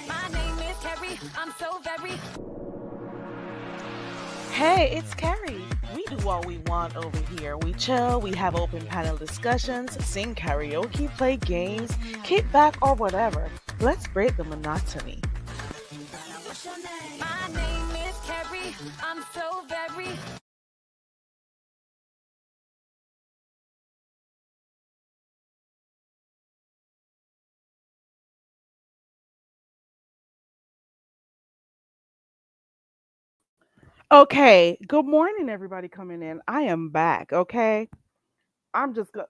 My name is Carrie. I'm so very. Hey, it's Carrie. We do what we want over here. We chill, we have open panel discussions, sing karaoke, play games, kick back, or whatever. Let's break the monotony. What's your name? My name is Carrie. I'm so very. Okay, good morning, everybody coming in. I am back, okay?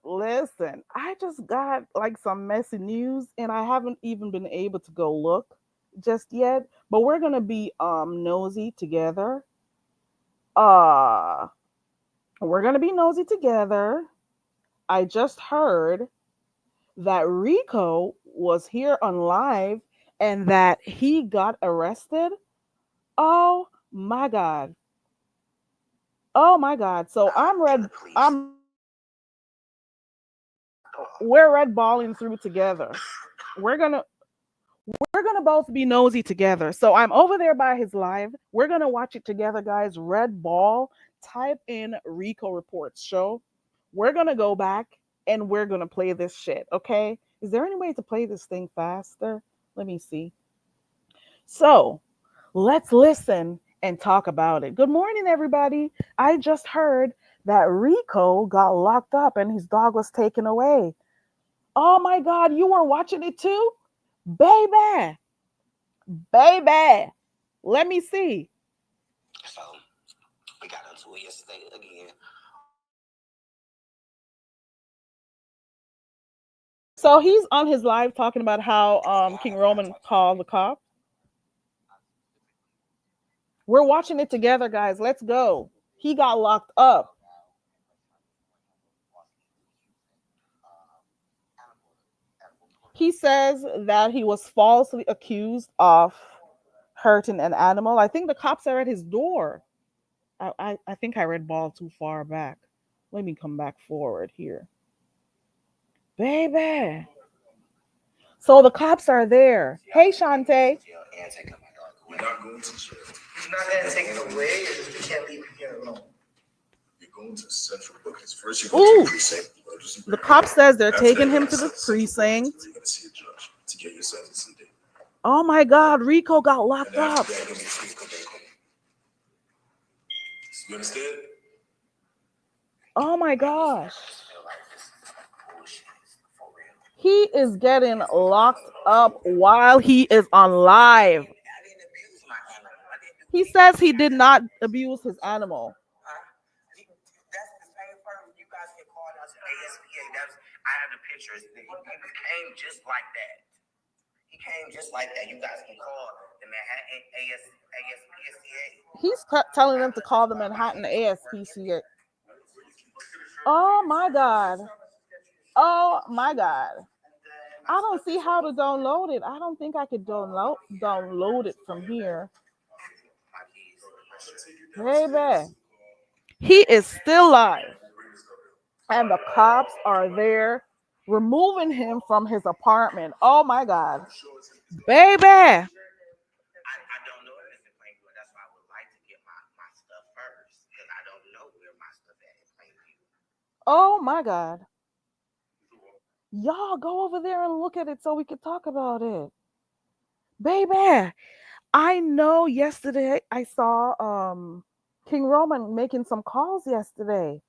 Listen, I just got like some messy news and I haven't even been able to go look just yet, but we're gonna be nosy together. Uh we're gonna be nosy together. I just heard that Rico was here on live and that he got arrested. Oh my god. Oh my god. So I'm we're red balling through together. We're gonna we're gonna both be nosy together. So I'm over there by his live. We're gonna watch it together, guys. Red ball. Type in Rico Reports show. We're gonna go back and we're gonna play this shit. Okay? Is there any way to play this thing faster? Let me see. So let's listen and talk about it. Good morning, everybody. I just heard that Rico got locked up and his dog was taken away. Oh my God, you were watching it too? Baby, baby, let me see. So we got into it yesterday again. So he's on his live talking about how King Roman called the cop. We're watching it together, guys. Let's go. He got locked up. He says that he was falsely accused of hurting an animal. I think the cops are at his door. I think I read ball too far back. Let me come back forward here. Baby. So the cops are there. Hey, Shantae. And taking my dog away. We're not going to jail. He's not going to take it away. We can't leave him here alone. You're going to Central Bookings. First, you go to the Ooh, precinct. the cop says they're taking him to the precinct. You're going to see a judge to get your sentence in date. Oh my God, Rico got locked And after up. that, you'll be free to come back home. You understand? Oh my gosh. Feel like this is bullshit for real. He is getting locked up while he is on live. I didn't abuse my animal. I didn't do He anything. says he did not abuse his animal. That's the same person you guys can call us ASPA. I have the pictures. He came just like that. He came just like that. You guys can call the Manhattan ASPCA. He's telling them to call the Manhattan ASPCA. Oh my God. Oh my God. I don't see how to download it. I don't think I could download it from here. Baby. He is still live. And the cops are there removing him from his apartment. Oh my God. Baby. I don't know if it's in Plainview, and that's why I would like to get my stuff first, because I don't know where my stuff at in Plainview. Oh my God. Y'all go over there and look at it so we can talk about it. Baby. I know yesterday I saw King Roman making some calls yesterday.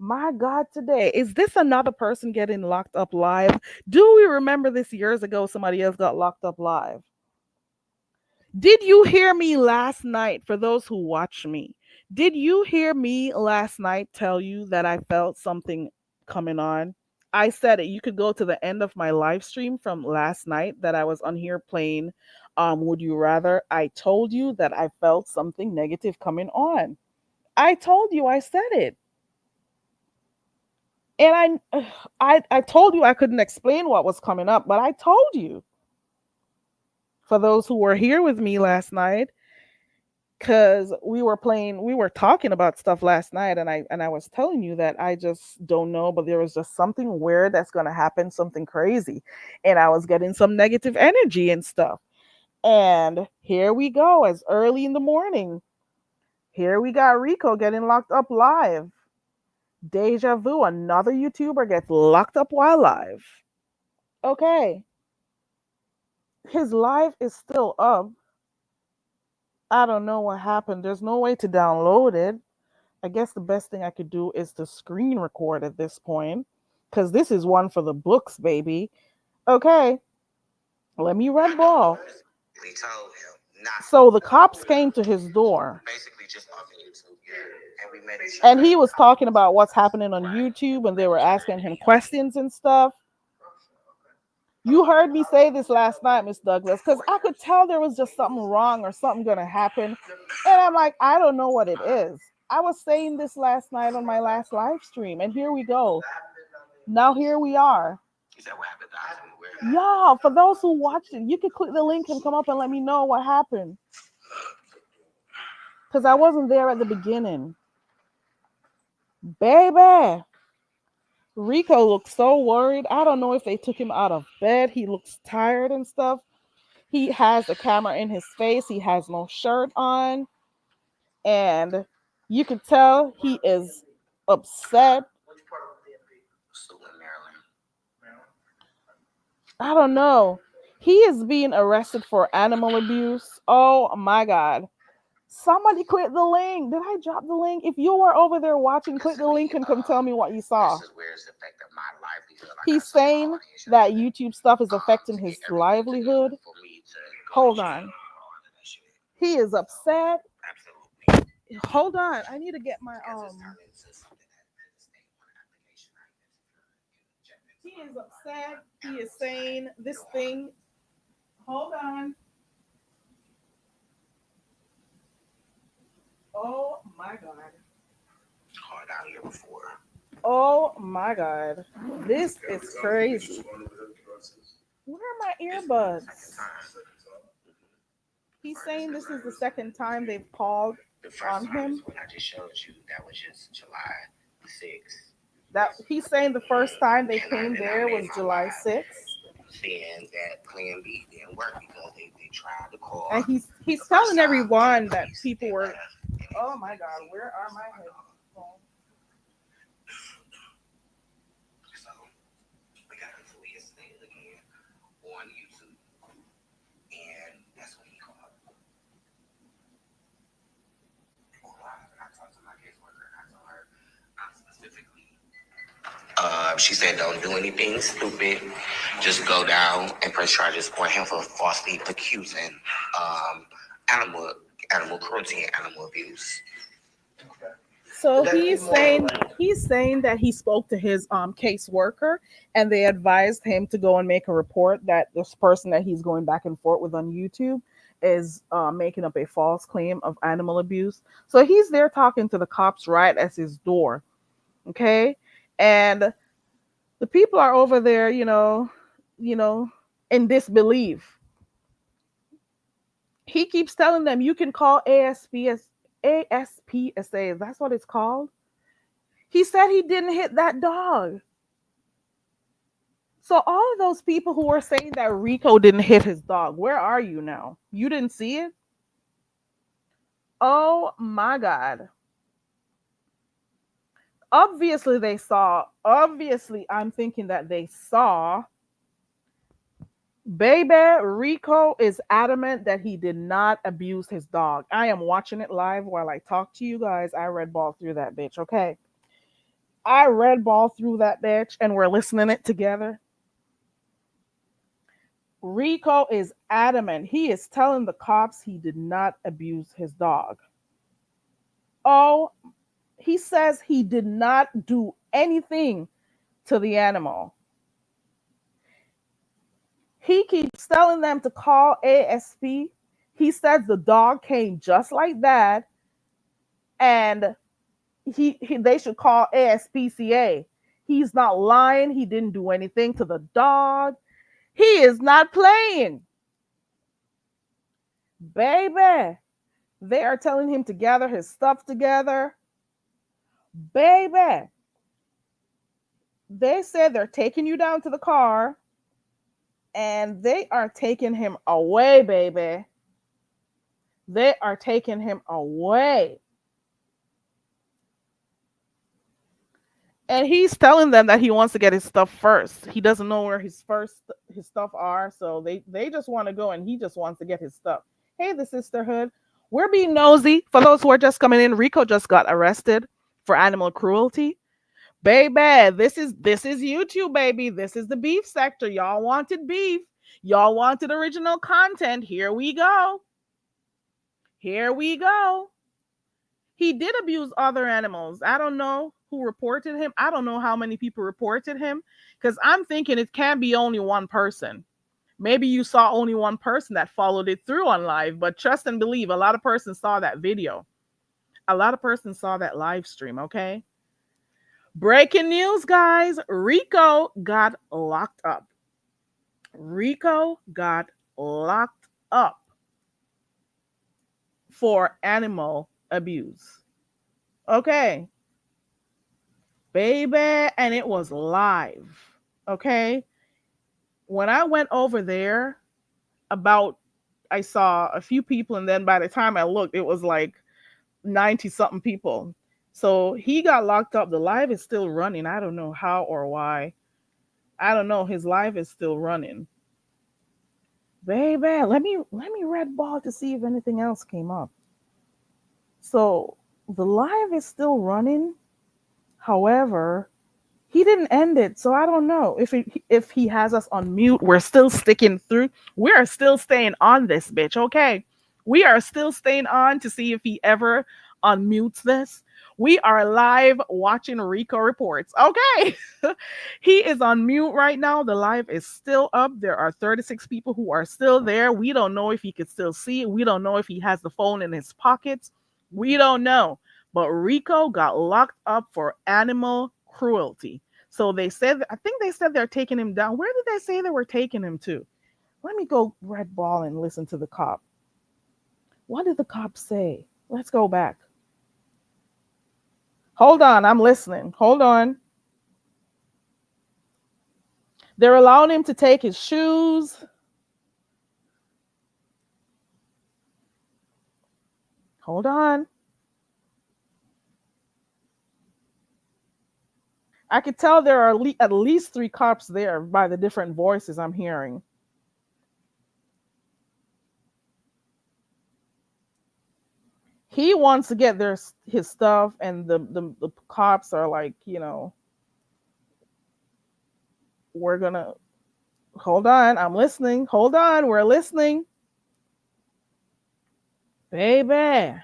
My God, today. Is this another person getting locked up live? Do we remember this years ago? Somebody else got locked up live. Did you hear me last night? For those who watch me, did you hear me last night tell you that I felt something coming on? I said it. You could go to the end of my live stream from last night that I was on here playing Would You Rather. I told you that I felt something negative coming on. I told you, I said it. And I told you I couldn't explain what was coming up, but I told you. For those who were here with me last night, because we were talking about stuff last night, and I was telling you that I just don't know, but there was just something weird that's going to happen, something crazy, and I was getting some negative energy and stuff. And here we go, as early in the morning. Here we got Rico getting locked up live. Deja vu, another YouTuber gets locked up while live. Okay, his live is still up. I don't know what happened. There's no way to download it. I guess the best thing I could do is to screen record at this point, because this is one for the books, baby. Okay, let me red ball. We told him not. So the cops came to his door. Basically, just off of YouTube, yeah. And we met each And other. he was talking about what's happening on YouTube, and they were asking him questions and stuff. You heard me say this last night, Miss Douglas, because I could tell there was just something wrong or something going to happen. And I'm like, I don't know what it is. I was saying this last night on my last live stream, and here we go. Now here we are. Is that what happened? Yeah, for those who watched it, you could click the link and come up and let me know what happened. Because I wasn't there at the beginning. Baby. Rico looks so worried. I don't know if they took him out of bed. He looks tired and stuff. He has a camera in his face. He has no shirt on. And you can tell he is upset. I don't know. He is being arrested for animal abuse. Oh my God. Somebody click the link. Did I drop the link? If you were over there watching, click the link and come tell me what you saw. He's saying that YouTube stuff is affecting his livelihood. Hold on. He is upset. Hold on. I need to get my He is upset. He is saying this thing. Hold on. Oh my God. Hard out here before. Oh my God. This is crazy. Where are my earbuds? He's saying this is the second time they've called on him. When I just showed you, that was just July 6th. That he's saying the first time they came there was July 6th. Saying that Plan B didn't work because they tried to call. And he's telling everyone that people were. Oh my God, where are my headphones? So we got into it yesterday again on YouTube, and that's when he called. I talked to my caseworker, and I told her specifically. She said, "Don't do anything stupid. Just go down and press charges on him for falsely accusing animal cruelty and animal abuse." So he's saying that he spoke to his caseworker, and they advised him to go and make a report that this person that he's going back and forth with on YouTube is making up a false claim of animal abuse. So he's there talking to the cops right at his door. Okay, and the people are over there, in disbelief. He keeps telling them you can call ASPSA. That's what it's called. He said he didn't hit that dog. So all of those people who were saying that Rico didn't hit his dog, where are you now? You didn't see it? Oh my God. Obviously they saw. Obviously, I'm thinking that they saw. Baby, Rico is adamant that he did not abuse his dog. I am watching it live while I talk to you guys. I red ball through that bitch, okay? I red ball through that bitch and we're listening it together. Rico is adamant. He is telling the cops he did not abuse his dog. Oh, he says he did not do anything to the animal. He keeps telling them to call ASP. He says the dog came just like that, and they should call ASPCA. He's not lying. He didn't do anything to the dog. He is not playing. Baby, they are telling him to gather his stuff together. Baby, they said they're taking you down to the car. And they are taking him away, baby. They are taking him away. And he's telling them that he wants to get his stuff first. He doesn't know where his stuff are, so they just want to go, and he just wants to get his stuff. Hey, the sisterhood, we're being nosy. For those who are just coming in, Rico just got arrested for animal cruelty. Baby, this is YouTube, baby. This is the beef sector. Y'all wanted beef. Y'all wanted original content. Here we go. Here we go. He did abuse other animals. I don't know who reported him. I don't know how many people reported him because I'm thinking it can't be only one person. Maybe you saw only one person that followed it through on live, but trust and believe, a lot of persons saw that video. A lot of persons saw that live stream, okay? Breaking news, guys. Rico got locked up. Rico got locked up for animal abuse. Okay. Baby, and it was live. Okay. When I went over there, about I saw a few people, and then by the time I looked, it was like 90 something people. So he got locked up. The live is still running. I don't know how or why. I don't know. His live is still running. Baby, let me red ball to see if anything else came up. So the live is still running. However, he didn't end it, so I don't know if he has us on mute. We're still sticking through. We are still staying on this bitch, okay? We are still staying on to see if he ever unmutes this. We are live watching Rico reports. Okay. He is on mute right now. The live is still up. There are 36 people who are still there. We don't know if he can still see it. We don't know if he has the phone in his pockets. We don't know. But Rico got locked up for animal cruelty. So they said, I think they said they're taking him down. Where did they say they were taking him to? Let me go red ball and listen to the cop. What did the cop say? Let's go back. Hold on, I'm listening. Hold on. They're allowing him to take his shoes. Hold on. I could tell there are at least 3 cops there by the different voices I'm hearing. He wants to get his stuff, and the cops are like, we're gonna hold on. I'm listening. Hold on, we're listening, baby.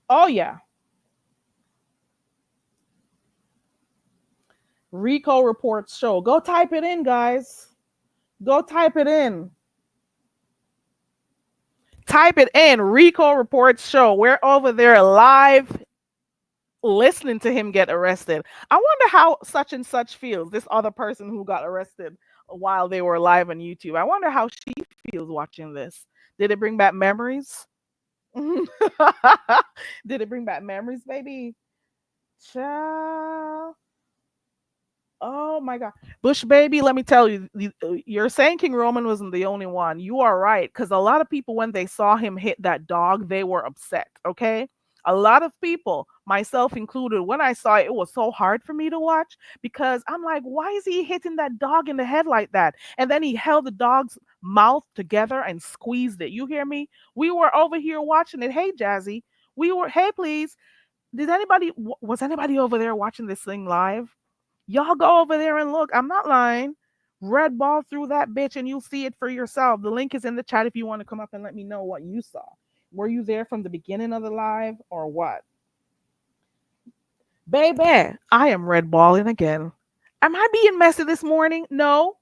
Oh yeah, Rico reports show. Go type it in, guys. Go type it in. Type it in. Rico reports show. We're over there live listening to him get arrested. I wonder how such and such feels. This other person who got arrested while they were live on YouTube. I wonder how she feels watching this. Did it bring back memories? Did it bring back memories, baby? Ciao. Oh my God. Bush baby, let me tell you, you're saying King Roman wasn't the only one. You are right. Because a lot of people, when they saw him hit that dog, they were upset. Okay. A lot of people, myself included, when I saw it, it was so hard for me to watch because I'm like, why is he hitting that dog in the head like that? And then he held the dog's mouth together and squeezed it. You hear me? We were over here watching it. Hey, Jazzy. Hey, please. Was anybody over there watching this thing live? Y'all go over there and look. I'm not lying. Red ball through that bitch and you'll see it for yourself. The link is in the chat if you want to come up and let me know what you saw. Were you there from the beginning of the live or what? Baby, I am red balling again. Am I being messy this morning? No.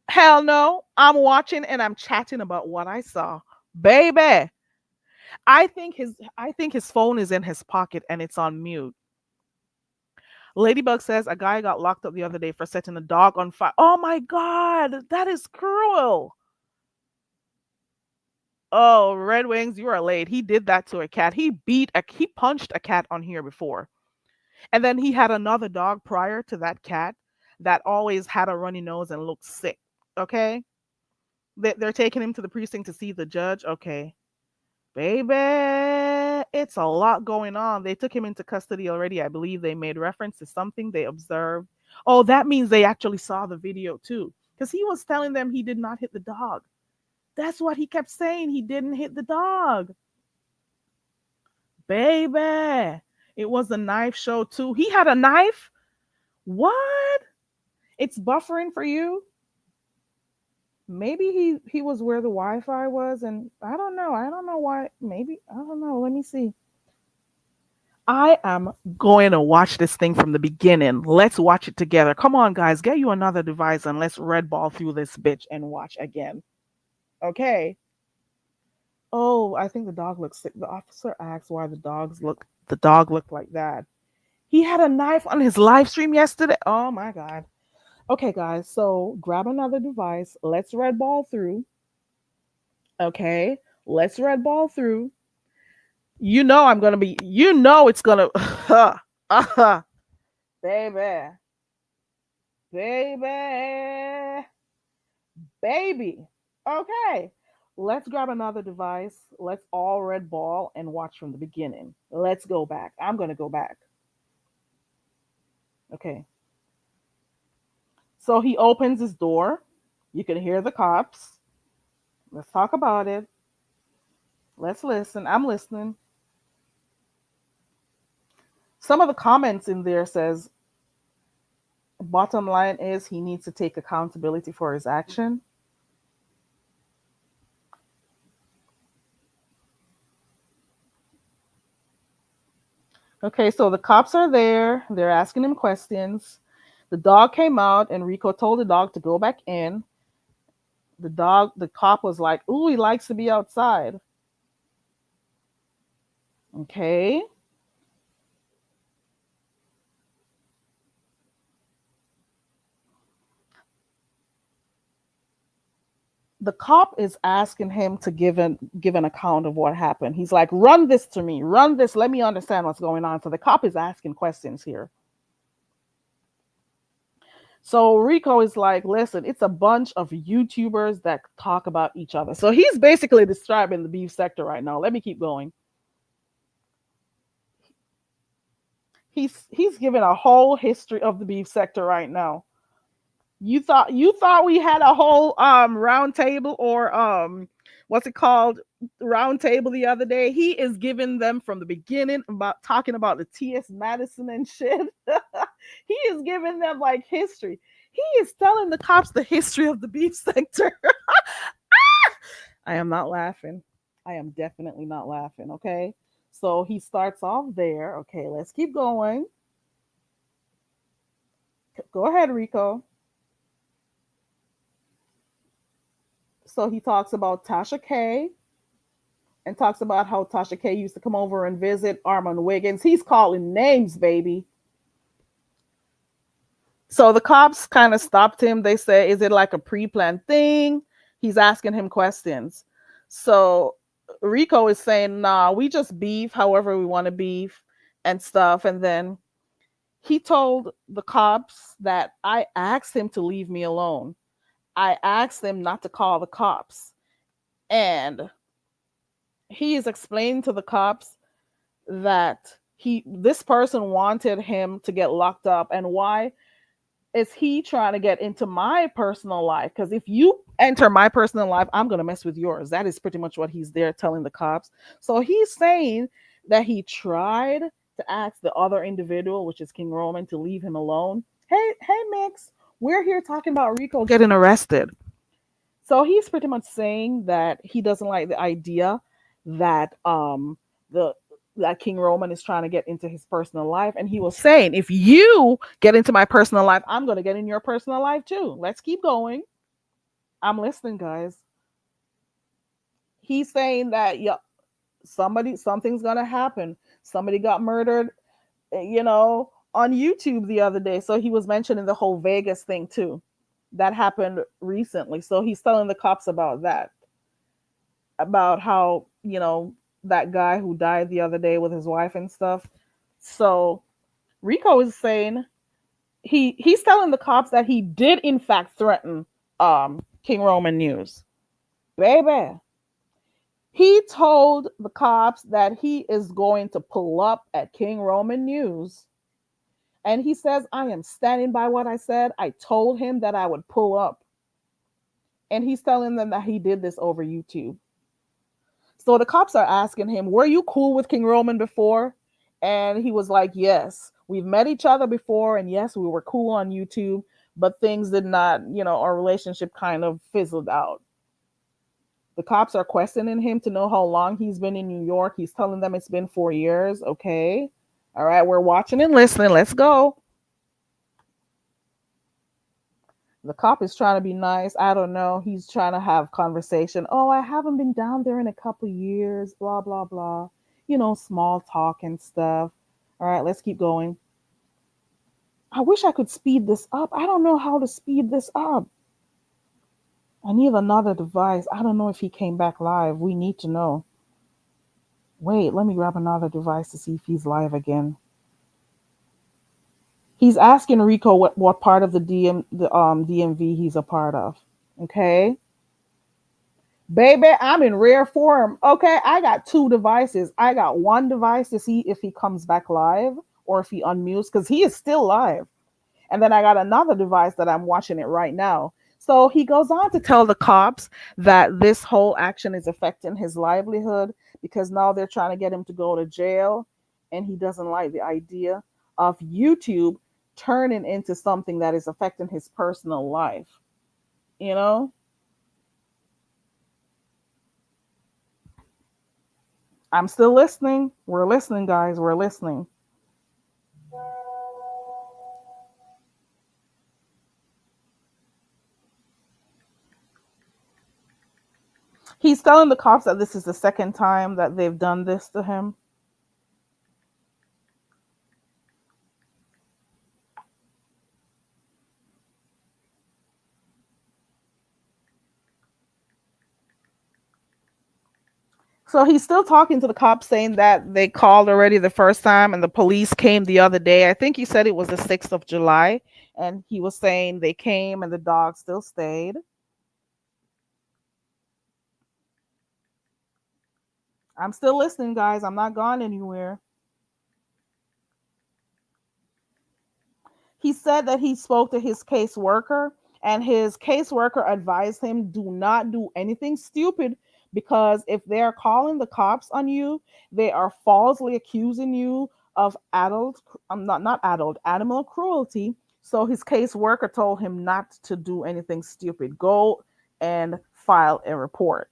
Hell no. I'm watching and I'm chatting about what I saw. Baby, I think his phone is in his pocket and it's on mute. Ladybug says a guy got locked up the other day for setting a dog on fire. Oh my God, that is cruel. Oh, Red Wings, you are late. He did that to a cat. He punched a cat on here before. And then he had another dog prior to that cat that always had a runny nose and looked sick. Okay, they're taking him to the precinct to see the judge. Okay, baby, it's a lot going on. They took him into custody already. I believe they made reference to something they observed. Oh, that means they actually saw the video too, because he was telling them he did not hit the dog. That's what he kept saying. He didn't hit the dog. Baby, it was a knife show too. He had a knife? What? It's buffering for you? Maybe he was where the Wi-Fi was, and I don't know. I don't know why. Maybe I don't know. Let me see. I am going to watch this thing from the beginning. Let's watch it together. Come on, guys, get you another device and let's red ball through this bitch and watch again. Okay. Oh, I think the dog looks sick. The officer asked why the dog looked like that. He had a knife on his live stream yesterday. Oh my god. Okay, guys, so grab another device. Let's red ball through. Okay, let's red ball through. You know I'm gonna be. You know it's gonna. Baby, baby, baby. Okay, let's grab another device. Let's all red ball and watch from the beginning. Let's go back. I'm gonna go back. Okay. So he opens his door. You can hear the cops. Let's talk about it. Let's listen. I'm listening. Some of the comments in there says bottom line is he needs to take accountability for his action. Okay, so the cops are there. They're asking him questions. The dog came out and Rico told the dog to go back in. The cop was like, "Ooh, he likes to be outside." Okay. The cop is asking him to give an account of what happened. He's like, "Run this to me. Run this. Let me understand what's going on." So the cop is asking questions here. So Rico is like, "Listen, it's a bunch of YouTubers that talk about each other." So he's basically describing the beef sector right now. Let me keep going. He's giving a whole history of the beef sector right now. You thought we had a whole round table or what's it called, round table the other day. He is giving them from the beginning about talking about the TS Madison and shit. He is giving them like history. He is telling the cops the history of the beef sector. I am not laughing. I am definitely not laughing. Okay. So he starts off there. Okay, let's keep going. Go ahead, Rico. So he talks about Tasha K and talks about how Tasha K used to come over and visit Armand Wiggins. He's calling names, baby. So the cops kind of stopped him. They say, "Is it like a pre-planned thing?" He's asking him questions. So Rico is saying, "Nah, we just beef however we want to beef and stuff." And then he told the cops that I asked him to leave me alone. I asked him not to call the cops. And he is explaining to the cops that this person wanted him to get locked up, and why is he trying to get into my personal life? Because if you enter my personal life, I'm going to mess with yours. That is pretty much what he's there telling the cops. So he's saying that he tried to ask the other individual, which is King Roman, to leave him alone. Hey Mix, we're here talking about Rico getting arrested. So he's pretty much saying that he doesn't like the idea that the that King Roman is trying to get into his personal life. And he was saying, if you get into my personal life, I'm gonna get in your personal life too. Let's keep going. I'm listening, guys. He's saying that, yeah, something's gonna happen. Somebody got murdered, on YouTube the other day. So he was mentioning the whole Vegas thing too. That happened recently. So he's telling the cops about that, about how, that guy who died the other day with his wife and stuff. So Rico is saying he's telling the cops that he did in fact threaten King Roman News. Baby, he told the cops that he is going to pull up at King Roman News. And he says, I am standing by what I said. I told him that I would pull up. And he's telling them that he did this over YouTube. So the cops are asking him, were you cool with King Roman before? And he was like, yes, we've met each other before. And yes, we were cool on YouTube, but things did not, our relationship kind of fizzled out. The cops are questioning him to know how long he's been in New York. He's telling them it's been 4 years. Okay. All right. We're watching and listening. Let's go. The cop is trying to be nice. I don't know. He's trying to have conversation. Oh, I haven't been down there in a couple years. Blah, blah, blah. Small talk and stuff. All right. Let's keep going. I wish I could speed this up. I don't know how to speed this up. I need another device. I don't know if he came back live. We need to know. Wait, let me grab another device to see if he's live again. He's asking Rico what part of the DMV he's a part of. Okay. Baby, I'm in rare form. Okay, I got two devices. I got one device to see if he comes back live or if he unmutes because he is still live. And then I got another device that I'm watching it right now. So he goes on to tell the cops that this whole action is affecting his livelihood because now they're trying to get him to go to jail. And he doesn't like the idea of YouTube turning into something that is affecting his personal life. You know? I'm still listening. We're listening, guys. We're listening. He's telling the cops that this is the second time that they've done this to him. So he's still talking to the cops saying that they called already the first time and the police came the other day. I think he said it was the 6th of July. And he was saying they came and the dog still stayed. I'm still listening, guys. I'm not gone anywhere. He said that he spoke to his caseworker, and his caseworker advised him do not do anything stupid because if they're calling the cops on you, they are falsely accusing you of not adult animal cruelty. So his caseworker told him not to do anything stupid. Go and file a report.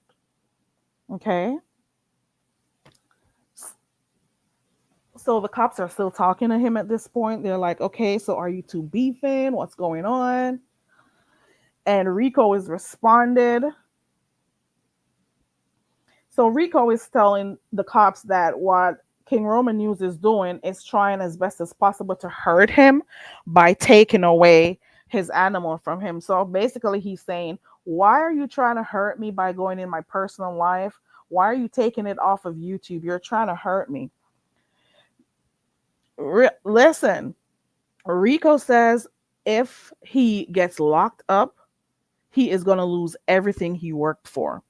Okay. So the cops are still talking to him at this point. They're like, okay, so are you two beefing? What's going on? And Rico is responded. So Rico is telling the cops that what King Roman News is doing is trying as best as possible to hurt him by taking away his animal from him. So basically he's saying, why are you trying to hurt me by going in my personal life? Why are you taking it off of YouTube? You're trying to hurt me. Listen, Rico says if he gets locked up, he is going to lose everything he worked for.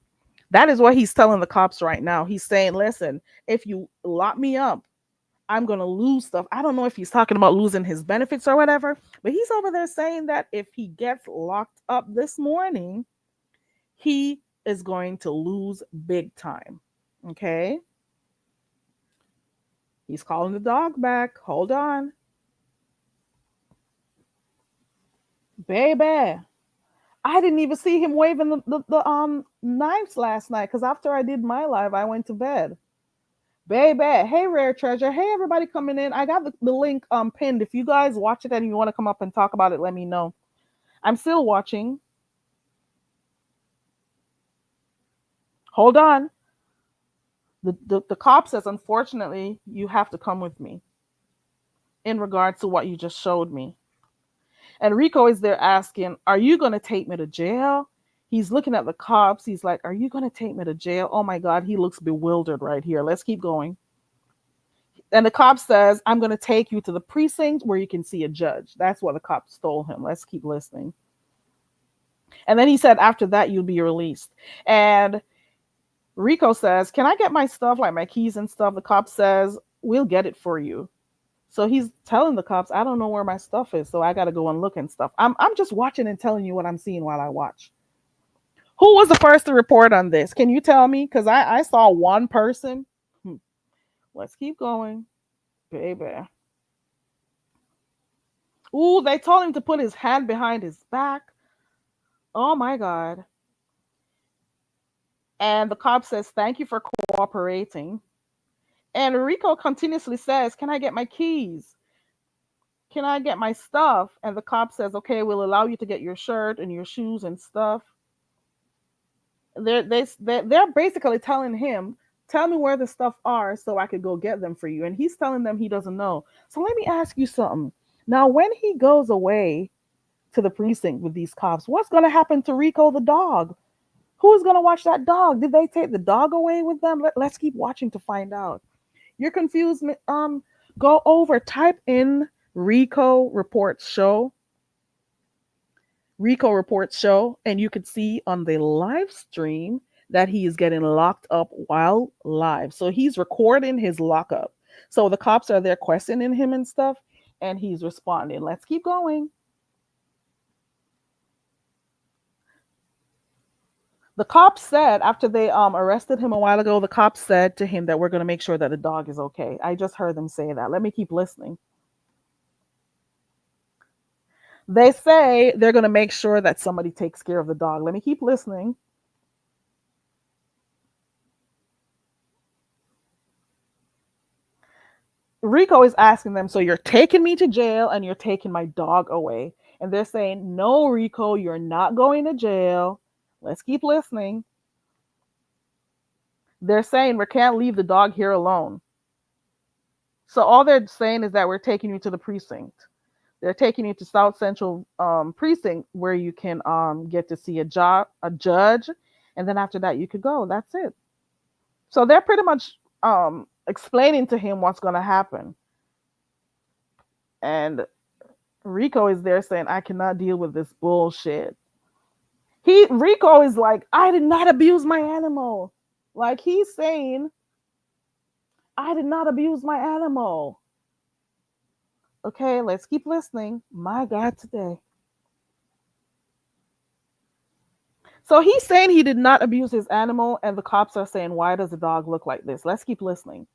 That is what he's telling the cops right now. He's saying, listen, if you lock me up, I'm going to lose stuff. I don't know if he's talking about losing his benefits or whatever, but he's over there saying that if he gets locked up this morning, he is going to lose big time. Okay. He's calling the dog back. Hold on. Baby. I didn't even see him waving the knives last night because after I did my live, I went to bed. Baby, hey Rare Treasure, hey everybody coming in. I got the link pinned. If you guys watch it and you want to come up and talk about it, let me know. I'm still watching. Hold on. The cop says, unfortunately, you have to come with me in regards to what you just showed me. And Rico is there asking, are you going to take me to jail? He's looking at the cops. He's like, are you going to take me to jail? Oh my God, he looks bewildered right here. Let's keep going. And the cop says, I'm going to take you to the precinct where you can see a judge. That's what the cops told him. Let's keep listening. And then he said, after that, you'll be released. And Rico says, can I get my stuff, like my keys and stuff? The cop says, we'll get it for you. So he's telling the cops, I don't know where my stuff is, so I got to go and look and stuff. I'm just watching and telling you what I'm seeing while I watch. Who was the first to report on this? Can you tell me? Because I saw one person. Let's keep going, baby. Ooh, they told him to put his hand behind his back. Oh my God. And the cop says, thank you for cooperating. And Rico continuously says, can I get my keys? Can I get my stuff? And the cop says, okay, we'll allow you to get your shirt and your shoes and stuff. They're basically telling him, tell me where the stuff are so I could go get them for you. And he's telling them he doesn't know. So let me ask you something. Now, when he goes away to the precinct with these cops, what's going to happen to Rico the dog? Who's going to watch that dog? Did they take the dog away with them? Let's keep watching to find out. You're confused? Go over, type in Rico Reports Show. Rico Reports Show, and you could see on the live stream that he is getting locked up while live. So he's recording his lockup. So the cops are there questioning him and stuff, and he's responding. Let's keep going. The cops said, after they arrested him a while ago, the cops said to him that we're going to make sure that the dog is okay. I just heard them say that. Let me keep listening. They say they're going to make sure that somebody takes care of the dog. Let me keep listening. Rico is asking them, so you're taking me to jail and you're taking my dog away. And they're saying, no, Rico, you're not going to jail. Let's keep listening. They're saying we can't leave the dog here alone. So all they're saying is that we're taking you to the precinct. They're taking you to South Central precinct where you can get to see a judge, and then after that you could go. That's it. So they're pretty much explaining to him what's going to happen. And Rico is there saying, I cannot deal with this bullshit. Rico is like, I did not abuse my animal. Like he's saying, I did not abuse my animal. Okay, let's keep listening. My God, today. So he's saying he did not abuse his animal, and the cops are saying, why does the dog look like this? Let's keep listening.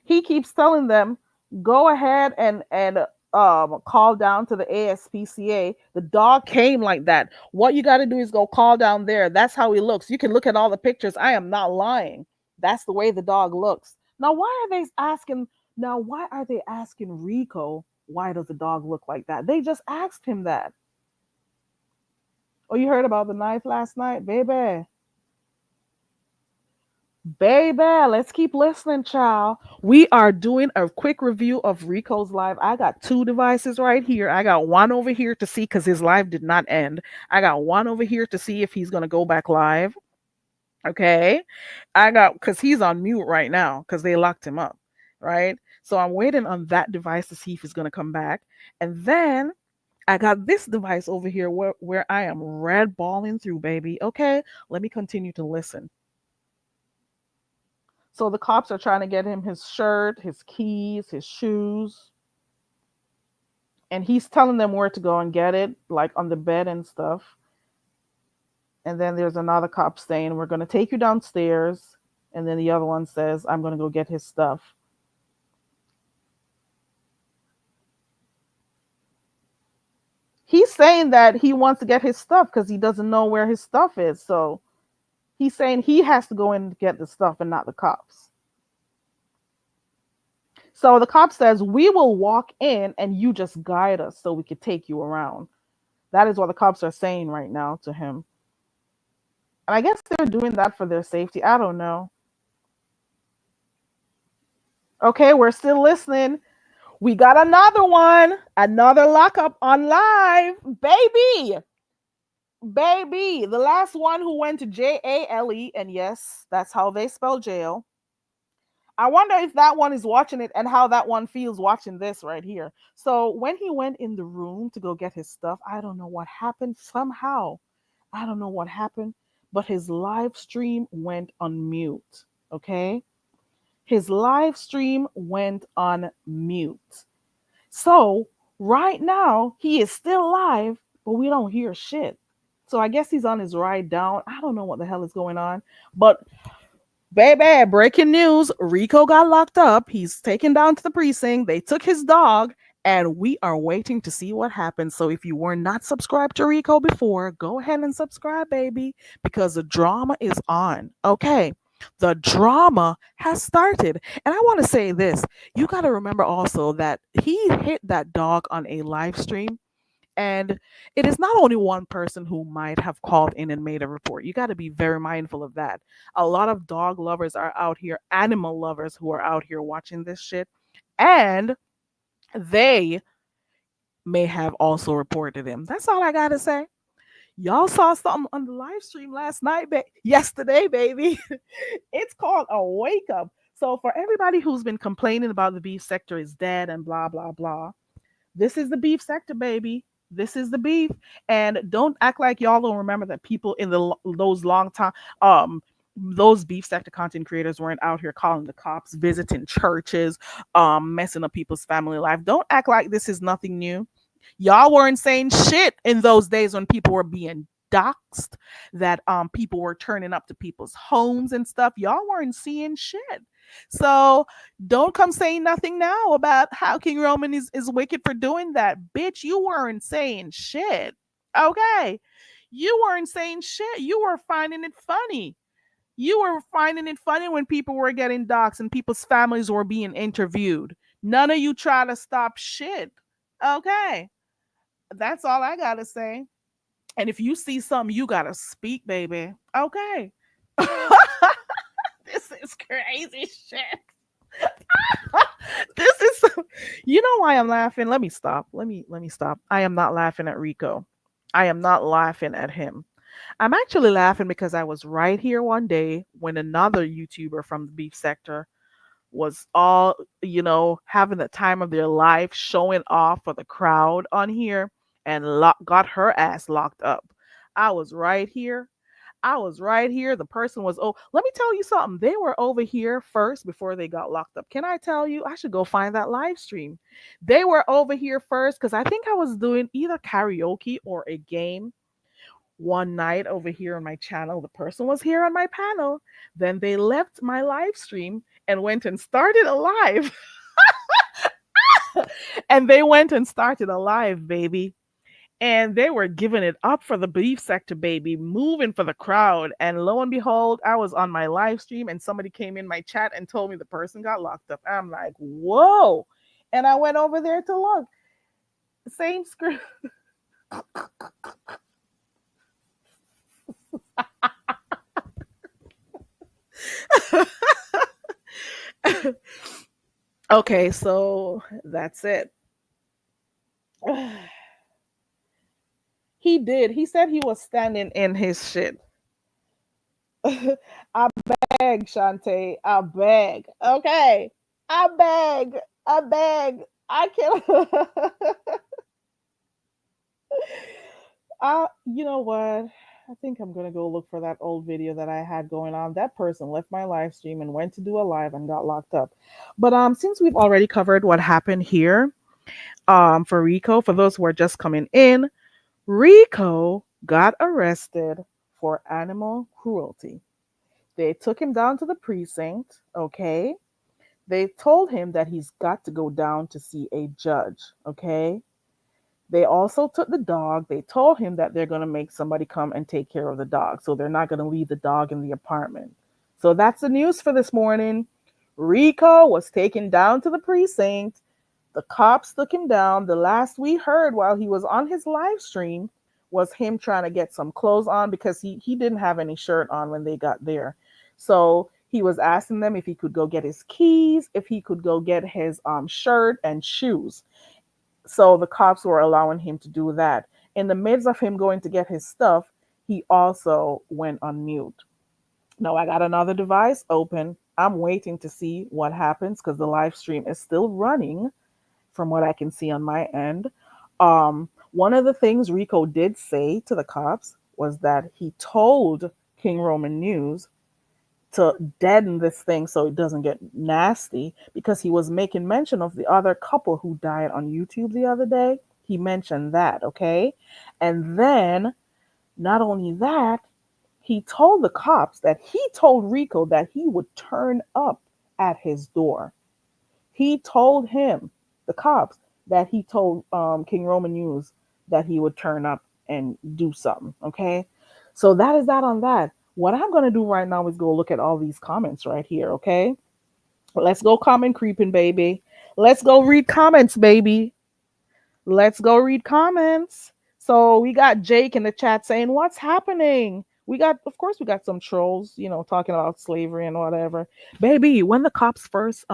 He keeps telling them, go ahead and call down to the ASPCA. The dog came like that. What you got to do is go call down there. That's how he looks. You can look at all the pictures. I am not lying. That's the way the dog looks. Now, why are they asking? Now, why are they asking Rico? Why does the dog look like that? They just asked him that. Oh, you heard about the knife last night, baby? Baby, let's keep listening, child. We are doing a quick review of Rico's live. I got two devices right here. I got one over here to see because his live did not end. I got one over here to see if he's going to go back live. Okay. Because he's on mute right now because they locked him up. Right. So I'm waiting on that device to see if he's going to come back. And then I got this device over here where I am red balling through, baby. Okay. Let me continue to listen. So the cops are trying to get him his shirt, his keys, his shoes. And he's telling them where to go and get it, like on the bed and stuff. And then there's another cop saying, we're going to take you downstairs. And then the other one says, I'm going to go get his stuff. He's saying that he wants to get his stuff because he doesn't know where his stuff is. So he's saying he has to go in and get the stuff and not the cops. So the cop says, we will walk in and you just guide us so we could take you around. That is what the cops are saying right now to him. And I guess they're doing that for their safety. I don't know. Okay, we're still listening. We got another one, another lockup on live, baby. Baby, the last one who went to Jale, and yes, that's how they spell jail. I wonder if that one is watching it and how that one feels watching this right here. So when he went in the room to go get his stuff, I don't know what happened. Somehow, I don't know what happened, but his live stream went on mute. Okay? His live stream went on mute. So right now, he is still live, but we don't hear shit. So I guess he's on his ride down. I don't know what the hell is going on. But baby, breaking news. Rico got locked up. He's taken down to the precinct. They took his dog, and we are waiting to see what happens. So if you were not subscribed to Rico before, go ahead and subscribe, baby, because the drama is on. Okay. The drama has started. And I want to say this. You got to remember also that he hit that dog on a live stream, and it is not only one person who might have called in and made a report. You got to be very mindful of that. A lot of dog lovers are out here, animal lovers who are out here watching this shit. And they may have also reported him. That's all I got to say. Y'all saw something on the live stream last night, yesterday, baby. It's called a wake up. So, for everybody who's been complaining about the beef sector is dead and blah, blah, blah, this is the beef sector, baby. This is the beef, and don't act like y'all don't remember that people in those long time, those beef sector content creators weren't out here calling the cops, visiting churches, messing up people's family life. Don't act like this is nothing new. Y'all weren't saying shit in those days when people were being doxxed, that people were turning up to people's homes and stuff. Y'all weren't seeing shit. So don't come saying nothing now about how King Roman is wicked for doing that. Bitch, you weren't saying shit. Okay. You weren't saying shit. You were finding it funny. You were finding it funny when people were getting doxxed and people's families were being interviewed. None of you try to stop shit. Okay. That's all I gotta say. And if you see something, you gotta speak, baby. Okay. This is crazy shit. This is you know why I'm laughing. Let me stop. Let me stop. I am not laughing at Rico. I am not laughing at him. I'm actually laughing because I was right here one day when another YouTuber from the beef sector was all, having the time of their life showing off for the crowd on here, and got her ass locked up. I was right here. I was right here. The person was, oh, let me tell you something. They were over here first before they got locked up. Can I tell you? I should go find that live stream. They were over here first because I think I was doing either karaoke or a game one night over here on my channel. The person was here on my panel. Then they left my live stream and went and started a live. And they went and started a live, baby. And they were giving it up for the beef sector, baby, moving for the crowd. And lo and behold, I was on my live stream and somebody came in my chat and told me the person got locked up. I'm like, whoa. And I went over there to look. Same script. Okay, so that's it. He did. He said he was standing in his shit. I beg, Shantae. I beg. Okay. I beg. I beg. I can't. You know what? I think I'm gonna go look for that old video that I had going on. That person left my live stream and went to do a live and got locked up. But since we've already covered what happened here, for Rico, for those who are just coming in, Rico got arrested for animal cruelty. They took him down to the precinct, okay? They told him that he's got to go down to see a judge, okay? They also took the dog. They told him that they're going to make somebody come and take care of the dog. So they're not going to leave the dog in the apartment. So that's the news for this morning. Rico was taken down to the precinct. The cops took him down. The last we heard while he was on his live stream was him trying to get some clothes on because he didn't have any shirt on when they got there. So he was asking them if he could go get his keys, if he could go get his shirt and shoes. So the cops were allowing him to do that. In the midst of him going to get his stuff, he also went on mute. Now I got another device open. I'm waiting to see what happens because the live stream is still running from what I can see on my end. One of the things Rico did say to the cops was that he told King Roman News to deaden this thing so it doesn't get nasty because he was making mention of the other couple who died on YouTube the other day. He mentioned that, okay? And then, not only that, he told the cops that he told Rico that he would turn up at his door. He told him, the cops, that he told King Roman News that he would turn up and do something. Okay, so that is that on that. What I'm gonna do right now is go look at all these comments right here. Okay, let's go comment creeping, baby. Let's go read comments, baby. Let's go read comments. So we got Jake in the chat saying, "What's happening?" We got, of course, we got some trolls, talking about slavery and whatever. Baby, when the cops first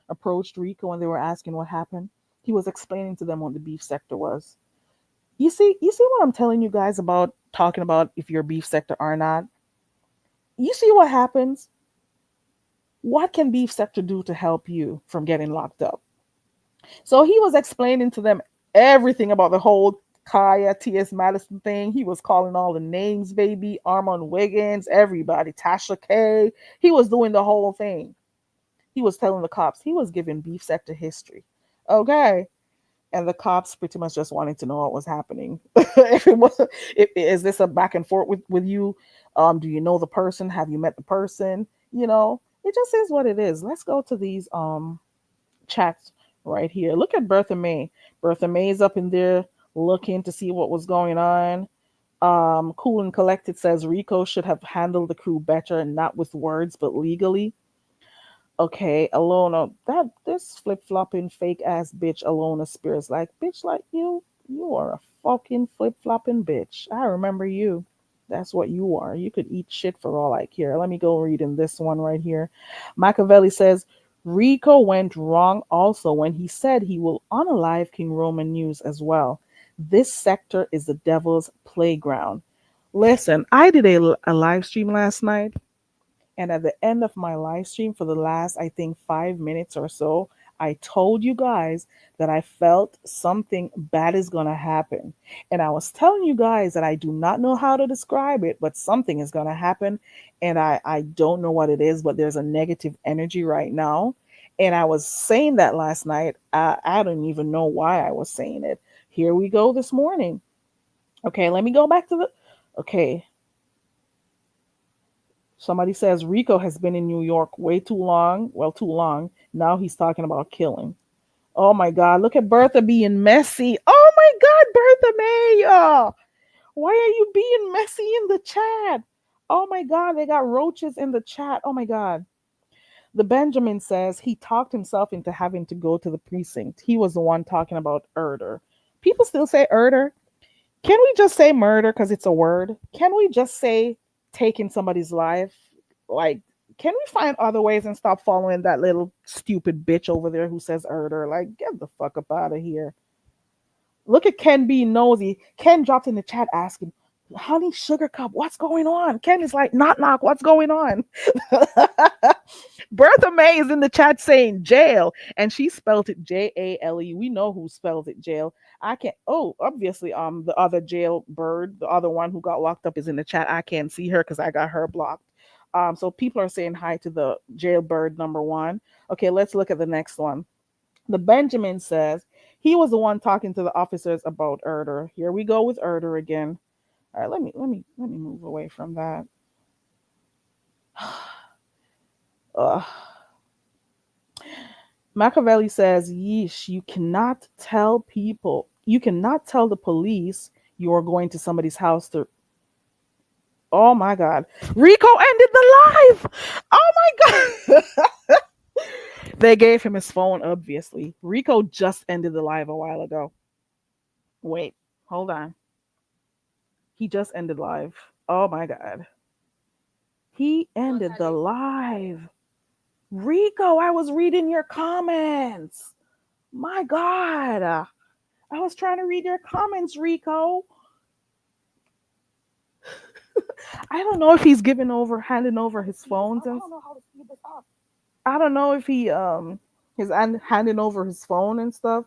approached Rico and they were asking what happened, he was explaining to them what the beef sector was. You see what I'm telling you guys about talking about if you're beef sector or not. You see what happens? What can beef sector do to help you from getting locked up? So he was explaining to them everything about the whole Kaya T.S. Madison thing. He was calling all the names, baby, Armand Wiggins, everybody, Tasha K. He was doing the whole thing. He was telling the cops, he was giving beef sector history. Okay. And the cops pretty much just wanted to know what was happening. If it was, is this a back and forth with you? Do you know the person? Have you met the person? It just is what it is. Let's go to these chats right here. Look at Bertha May. Bertha May is up in there looking to see what was going on. Cool and Collected says Rico should have handled the crew better, not with words, but legally. Okay, Alona, that this flip flopping fake ass bitch Alona Spears, like bitch, like you are a fucking flip flopping bitch. I remember you. That's what you are. You could eat shit for all I care. Let me go read in this one right here. Machiavelli says Rico went wrong also when he said he will unalive King Roman News as well. This sector is the devil's playground. Listen, I did a live stream last night, and at the end of my live stream, for the last, I think, 5 minutes or so, I told you guys that I felt something bad is going to happen. And I was telling you guys that I do not know how to describe it, but something is going to happen. And I don't know what it is, but there's a negative energy right now. And I was saying that last night. I don't even know why I was saying it. Here we go this morning. Okay, let me go back to the. Okay, somebody says Rico has been in New York way too long. Well, too long. Now he's talking about killing. Oh my God. Look at Bertha being messy. Oh my God, Bertha May. Why are you being messy in the chat? Oh my God. They got roaches in the chat. Oh my God. The Benjamin says he talked himself into having to go to the precinct. He was the one talking about murder. People still say murder. Can we just say murder because it's a word? Can we just say taking somebody's life? Like, can we find other ways and stop following that little stupid bitch over there who says murder? Like, get the fuck up out of here. Look at Ken being nosy. Ken dropped in the chat asking, Honey Sugar Cup, what's going on? Ken is like, knock, what's going on? Bertha May is in the chat saying jail, and she spelled it Jale. We know who spells it jail. I can't. Oh, obviously, the other jailbird, the other one who got locked up, is in the chat. I can't see her because I got her blocked. So people are saying hi to the jailbird number one. Okay, let's look at the next one. The Benjamin says he was the one talking to the officers about Erder. Here we go with Erder again. All right, let me move away from that. Ugh. Machiavelli says, Yeesh, you cannot tell the police you are going to somebody's house to. Oh my God. Rico ended the live. Oh my God. They gave him his phone, obviously. Rico just ended the live a while ago. Wait, hold on. He just ended live. Oh my God. He ended the live. Rico, I was reading your comments. My God. I was trying to read your comments, Rico. don't know if he's handing over his phones and I don't know if he is handing over his phone and stuff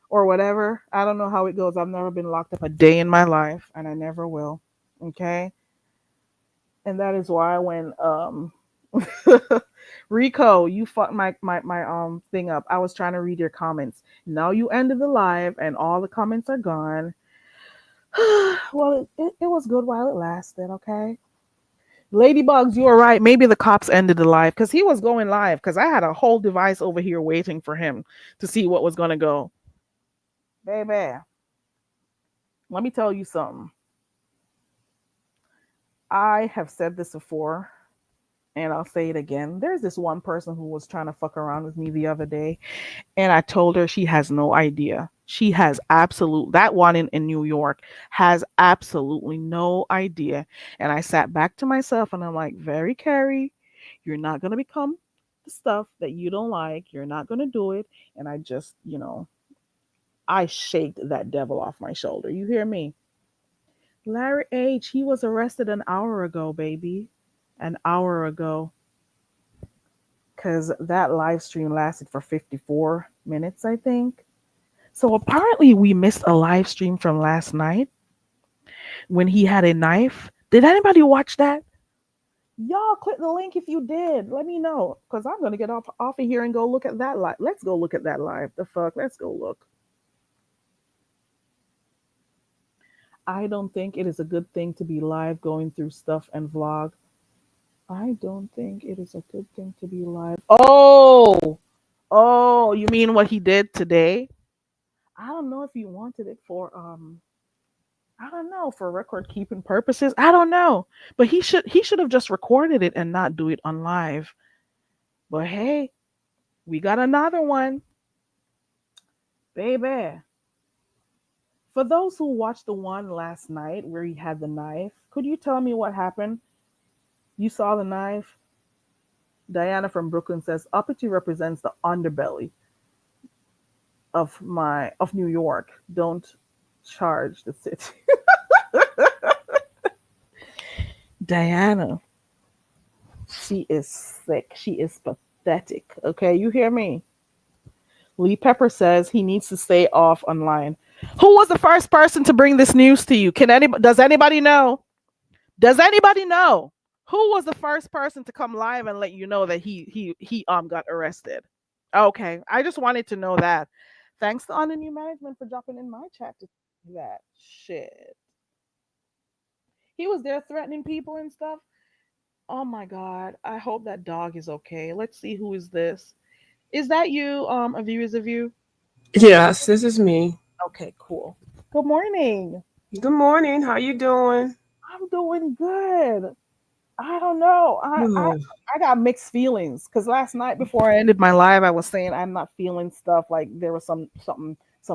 or whatever. I don't know how it goes. I've never been locked up a day in my life, and I never will. Okay, and that is why when Rico, you fucked my thing up. I was trying to read your comments. Now you ended the live, and all the comments are gone. Well, it was good while it lasted. Okay. Ladybugs, you were right. Maybe the cops ended the live because he was going live because I had a whole device over here waiting for him to see what was going to go. Baby, let me tell you something. I have said this before and I'll say it again. There's this one person who was trying to fuck around with me the other day, and I told her she has no idea. She has that one in New York has absolutely no idea. And I sat back to myself and I'm like, very Carrie, you're not gonna become the stuff that you don't like. You're not gonna do it. And I just, I shaked that devil off my shoulder. You hear me? Larry H, he was arrested an hour ago, baby. An hour ago. Because that live stream lasted for 54 minutes, I think. So apparently, we missed a live stream from last night when he had a knife. Did anybody watch that? Y'all click the link if you did. Let me know because I'm gonna get off of here and go look at that live. Let's go look at that live. The fuck? Let's go look. I don't think it is a good thing to be live going through stuff and vlog. I don't think it is a good thing to be live. Oh, you mean what he did today? I don't know if he wanted it for I don't know, for record keeping purposes. I don't know. But he should have just recorded it and not do it on live. But hey, we got another one. Baby. For those who watched the one last night where he had the knife, could you tell me what happened? You saw the knife? Diana from Brooklyn says uppity represents the underbelly of New York. Don't charge the city. Diana, she is sick. She is pathetic. Okay, you hear me? Lee Pepper says he needs to stay off online. Who was the first person to bring this news to you? Does anybody know? Does anybody know? Who was the first person to come live and let you know that he got arrested? Okay, I just wanted to know that. Thanks to On the New Management for dropping in my chat to see that shit. He was there threatening people and stuff. Oh my god. I hope that dog is okay. Let's see who is this. Is that you, a viewers of you? Yes, this is me. Okay, cool. Good morning. Good morning. How you doing? I'm doing good. I don't know. Oh, I got mixed feelings because last night before I ended my live, I was saying I'm not feeling stuff like there was some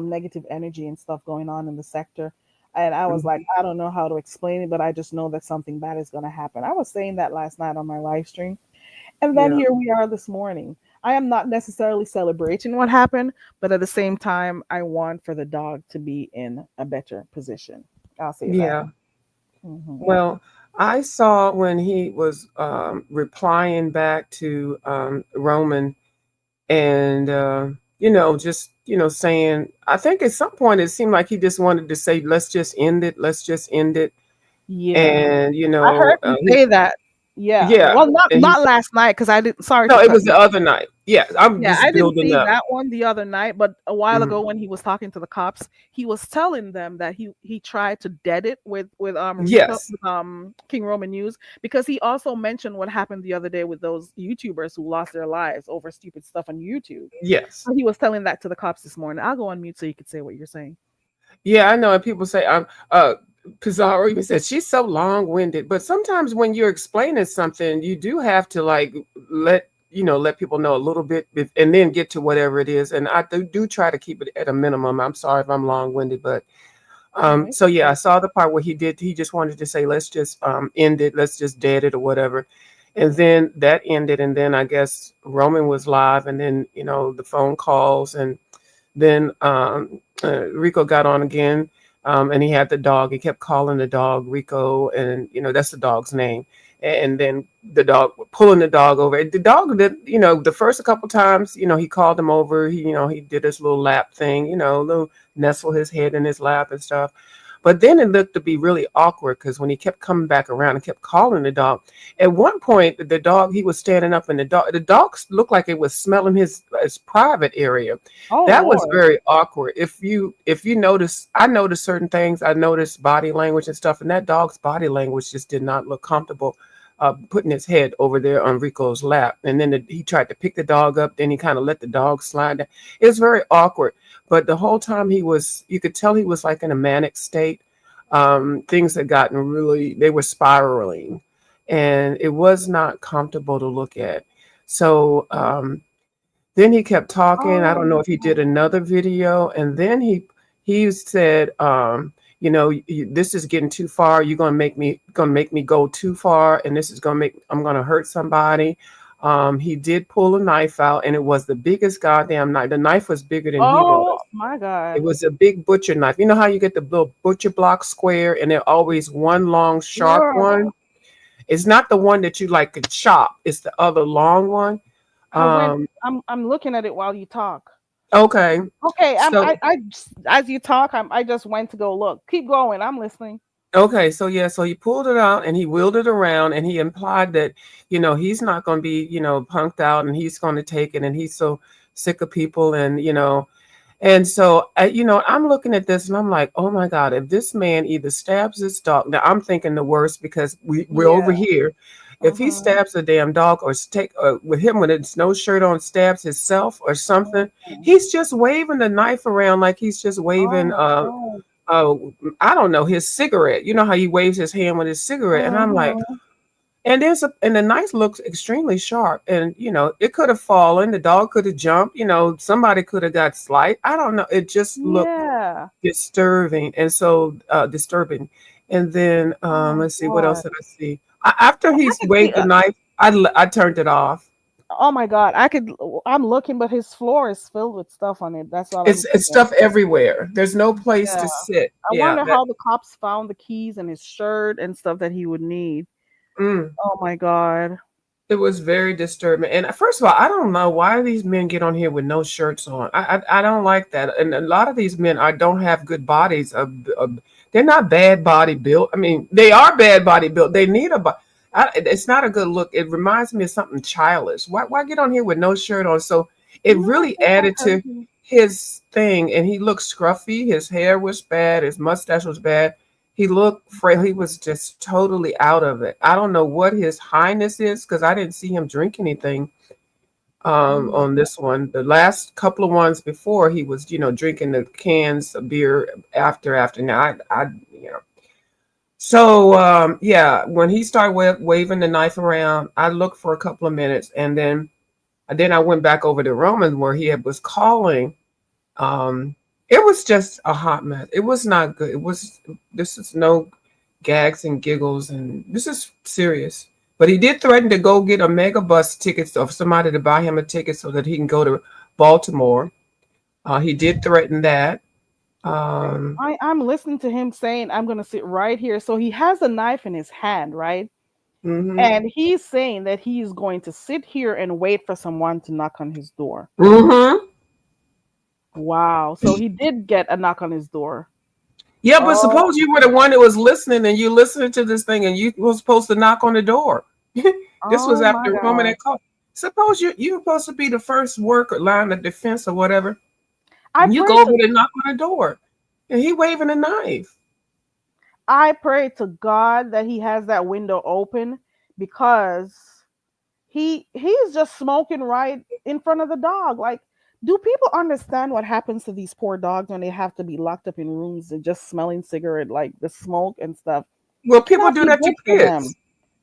negative energy and stuff going on in the sector, and I was like, mhm. I don't know how to explain it, but I just know that something bad is going to happen. I was saying that last night on my live stream, and then Yeah, here we are this morning. I am not necessarily celebrating what happened, but at the same time, I want for the dog to be in a better position. I'll say that. yeah. Hmm. Well, I saw when he was replying back to Roman and just saying, I think at some point it seemed like he just wanted to say, "Let's just end it. Let's just end it." Yeah. And I heard him say that. Yeah. yeah, Well, not and he not last night because I didn't. Sorry no, to it cut was you. the other night. Yeah, I'm Yeah, just I didn't building see up. that one the other night, but a while Mhm. ago when he was talking to the cops, he was telling them that he tried to dead it with Rico Yes, with King Roman News because he also mentioned what happened the other day with those YouTubers who lost their lives over stupid stuff on YouTube. yes. So he was telling that to the cops this morning. I'll go on mute so you could say what you're saying. Yeah, I know. And people say, Pizarro even said she's so long-winded. But sometimes when you're explaining something, you do have to like let people know a little bit and then get to whatever it is. And I do try to keep it at a minimum. I'm sorry if I'm long-winded, but No, it's so yeah, I okay. saw the part where he just wanted to say, let's just end it, let's just dead it or whatever. And then that ended, and then I guess Roman was live, and then the phone calls, and then Rico got on again. And he had the dog. He kept calling the dog Rico, and that's the dog's name. And then the dog pulling the dog over. The dog did, the first couple times, he called him over. He did his little lap thing, little nestle his head in his lap and stuff. But then it looked to be really awkward because when he kept coming back around and kept calling the dog, at one point the dog, he was standing up, and the dog looked like it was smelling his private area. Oh That was Lord. very awkward. If you notice, I noticed certain things. I noticed body language and stuff, and that dog's body language just did not look comfortable. Putting his head over there on Rico's lap, and then he tried to pick the dog up. Then he kind of let the dog slide down. It was very awkward. But the whole time you could tell he was like in a manic state. Things had gotten they were spiraling, and it was not comfortable to look at. So then he kept talking. I don't know Oh, if he did another video, and then he said, this is getting too far. You're gonna make me go too far, and this is I'm gonna hurt somebody. He did pull a knife out, and it was the biggest goddamn knife. The knife was bigger than he oh was. my It God. was a big butcher knife. You know how you get the little butcher block square, and they're always one long sharp Girl, one. It's not the one that you like could chop. It's the other long one. I went. Um, I'm looking at it while you talk. okay. Okay, So as you talk, I just went to go look. Keep going. I'm listening. Okay, so yeah, so he pulled it out and he wheeled it around and he implied that, he's not going to be, punked out, and he's going to take it, and he's so sick of people, and so I'm looking at this and I'm like, oh my God, if this man either stabs this dog, now I'm thinking the worst because we're over Yeah. here. If he Uh-huh. stabs a damn dog or take with him with his no shirt on, stabs himself or something, Mhm. he's just waving the knife around like he's just Oh waving my God. uh I don't know, his cigarette. You know how he waves his hand with his cigarette, and I'm like, Uh-huh. and the knife looks extremely sharp, and it could have fallen, the dog could have jumped, somebody could have got slight. I don't know. It just looked Yeah. disturbing. And then Oh let's see, what else God. did I see? After I he's could see. waved the knife, I turned it off. Oh my God. I could. I'm looking, but his floor is filled with stuff on it. That's all I'm It's seeing. stuff everywhere. There's no place Yeah. to sit. I Yeah, wonder that. how the cops found the keys and his shirt and stuff that he would need. Mm. Oh my God. It was very disturbing. And first of all, I don't know why these men get on here with no shirts on. I don't like that. And a lot of these men don't have good bodies. They're not bad body built. I mean, they are bad body built. They need it's not a good look. It reminds me of something childish. Why get on here with no shirt on? So it You know, really it's so added to crazy. his thing. And he looked scruffy. His hair was bad. His mustache was bad. He looked frail. He was just totally out of it. I don't know what his highness is because I didn't see him drink anything Mm. on this one. The last couple of ones before, he was, drinking the cans of beer after. Now, you know. So, yeah, when he started waving the knife around, I looked for a couple of minutes, and then I went back over to Roman where was calling. um, it was just a hot mess. It was not good. This is no gags and giggles, and this is serious. But he did threaten to go get a mega bus ticket of somebody to buy him a ticket so that he can go to Baltimore. He did threaten that. Um, I'm listening to him saying, I'm going to sit right here. So he has a knife in his hand, right? hmm And he's saying that he's going to sit here and wait for someone to knock on his door. hmm Wow. So he did get a knock on his door. Yeah, but Oh, suppose you were the one that was listening and you listening to this thing and you were supposed to knock on the door. This was oh my after Roman God. had called. Suppose you're supposed to be the first worker line of defense or whatever. I And you pray go over to there and knock on the door. And he waving a knife. I pray to God that he has that window open because he's just smoking right in front of the dog. Like, do people understand what happens to these poor dogs when they have to be locked up in rooms and just smelling cigarette, like the smoke and stuff? Well, people Cannot do be that to good for them. kids.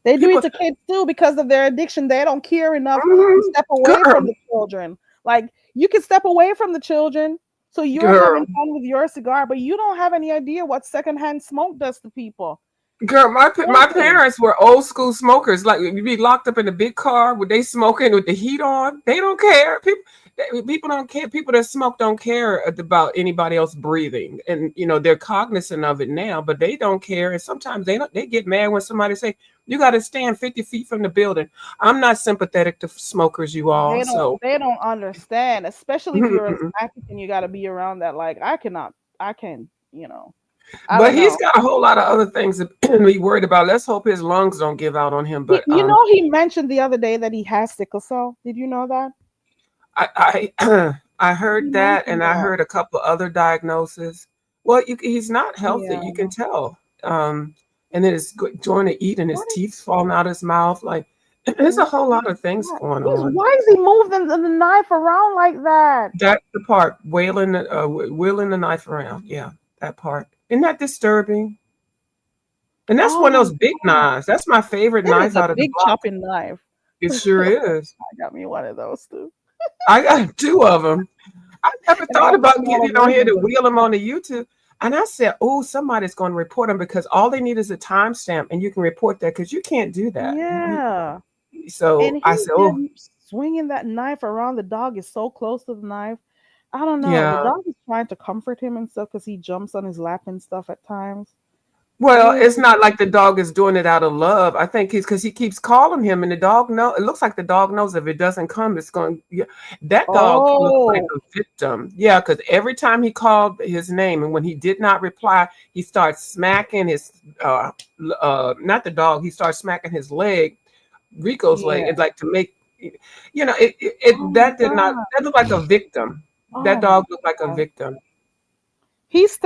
They do it People, to kids too because of their addiction. They don't care enough to mhm. step away from Girl, the children. Like, you can step away from the children so you're girl, having fun with your cigar, but you don't have any idea what secondhand smoke does to people. girl. My Children. parents were old school smokers. Like you be locked up in a big car with they smoking with the heat on. They don't care. People, People don't care. People that smoke don't care about anybody else breathing, and they're cognizant of it now, but they don't care. And sometimes they don't. They get mad when somebody say you got to stand 50 feet from the building. I'm not sympathetic to smokers, you all. They don't So, they don't understand, especially if you're Hispanic and you got to be around that. Like I can, I but don't he's know. got a whole lot of other things to be worried about. Let's hope his lungs don't give out on him. But He mentioned the other day that he has sickle cell. Did you know that? I He heard that, mentioned and I that. heard a couple of other diagnoses. Well, he's not healthy. Yeah. You can tell. And then it's going to eat, and his What teeth falling out his mouth. Like there's a is whole lot of things that? going on. Why is he moving the knife around like that? That's the part, wheeling the knife around. Yeah, that part. Isn't that disturbing? And that's Oh one of my those big god. knives. That's my favorite It is knife a out of the big box. chopping knife. It sure is. I got me one of those too. I got two of them. I never And I thought got the about smaller getting on here version. to wheel them on the YouTube. And I said, oh, somebody's going to report them because all they need is a timestamp and you can report that because you can't do that. Yeah. So And I he's said, there oh, swinging that knife around. The dog is so close to the knife. I don't know. The yeah. dog is trying to comfort him and stuff because he jumps on his lap and stuff at times. Well, Ooh, it's not like the dog is doing it out of love. I think it's because he keeps calling him, and the dog know. It looks like the dog knows if it doesn't come, it's going. Yeah, that dog looks like oh, a victim. Yeah, because every time he called his name, and when he did not reply, he starts smacking his not the dog. He starts smacking his leg, Rico's leg. yeah. It's like to make, Oh my that did not god. that looked like a victim. That Oh my dog looked like a god. victim. He's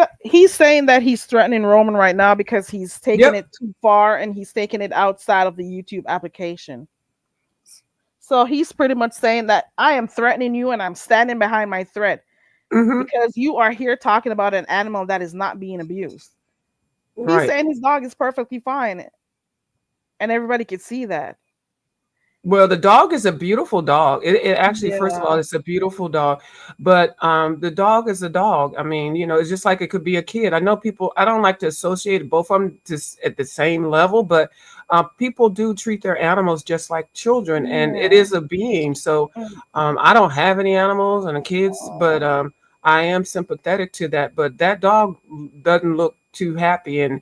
saying that he's threatening Roman right now because he's taking Yep. it too far and he's taking it outside of the YouTube application. So he's pretty much saying that I am threatening you and I'm standing behind my threat Hmm. because you are here talking about an animal that is not being abused. He's Right. saying his dog is perfectly fine and everybody could see that. Well, the dog is a beautiful dog. It actually, first of all, Yeah. it's a beautiful dog. But the dog is a dog. I mean, it's just like it could be a kid. I know people. I don't like to associate both of them just at the same level, but people do treat their animals just like children, and it Yeah. is a being. So Mm. I don't have any animals and kids, but Oh, I am sympathetic to that. But that dog doesn't look too happy, and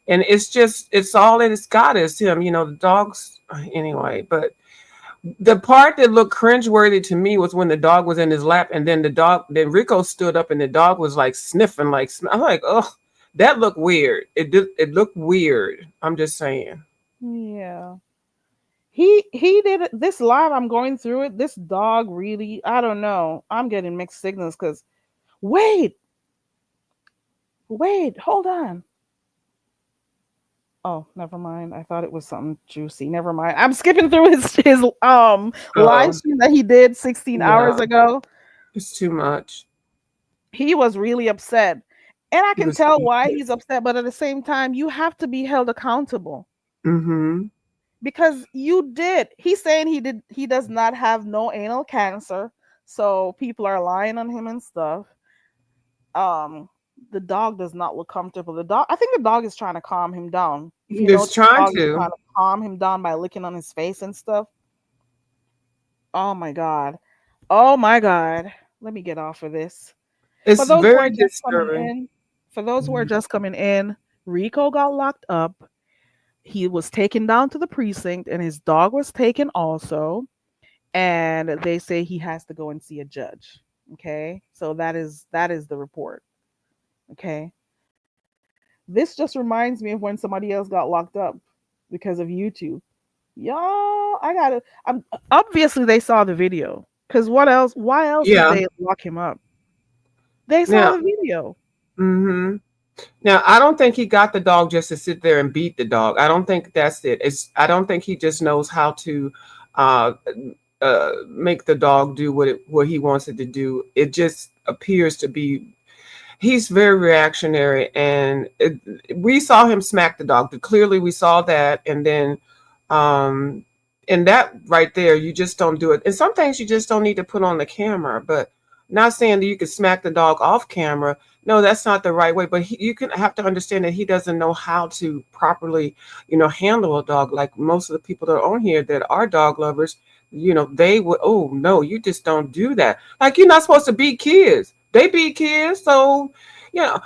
it's all that it's got is him. The dogs anyway, but. The part that looked cringeworthy to me was when the dog was in his lap, and then Rico stood up, and the dog was like sniffing, I'm like, oh, that looked weird. It looked weird. I'm just saying. yeah. He did it this live. I'm going through it. This dog really, I don't know. I'm getting mixed signals because wait, hold on. Oh, never mind. I thought it was something juicy. Never mind. I'm skipping through his live Oh, stream that he did 16 hours yeah, ago. it's too much. He was really upset. And I It can was. tell why he's upset, but at the same time, you have to be held accountable Mm-hmm. because you did. He's saying he does not have no anal cancer. So people are lying on him and stuff. Um the dog does not look comfortable. The dog, I think the dog is trying to calm him down. If you Just notice, the trying dog is to. trying to calm him down by licking on his face and stuff. Oh my god. Oh my god. Let me get off of this. For It's those who are very just coming disturbing. in, for those who are Mhm. just coming in, Rico got locked up. He was taken down to the precinct and his dog was taken also. And they say he has to go and see a judge. Okay? So that is the report. Okay? This just reminds me of when somebody else got locked up because of YouTube. Y'all, I gotta. I'm obviously they saw the video. Cause what else? Why else would Yeah. they lock him up? They saw Now. the video. Hmm. Now, I don't think he got the dog just to sit there and beat the dog. I don't think that's it. I don't think he just knows how to uh, make the dog do what he wants it to do. It just appears to be he's very reactionary, and we saw him smack the dog. Clearly, we saw that, um, and that right there, you just don't do it. And some things you just don't need to put on the camera. But not saying that you could smack the dog off camera. No, that's not the right way. But you can have to understand that he doesn't know how to properly, handle a dog. Like most of the people that are on here that are dog lovers, they would, oh no, you just don't do that. Like, you're not supposed to beat kids. They beat kids. So, you know,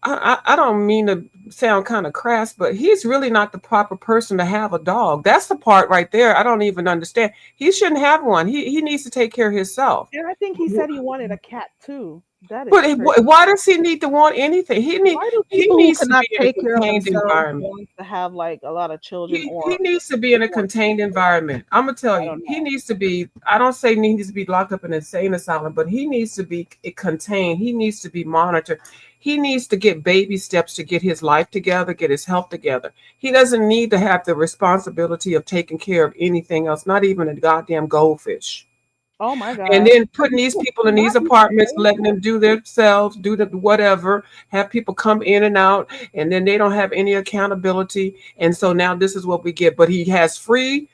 I don't mean to sound kind of crass, but he's really not the proper person to have a dog. That's the part right there. I don't even understand. He shouldn't have one. He needs to take care of himself. And I think he said he wanted a cat too. That is But crazy. why does he need to want anything? Why do He people who needs to cannot be in a take care of contained themselves environment. want to have like a lot of children He or needs to be in a or contained environment. I'm gonna tell I you, don't he know. needs to be. I don't say he needs to be locked up in an insane asylum, but he needs to be contained. He needs to be monitored. He needs to get baby steps to get his life together, get his health together. He doesn't need to have the responsibility of taking care of anything else, not even a goddamn goldfish. Oh my And God. then putting these people in Not these even apartments, letting goldfish? them do themselves, do the whatever, have people come in and out, and then they don't have any accountability. And so now this is what we get. But he has free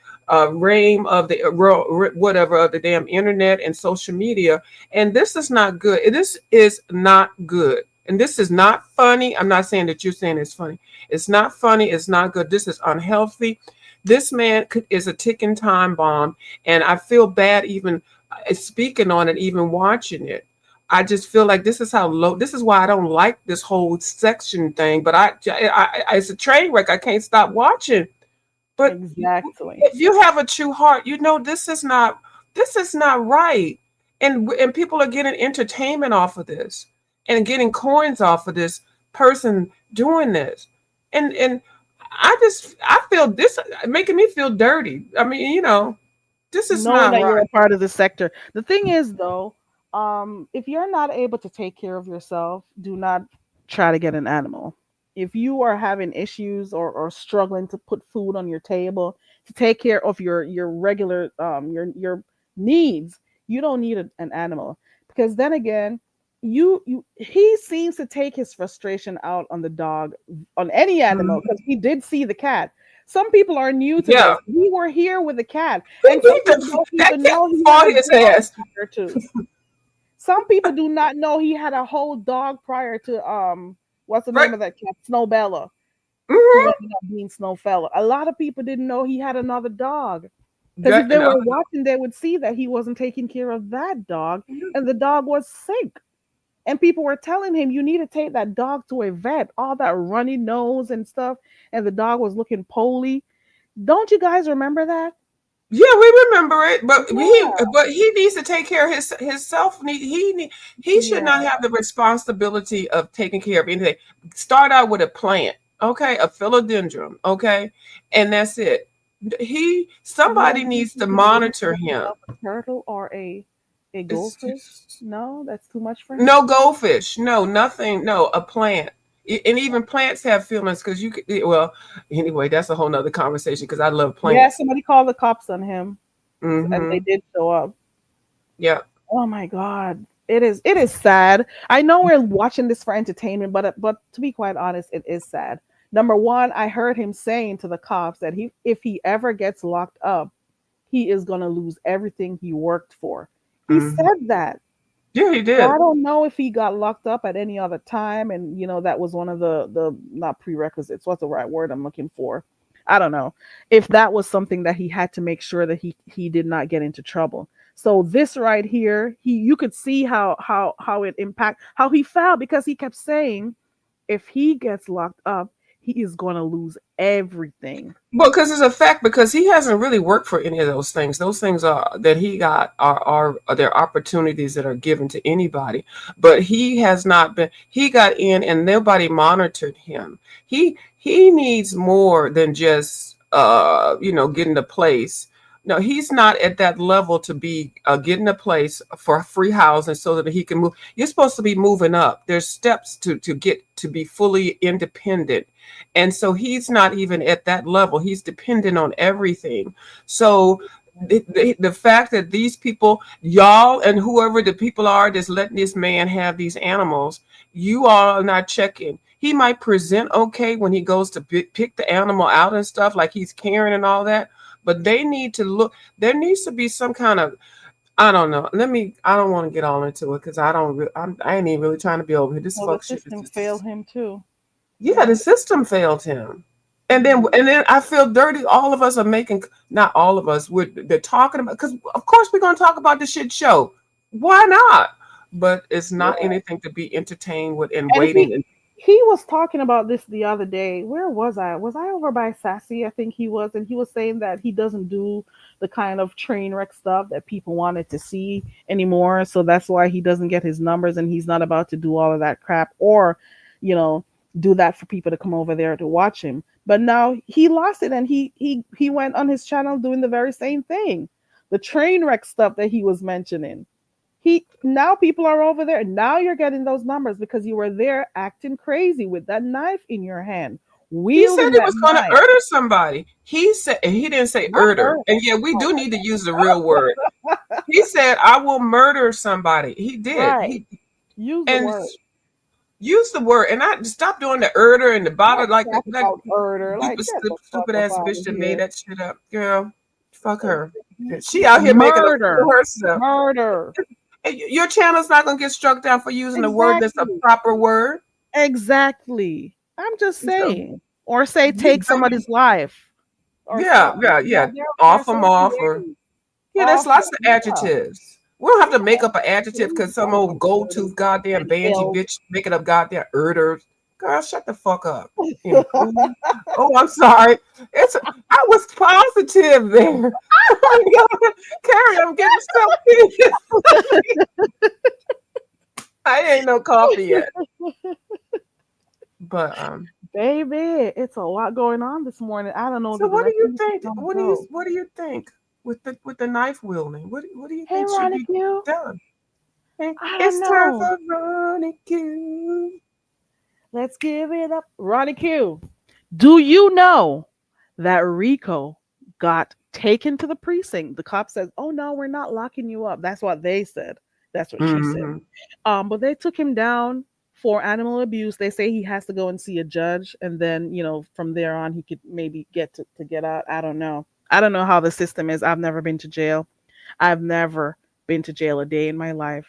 reign of the whatever of the damn internet and social media, and this is not good. This is not good. And this is not funny. I'm not saying that you're saying it's funny. It's not funny. It's not good. This is unhealthy. This man is a ticking time bomb, and I feel bad even speaking on it, even watching it. I just feel like this is how low. This is why I don't like this whole section thing. But it's a train wreck. I can't stop watching. But Exactly. if you have a true heart, this is not right. And people are getting entertainment off of this, and getting coins off of this person doing this. And I feel this making me feel dirty. I mean, this is Knowing not that you're right. a part of the sector. The thing is, though, if you're not able to take care of yourself, do not try to get an animal. If you are having issues or struggling to put food on your table, to take care of your regular your needs, you don't need an animal because then again, you he seems to take his frustration out on the dog, on any animal Mhm. because he did see the cat. Some people are new to Yeah, this. We were here with the cat, and some he people don't that even cat know he had fought a his dog ass. prior to. Some people do not know he had a whole dog prior to what's the Right. name of that cat? Snowbella, who Hmm. ended up being Snowfella. A lot of people didn't know he had another dog. Because if That, they were watching, they would see that he wasn't taking care of that dog, and the dog was sick. And people were telling him, you need to take that dog to a vet, all that runny nose and stuff. And the dog was looking poorly. Don't you guys remember that? yeah, we remember it, but he Yeah. but he needs to take care of his self. He should Yeah. not have the responsibility of taking care of anything. Start out with a plant, okay, a philodendron, okay, and that's it. He You somebody don't think needs he to could maybe monitor get him. himself a turtle or a It's goldfish? just, No, that's too much for him. no goldfish, no nothing, no a plant. And even plants have feelings because you could. Well, anyway, that's a whole nother conversation because I love Yeah, plants. somebody called the cops on him, and they Mm-hmm. did show up. Yeah. Oh my god. It is sad. I know we're watching this for entertainment, but to be quite honest, it is sad. Number one, I heard him saying to the cops that he if he ever gets locked up, he is gonna lose everything he worked for. He Hmm. said that. Yeah, he So I did. don't know if he got locked up at any other time, and that was one of the not prerequisites. What's the right word I'm looking for? I don't know if that was something that he had to make sure that he did not get into trouble. So this right here, you could see how it impact how he felt because he kept saying if he gets locked up, he is going to lose everything. Well, because it's a fact, because he hasn't really worked for any of those things. Those things are that he got are their opportunities that are given to anybody. But he has not been. He got in, and nobody monitored him. He needs more than just getting a place. No, he's not at that level to be getting a place for free housing so that he can move. You're supposed to be moving up. There's steps to get to be fully independent, and so he's not even at that level. He's dependent on everything. So the fact that these people, y'all and whoever the people are that's letting this man have these animals, you all are not checking. He might present okay when he goes to pick the animal out and stuff, like he's caring and all that. But they need to look, there needs to be some kind of, I don't know. I don't want to get all into it because I ain't even really trying to be over here. This Well, the fuck shit is system failed just, him too. yeah, the system failed him. And then I feel dirty. All of us are making, not all of us. They're talking about, because of course we're gonna talk about the shit show. Why not? But it's not Yeah. anything to be entertained with and And waiting. And he was talking about this the other day. Where was I? Was I over by Sassy? I think he was, and he was saying that he doesn't do the kind of train wreck stuff that people wanted to see anymore. So that's why he doesn't get his numbers, and he's not about to do all of that crap or, you know, do that for people to come over there to watch him. But now he lost it, and he went on his channel doing the very same thing, the train wreck stuff that he was mentioning. He now people are over there. Now you're getting those numbers because you were there acting crazy with that knife in your hand, he said wielding he that was gonna knife. murder somebody. He said, and he didn't say Not murder. Earth. And yeah, we Oh, do need to use the real word. He said, "I will murder somebody." He did. right. Use the And word. use the word, and I stop doing the erder and the bother, Not like talk that about murder. Like, stupid, get the stupid, fuck stupid up ass out bitch of that made here. that shit up. Girl, fuck her. Mhm. She out here making a fool Murder. of herself. Murder. And your channel's not gonna get struck down for using a word that's a Exactly. proper word. Exactly. I'm just So saying. Or say you take don't need, somebody's life or yeah, something. yeah, You know, yeah. there are Off them so many off, or ways. yeah, there's Off. lots of Yeah. adjectives. We don't have Yeah. to make up an adjective Please because some talk old about gold murder tooth goddamn and bangy ill. bitch making up goddamn erders. Girl, shut the fuck up. Anywho. Oh, I'm sorry. I was positive there. Oh my God. Carrie, I'm getting so pissed. I ain't no coffee yet. But Baby, it's a lot going on this morning. I don't know so the what do you direction this is think? gonna go. What do you think with the knife wielding? What do you Hey, think should be Ronique, done? I don't It's time know. for Ronnie Q. Let's give it up. Ronnie Q, do you know that Rico got taken to the precinct? The cop says, "Oh no, we're not locking you up." That's what they said. That's what she said. Mm-hmm. But they took him down for animal abuse. They say he has to go and see a judge, and then from there on he could maybe to get out. I don't know. I don't know how the system is. I've never been to jail. I've never been to jail a day in my life.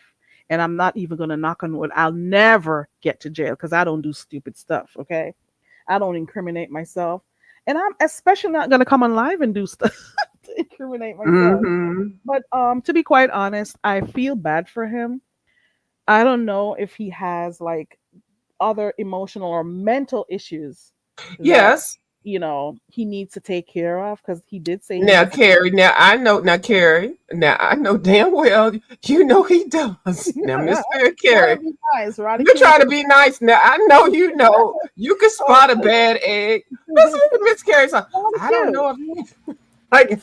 And I'm not even going to knock on wood. I'll never get to jail because I don't do stupid stuff. Okay. I don't incriminate myself. And I'm especially not going to come on live and do stuff to incriminate myself. Mm-hmm. But to be quite honest, I feel bad for him. I don't know if he has like other emotional or mental issues that Yes. he needs to take care of because he did say he Now, has a Carrie, Carrie, now I know damn well you know he does. Now, Miss Fair trying to Carrie, be nice, Roddy you're Q. trying to be nice. Now, I know you know. You can spot a bad egg. Listen to Miss Carrie. So, Roddy I don't Q. know if you like,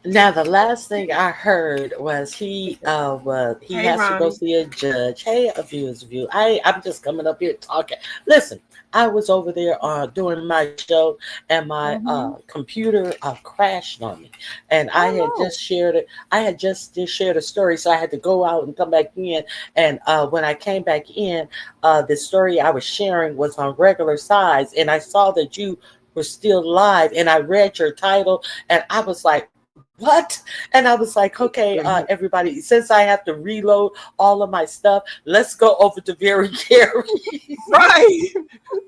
Now the last thing I heard was he hey, has to go Ronnie. see a judge. Hey, a viewers view. I'm just coming up here talking. Listen, I was over there doing my show and my Mhm. computer crashed on me, and I Oh had no. just shared it. I had just shared a story, so I had to go out and come back in. And when I came back in, the story I was sharing was on regular size, and I saw that you were still live, and I read your title, and I was like, what? And I was like, okay, Mhm. everybody, since I have to reload all of my stuff, let's go over to Very Carry. Right,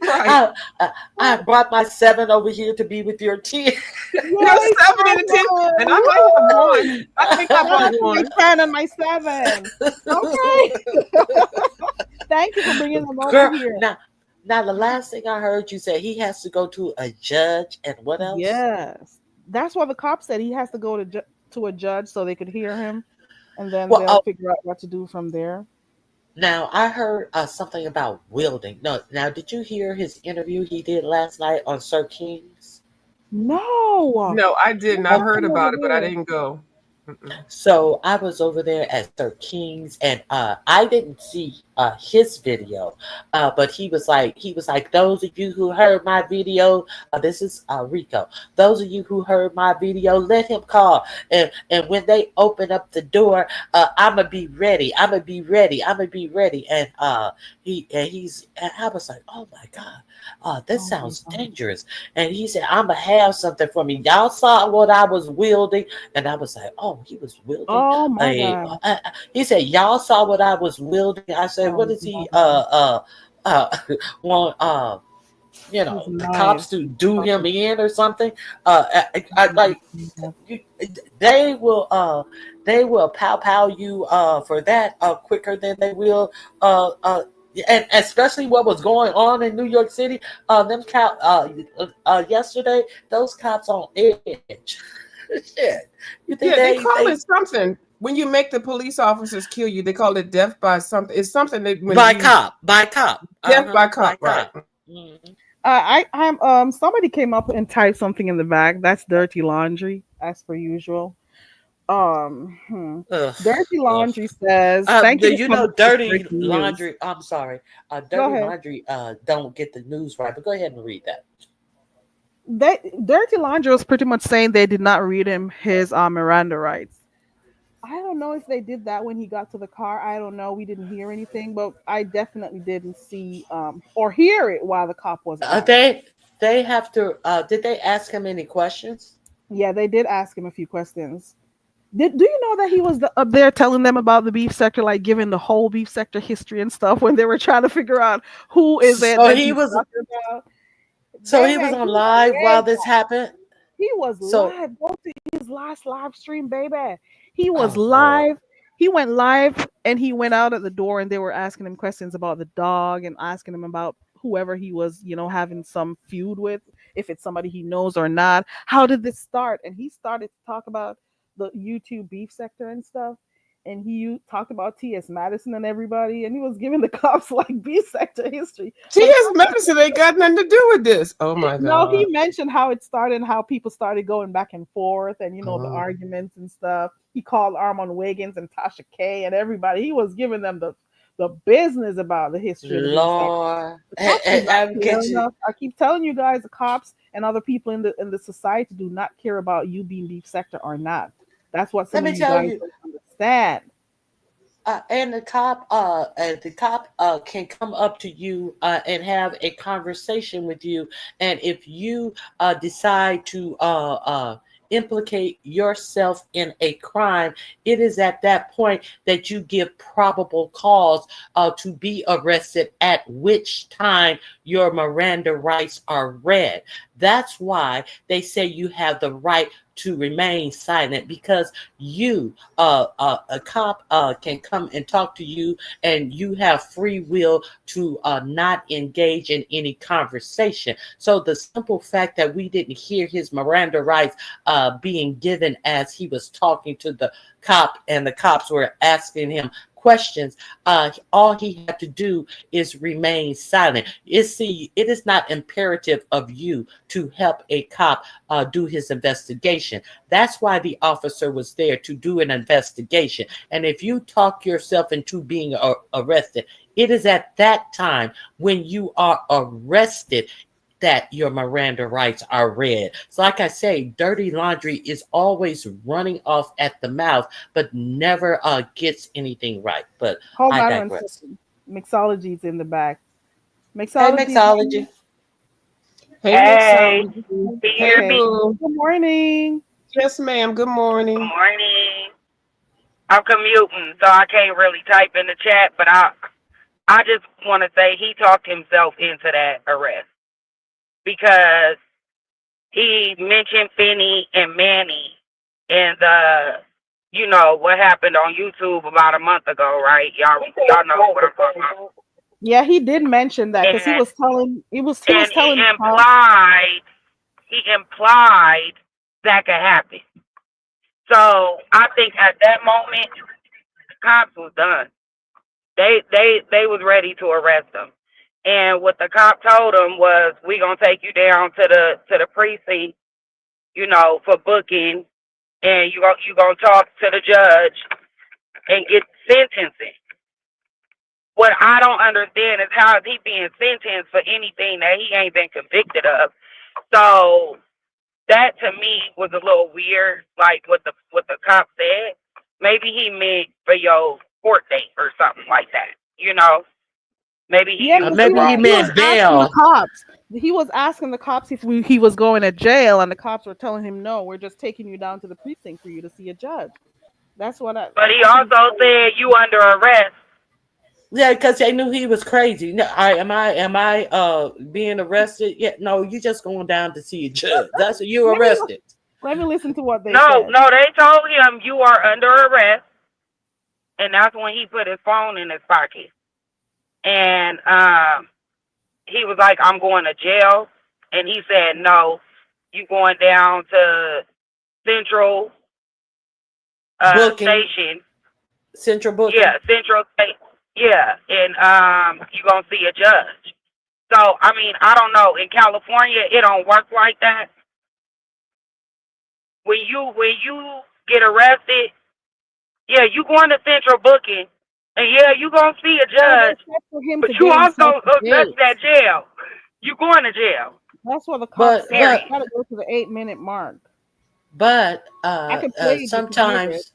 right. I, I, I brought my 7 over here to be with your 10. You're Yay, 7 and a 10, and I might have one. Woo! I think I Shout bought out to my one. 10 and my 7. Okay. Thank you for bringing them over Girl, here. now the last thing I heard you say, he has to go to a judge and what else? Yes. That's what the cop said. He has to go to a judge so they could hear him, and then Well, they'll figure out what to do from there. now I heard something about wielding. No, now did you hear his interview he did last night on Sir King's? No. No, I didn't. I What Okay. heard happened over about it, but I there? didn't go. Mm-mm. So I was over there at Sir King's, and I didn't see his video, but he was like, those of you who heard my video, this is Rico. Those of you who heard my video, let him call, and when they open up the door, I'ma be ready. I'ma be ready. I'ma be ready. And I was like, oh my god, this Oh my sounds God. dangerous. And he said, I'ma have something for me. Y'all saw what I was wielding. And I was like, oh, he was wielding Oh my a. God. He said, y'all saw what I was wielding. I said, what Oh is my he? God. Uh, one. You His know, the knife. cops to do Copper. him in or something. Like you, they will they will pow you for that quicker than they will and especially what was going on in New York City. Yesterday, those cops on edge. Shit, you think Yeah, they call they it something. When you make the police officers kill you, they call it death by something. It's something that when you by cop, death by by cop, right? cop. Mhm. I'm somebody came up and typed something in the back. That's dirty laundry, as per usual. Um, hmm. Ugh, Dirty ugh. Laundry says, "Thank you for You know, coming to the dirty breaking news." laundry. I'm sorry, Go dirty ahead. laundry. Don't get the news right, but go ahead and read that. Dirty Laundry was pretty much saying they did not read him his Miranda rights. I don't know if they did that when he got to the car. I don't know. We didn't hear anything, but I definitely didn't see or hear it while the cop was around. They have to. Did they ask him any questions? Yeah, they did ask him a few questions. Do you know that he was up there telling them about the beef sector, like giving the whole beef sector history and stuff when they were trying to figure out who is it So that he he's was. talking about? So he was Baby, on live while this happened. he was So, live. Go to his last live stream, baby. He was oh Lord, live. He went live and he went out at the door and they were asking him questions about the dog and asking him about whoever he was, having some feud with, if it's somebody he knows or not. How did this start? And he started to talk about the YouTube beef sector and stuff. And he talked about T.S. Madison and everybody, and he was giving the cops like beef sector history. But T.S. Medicine ain't got nothing to do with this. Oh my no, he God. mentioned how it started and how people started going back and forth and the Oh, arguments and stuff. He called Armand Wiggins and Tasha K and everybody. He was giving them the business about the history of the beef sector. Lord, The cops do not I care get you. enough. I keep telling you guys, the cops and other people in the society do not care about you being beef sector or not. That's what Let some of me you tell guys you. don't understand. And the cop can come up to you and have a conversation with you, and if you decide to implicate yourself in a crime, it is at that point that you give probable cause to be arrested, at which time your Miranda rights are read. That's why they say you have the right to remain silent, because a cop can come and talk to you, and you have free will to not engage in any conversation. So the simple fact that we didn't hear his Miranda rights being given as he was talking to the cop, and the cops were asking him questions, all he had to do is remain silent. It is not imperative of you to help a cop do his investigation. That's why the officer was there, to do an investigation. And if you talk yourself into being arrested, it is at that time, when you are arrested, that your Miranda rights are read. So, like I say, dirty laundry is always running off at the mouth, but never gets anything right. But Hold I on one digress. second. Mixology's in the back. Hey, Mixology's mixology. hey, Hey, mixology. can you Hey, hear me? boo. good morning. Yes, ma'am. Good Good morning. morning. I'm commuting, so I can't really type in the chat, but I just want to say he talked himself into that arrest because he mentioned Finney and Manny and what happened on YouTube about a month ago, right? Y'all know what I'm talking about. Yeah, he did mention that because he And was telling he was and telling the cops. he implied that could happen. So I think at that moment, the cops was done. They was ready to arrest him. And what the cop told him was, "We gonna take you down to the precinct, for booking, and you gonna talk to the judge and get sentencing." What I don't understand is how is he being sentenced for anything that he ain't been convicted of. So that to me was a little weird, like what the cop said. Maybe he meant for your court date or something like that. Maybe he Yeah, used because the Maybe he wrong he was meant word. asking the bail. cops. He was asking the cops if he was going to jail, and the cops were telling him, "No, we're just taking you down to the precinct for you to see a judge." That's what But he I think. also said you under arrest. Yeah, because they knew he was crazy. No, am I being arrested? Yeah, no, you just going down to see a judge. That's what you Let me arrested. let me listen to what they No, said. no, they told him you are under arrest, and that's when he put his phone in his pocket. And he was like, "I'm going to jail," and he said, "No, you going down to Central Booking, Station. central booking. Yeah, Central State. Yeah, and you gonna see a judge." So I mean, I don't know. In California, it don't work like that. When you get arrested, yeah, you going to Central Booking, and yeah, you gonna see a No, they judge, said for him but to you get also himself a touch date. that jail. You going to jail. That's what the cops But said. You but Period. gotta go to the 8 minute mark. but I can play it. You can hear it. sometimes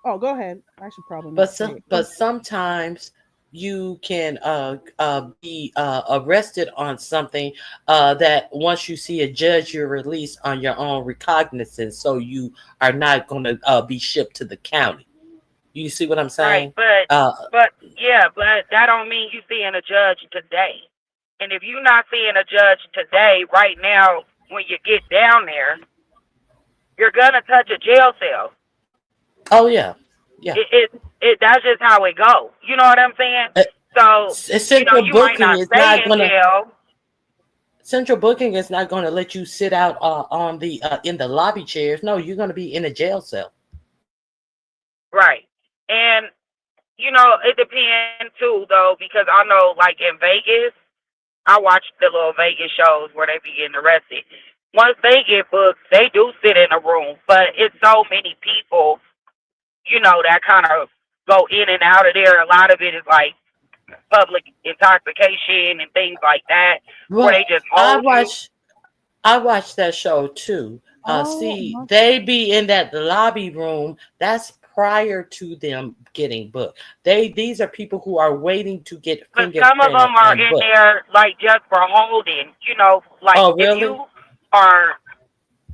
Oh, go ahead. I should probably but not play some it. but sometimes you can be arrested on something that once you see a judge you're released on your own recognizance, so you are not going to be shipped to the county. You see what I'm Right, saying? uh but yeah, but that don't mean you seeing a judge today. And if you're not seeing a judge today, right now, when you get down there, you're gonna touch a jail cell. oh yeah, yeah. It that's just how it goes. You know what I'm saying? Uh, So, central you might booking not is stay not in going to jail, central booking is not going to let you sit out on the in the lobby chairs. No, you're going to be in a jail cell. right? And it depends too, though, because I know, like in Vegas, I watch the little Vegas shows where they be getting arrested. Once they get booked, they do sit in a room, but it's so many people, that kind of go in and out of there. A lot of it is like public intoxication and things like that, where they Well, just I hold you. watch I watch that show too. Oh, See, my. they be in that lobby room. That's prior to them getting booked. These are people who are waiting to get But some of fingerprinted them are and in booked. there like just for holding. Like Oh, if really? you are,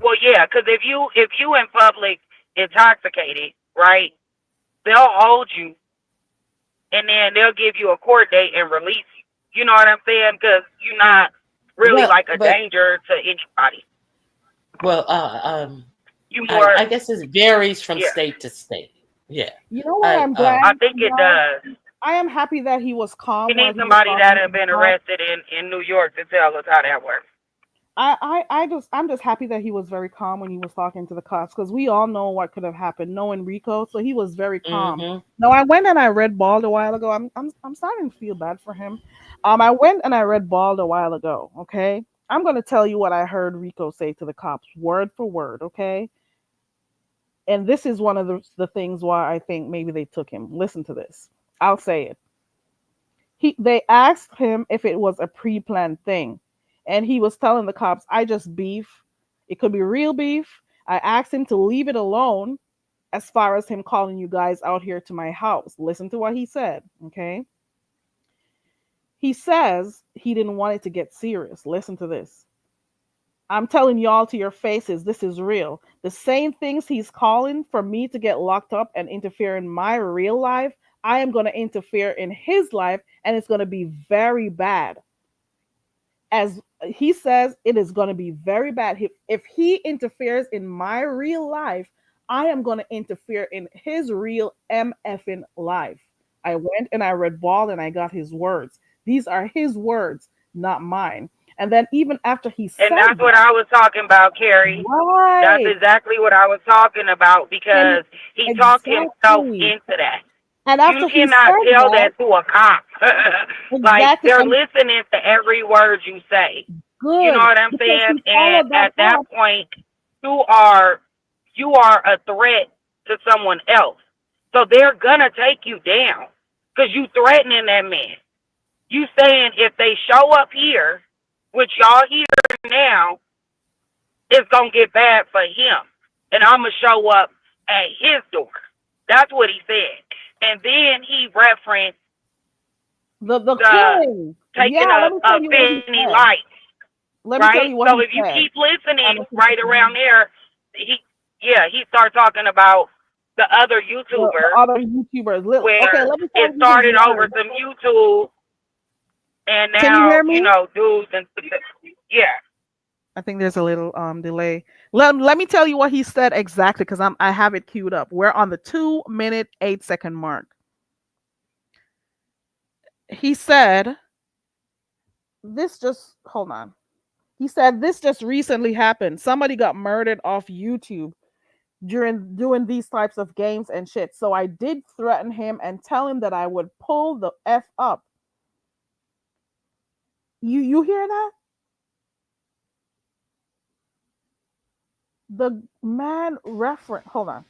well, yeah, because if you in public intoxicated, right? They'll hold you, and then they'll give you a court date and release you. You know what I'm saying? Because you're not really Well, like a but danger to anybody. well, You more, I guess it varies from yeah. state to state. Yeah, You know what? I I'm glad I think it about. does. I am happy that he was We calm while need he was somebody that talking to has the been cops. arrested in New York to tell us how that works. I'm just happy that he was very calm when he was talking to the cops because we all know what could have happened, knowing Rico. So he was very calm. mm-hmm. No, I went and I read Bald a while ago. I'm starting to feel bad for him. I went and I read Bald a while ago. Okay, I'm gonna tell you what I heard Rico say to the cops, word for word. Okay, and this is one of the things why I think maybe they took him. Listen to this. I'll say it. They asked him if it was a pre-planned thing, and he was telling the cops, "I just beef. It could be real beef." I asked him to leave it alone as far as him calling you guys out here to my house. Listen to what he said, okay? He says he didn't want it to get serious. Listen to this. I'm telling y'all to your faces, this is real. The same things he's calling for me to get locked up and interfere in my real life, I am going to interfere in his life, and it's going to be very bad. As he says, it is going to be very bad. If he interferes in my real life, I am going to interfere in his real MFing life. I went and I read Ball and I got his words. These are his words, not mine. And then even after he And said that's what that, I was talking about, Carrie. That's right, exactly what I was talking about and because he talked himself exactly, into that. and You after he cannot said tell that, that to a cop. Like exactly, they're and listening to every word you say. You know good what I'm because saying? he And followed that at that up. point, you are you are a threat to someone else. So they're gonna take you down because you threatening that man. You saying if they show up here, which y'all here now, it's gonna get bad for him, and I'm gonna show up at his door. That's what he said, and then he referenced The the killing. Yeah, taking let me a tell you what he Finney said. light, Let me tell right? you what So he if you said. keep listening, I'm gonna put right this around in. there, he started talking about the other the YouTubers, other YouTubers. Okay, where let me tell it you his started over words. some YouTube, and Can you now hear me? dudes and yeah. I think there's a little delay. Let me tell you what he said exactly because I have it queued up. We're on the 2 minute 8 second mark. He said this just hold on. He said this just recently happened. Somebody got murdered off YouTube during doing these types of games and shit. So I did threaten him and tell him that I would pull the F up. You hear that? The man reference hold on.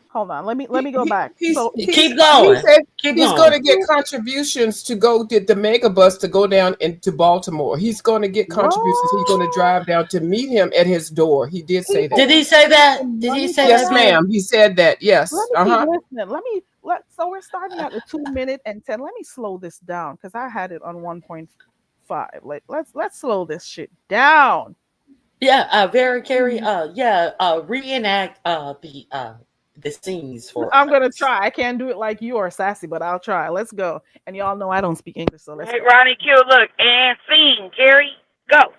Hold on. Let me go back. So Keep He going. said Keep he's going going. to get contributions to go get the mega bus to go down into Baltimore. He's going to get contributions. He's going to what? drive down to meet him at his door. He did say People that. Did he were say that? giving Did he money say for that, Yes, that. Vera? ma'am. He said that. Let Yes. me keep Uh-huh. listening. So we're starting at the 2 minute and 10. Let me slow this down because I had it on 1.5. Like let's slow this shit down. Yeah, Vera Carey. Mhm. Yeah, reenact the scenes for I'm gonna us. try. I can't do it like you or Sassy, but I'll try. Let's go. And y'all know I don't speak English, so let's Hey, go. Ronnie Q, look, and scene, Carrie, go.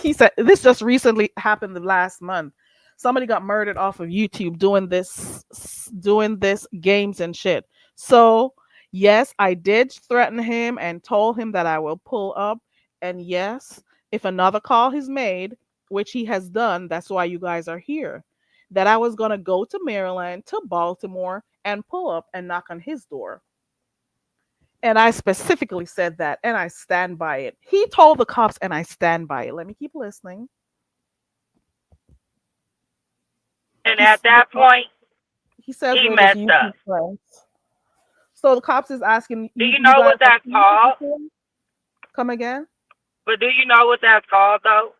He said this just recently happened the last month. Somebody got murdered off of YouTube doing this games and shit. So yes, I did threaten him and told him that I will pull up. And yes, if another call is made, which he has done, that's why you guys are here. That I was gonna go to Maryland, to Baltimore, and pull up and knock on his door. And I specifically said that, and I stand by it. He told the cops, and I stand by it. Let me keep listening. And He's at that point, he says he we're just messed YouTube up. friends. So the cops is asking Do you, you you know guys what have that's seen it called? before? Come again But do you know what that's called, though?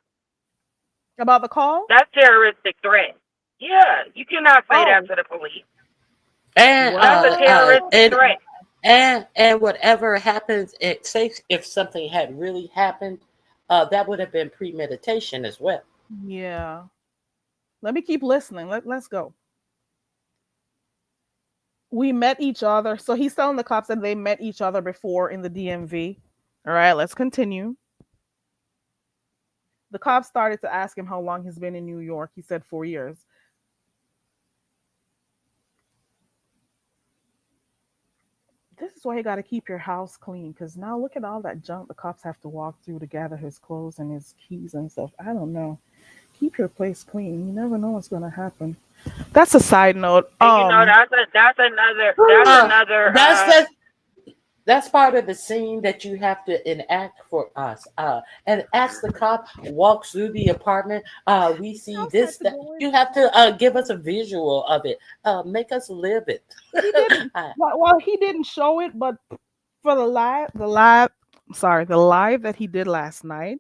about the call? That's terroristic threat. Yeah, you cannot say that Oh, to the police. And That's a terroristic what? threat. and whatever happens, it say if something had really happened, that would have been premeditation as well. Yeah. Let me keep listening. Let's go. We met each other. So he's telling the cops that they met each other before in the DMV. All right, let's continue. The cops started to ask him how long he's been in New York. He said 4 years. This is why you got to keep your house clean because now look at all that junk the cops have to walk through to gather his clothes and his keys and stuff. I don't know. Keep your place clean. You never know what's going to happen. That's a side note. And you know that's another that's Uh, another that's the that's part of the scene that you have to enact for us. And as the cop walks through the apartment, we see house had this. to That go in. you have to give us a visual of it. Make us live it. He didn't. Uh, Well, he didn't show it, but for the live that he did last night,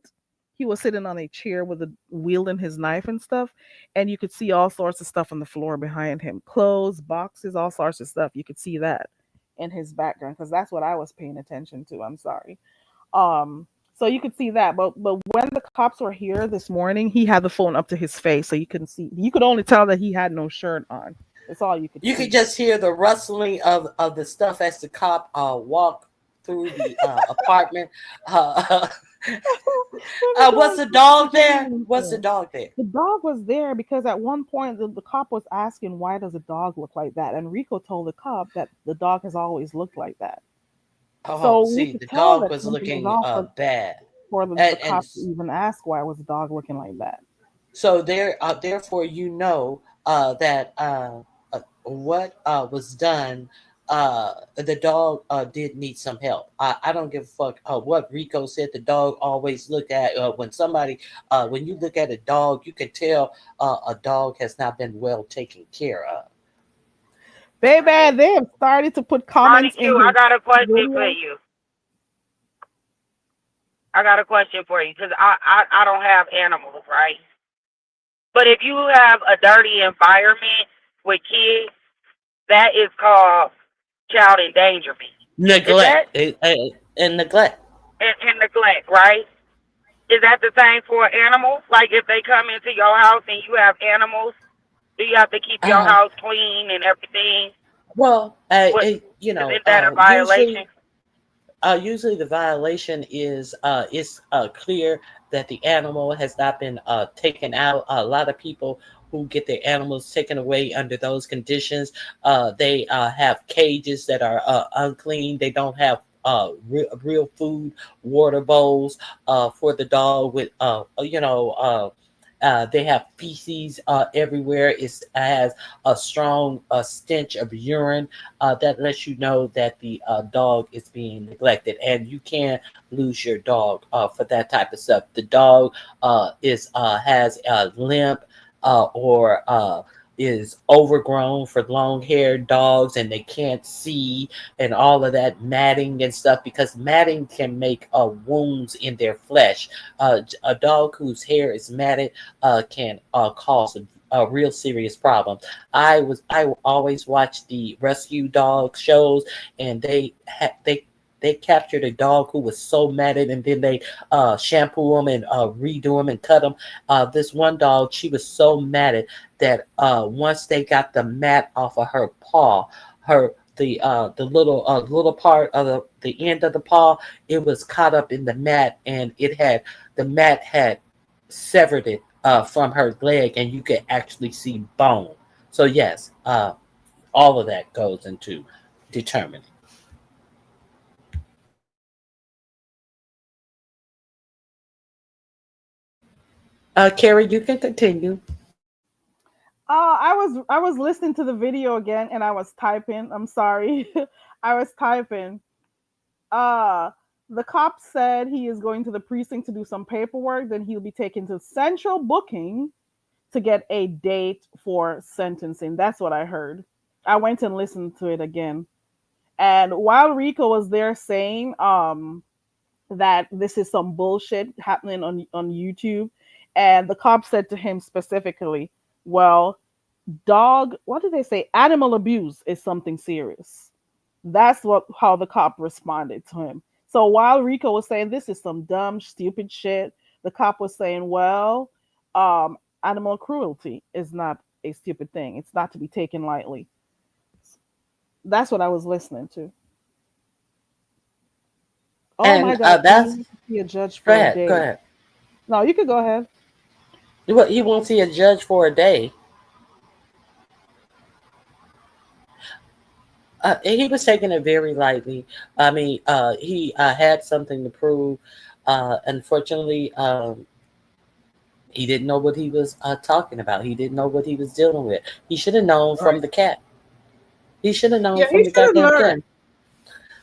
he was sitting on a chair with wielding his knife and stuff, and you could see all sorts of stuff on the floor behind him, clothes, boxes, all sorts of stuff. You could see that in his background because that's what I was paying attention to. I'm sorry. So you could see that, but when the cops were here this morning, he had the phone up to his face, so you couldn't see. You could only tell that he had no shirt on. That's all you could you could see. just hear the rustling of the stuff as the cop walk through the apartment. Uh, Let me go was and the see dog if there's there? anything Was the there. dog there? The dog was there because at one point the cop was asking why does a dog look like that, and Rico told the cop that the dog has always looked like that. Oh, So we see, could the tell dog that was something was looking off bad, for the and cop to even ask why was the dog looking like that. so there, therefore, that what was done. The dog did need some help. I don't give a fuck what Rico said. The dog always look at when you look at a dog, you can tell a dog has not been well taken care of. Baby, they have started to put Ronnie comments in Q, I his got a question for video. you. I got a question for you because I don't have animals, right? But if you have a dirty environment with kids, that is called child endangerment. Is that Neglect and neglect. and neglect, right? Is that the same for animals? Like if they come into your house and you have animals, Do you have to keep your Uh, house clean and everything? well, What you know, isn't that a violation? usually the violation is it's clear that the animal has not been taken out. A lot of people who get their animals taken away under those conditions, they have cages that are unclean. They don't have real food, water bowls for the dog. With they have feces everywhere. It has a strong stench of urine that lets you know that the dog is being neglected, and you can lose your dog for that type of stuff. The dog is has a limp or is overgrown for long-haired dogs, and they can't see, and all of that matting and stuff, because matting can make wounds in their flesh. A dog whose hair is matted can cause a real serious problem. I always watch the rescue dog shows, and they captured a dog who was so matted, and then they shampoo him and redo him and cut him. This one dog, she was so matted that once they got the mat off of her paw, her the little part of the end of the paw, it was caught up in the mat, and the mat had severed it from her leg, and you could actually see bone. So yes, all of that goes into determining. Carrie, you can continue. I was listening to the video again and I was typing. I'm sorry. I was typing. Uh the cop said he is going to the precinct to do some paperwork, then he'll be taken to central booking to get a date for sentencing. That's what I heard. I went and listened to it again. And while Rico was there saying that this is some bullshit happening on YouTube, and the cop said to him specifically, well, dog, what did they say? Animal abuse is something serious. That's what how the cop responded to him. So while Rico was saying this is some dumb, stupid shit, the cop was saying, well, animal cruelty is not a stupid thing. It's not to be taken lightly. That's what I was listening to. Oh my And God, he that's wants to see a judge go for a ahead, go day. ahead. No, you could go ahead. He won't see a judge for a day. He was taking it very lightly. I mean, he had something to prove. Unfortunately, he didn't know what he was talking about. He didn't know what he was dealing with. He should have known Right. from the cat. He should have known Yeah, he from the should have goddamn learned. cat.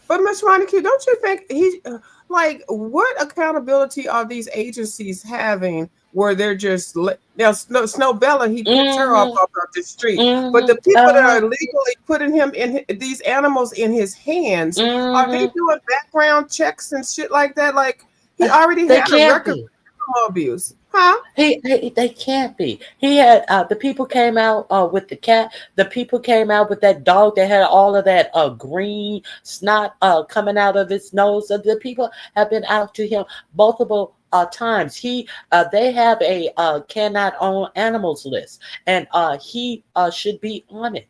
But Miss Ronique, don't you think like what accountability are these agencies having where they're just now Snow Bella, he picked her off Mm-hmm. off the street, but the Mm-hmm. people that are Uh-huh. legally putting him in these animals in his hands, are they Mm-hmm. doing background checks and shit like that? Like he already They had a can't record be. of animal abuse, huh? They can't be. He had the people came out with the cat. The people came out with that dog that had all of that green snot coming out of its nose. So the people have been out to him multiple times. They have a cannot own animals list, and he should be on it.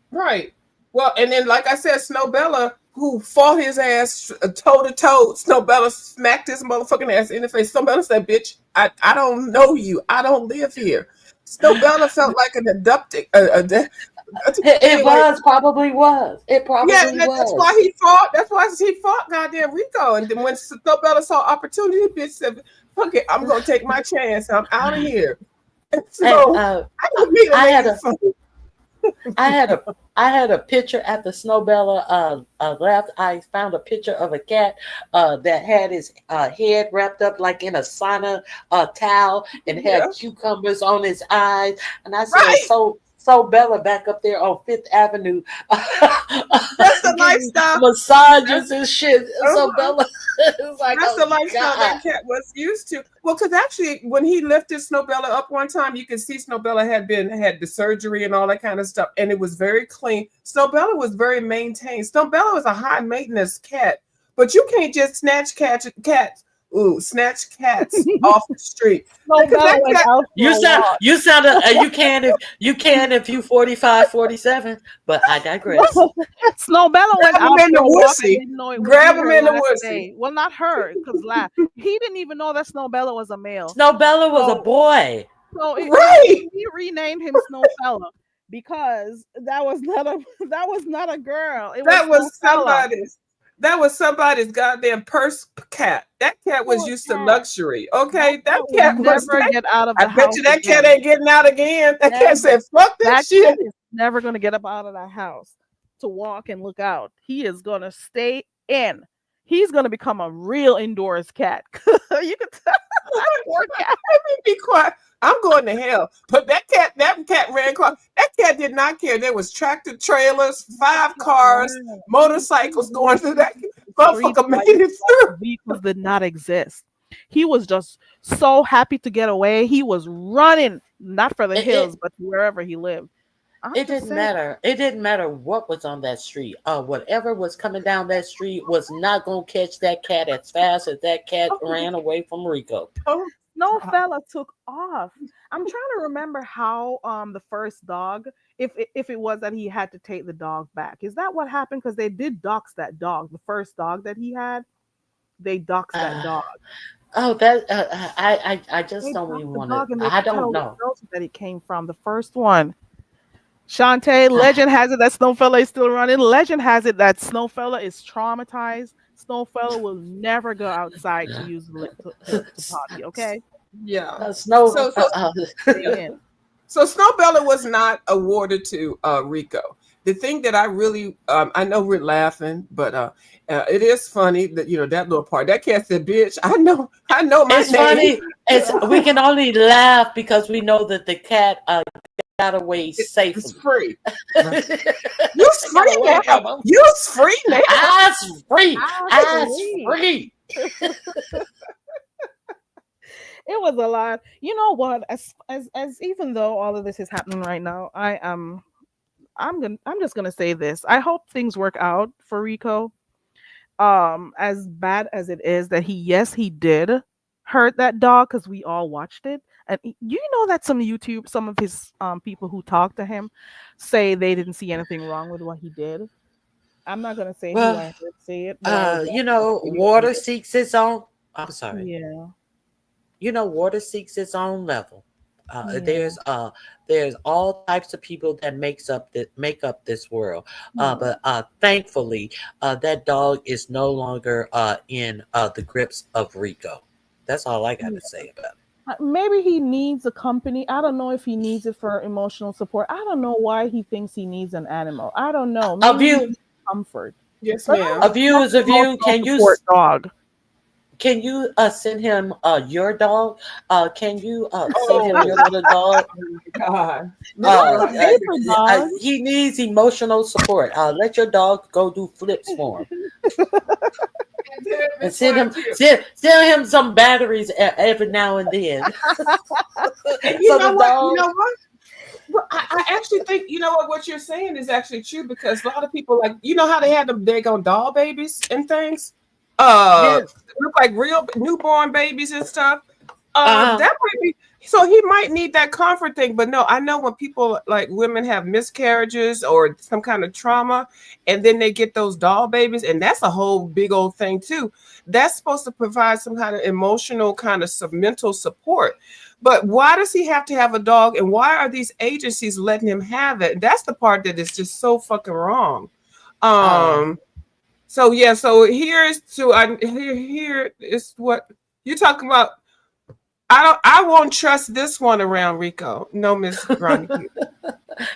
Right. Well, and then like I said, Snow Bella, who fought his ass toe to toe, Snow Bella smacked his motherfucking ass in the face. Snow Bella said, "Bitch, I don't know you. I don't live here." Snow Bella felt like an abducted. It Like, was probably was. It yeah, probably and that's was. why he fought. That's why he fought goddamn Rico. And then when Snow Bella saw opportunity, bitch said, "Fuck it, I'm gonna take my chance. I'm out of here." And So I didn't mean to I make had it a funny. I had a I had a picture at the Snowbella left. I found a picture of a cat that had his head wrapped up like in a sauna towel and Yeah, had cucumbers on his eyes. And I said, right. so Bella back up there on Fifth Avenue That's the getting lifestyle. That's massages and shit. So uh-huh. Bella is like, That's oh the lifestyle God. that cat was used to. Well, because actually, when he lifted Snowbella up one time, you can see Snowbella had the surgery and all that kind of stuff, and it was very clean. Snowbella was very maintained. Snowbella was a high maintenance cat, but you can't just snatch cats ooh, snatch cats off the street. Snow Because Bella that went cat, out for a walk. You sound you can if you 45, 47, but I digress. Snow Bella went grab him out in for the a walk and wussy. didn't know it would Grab be him her in the last wussy. day. Well, not her, because he didn't even know that Snow Bella was a male. Snow Bella was a So, boy. so Right. he renamed him Snow Fella because that was not a that was not a girl. It was That Snow was Fella. somebody's. That was somebody's goddamn purse cat. That cat was Poor used to cat. luxury. That Okay, that cat will cat was. never get out of I the bet house you that cat again. ain't getting out again. That cat Never. said, "Fuck That this cat shit." is never going to get up out of that house to walk and look out. He is going to stay in. He's going to become a real indoors cat. You can tell that poor cat. Let me be quiet. I'm going to hell. But that cat ran across. That cat did not care. There was tractor trailers, 5 cars, motorcycles going through that. Streets Motherfucker made like it through. vehicles did not exist. He was just so happy to get away. He was running, not for the It, hills, it but wherever he lived. I'm it just didn't saying. matter. It didn't matter what was on that street. Whatever was coming down that street was not gonna catch that cat as fast as that cat ran away from Rico. Oh, No fella took off. I'm trying to remember how the first dog, if it was that he had to take the dog back. Is that what happened? Because they did dox that dog. The first dog that he had, they doxed that Uh, dog. oh, that I just They don't doxed even the want to. dog and they I don't tell the know. shelter that it came from. The first one. Shantae, Ah, legend has it that Snowfella is still running. Legend has it that Snowfella is traumatized. Snowfella will never go outside to use to potty. Okay, yeah. Snow. So so stay in. So Snowbella was not awarded to Rico. The thing that I really, I know we're laughing, but it is funny that that little part. That cat said, "Bitch, I know my It's name." funny. It's we can only laugh because we know that the cat got away It's safely. free. Right. It You's got free away now. from him. You's free now. I's free. I I's believe. free. It was a lot. You know what? As even though all of this is happening right now, I'm just gonna say this. I hope things work out for Rico. As bad as it is that he did hurt that dog because we all watched it. And you know that some of his people who talked to him say they didn't see anything wrong with what he did. I'm not gonna say who Well, I heard say it, but I was watching the video and water seeks its own. I'm sorry. yeah, Water seeks its own level. Uh, yeah. there's uh there's all types of people that make up this world. Hmm. But thankfully, that dog is no longer in the grips of Rico. That's all I got to say about it. Maybe he needs a company. I don't know if he needs it for emotional support. I don't know why he thinks he needs an animal. I don't know. A Maybe he view, needs comfort. Yes, But ma'am. a I view don't is a want view. emotional support dog. Can you send him your dog? Can you send him Oh, your little dog? God. You Mr. have a Right. paper dog. He needs emotional support. Let your dog go do flips for him. And send him some batteries every now and then. And So the you dog. know what? Well, I actually think what you're saying is actually true because a lot of people like how they had them daggone doll babies and things, Yes. look like real newborn babies and stuff. Uh-huh. That might be so he might need that comfort thing, but no, I know when people like women have miscarriages or some kind of trauma, and then they get those doll babies, and that's a whole big old thing too. That's supposed to provide some kind of emotional kind of mental support. But why does he have to have a dog, and why are these agencies letting him have it? That's the part that is just so fucking wrong. Uh, So yeah, so here is what you're talking about. I won't trust this one around Rico. No, Miss Ronnie.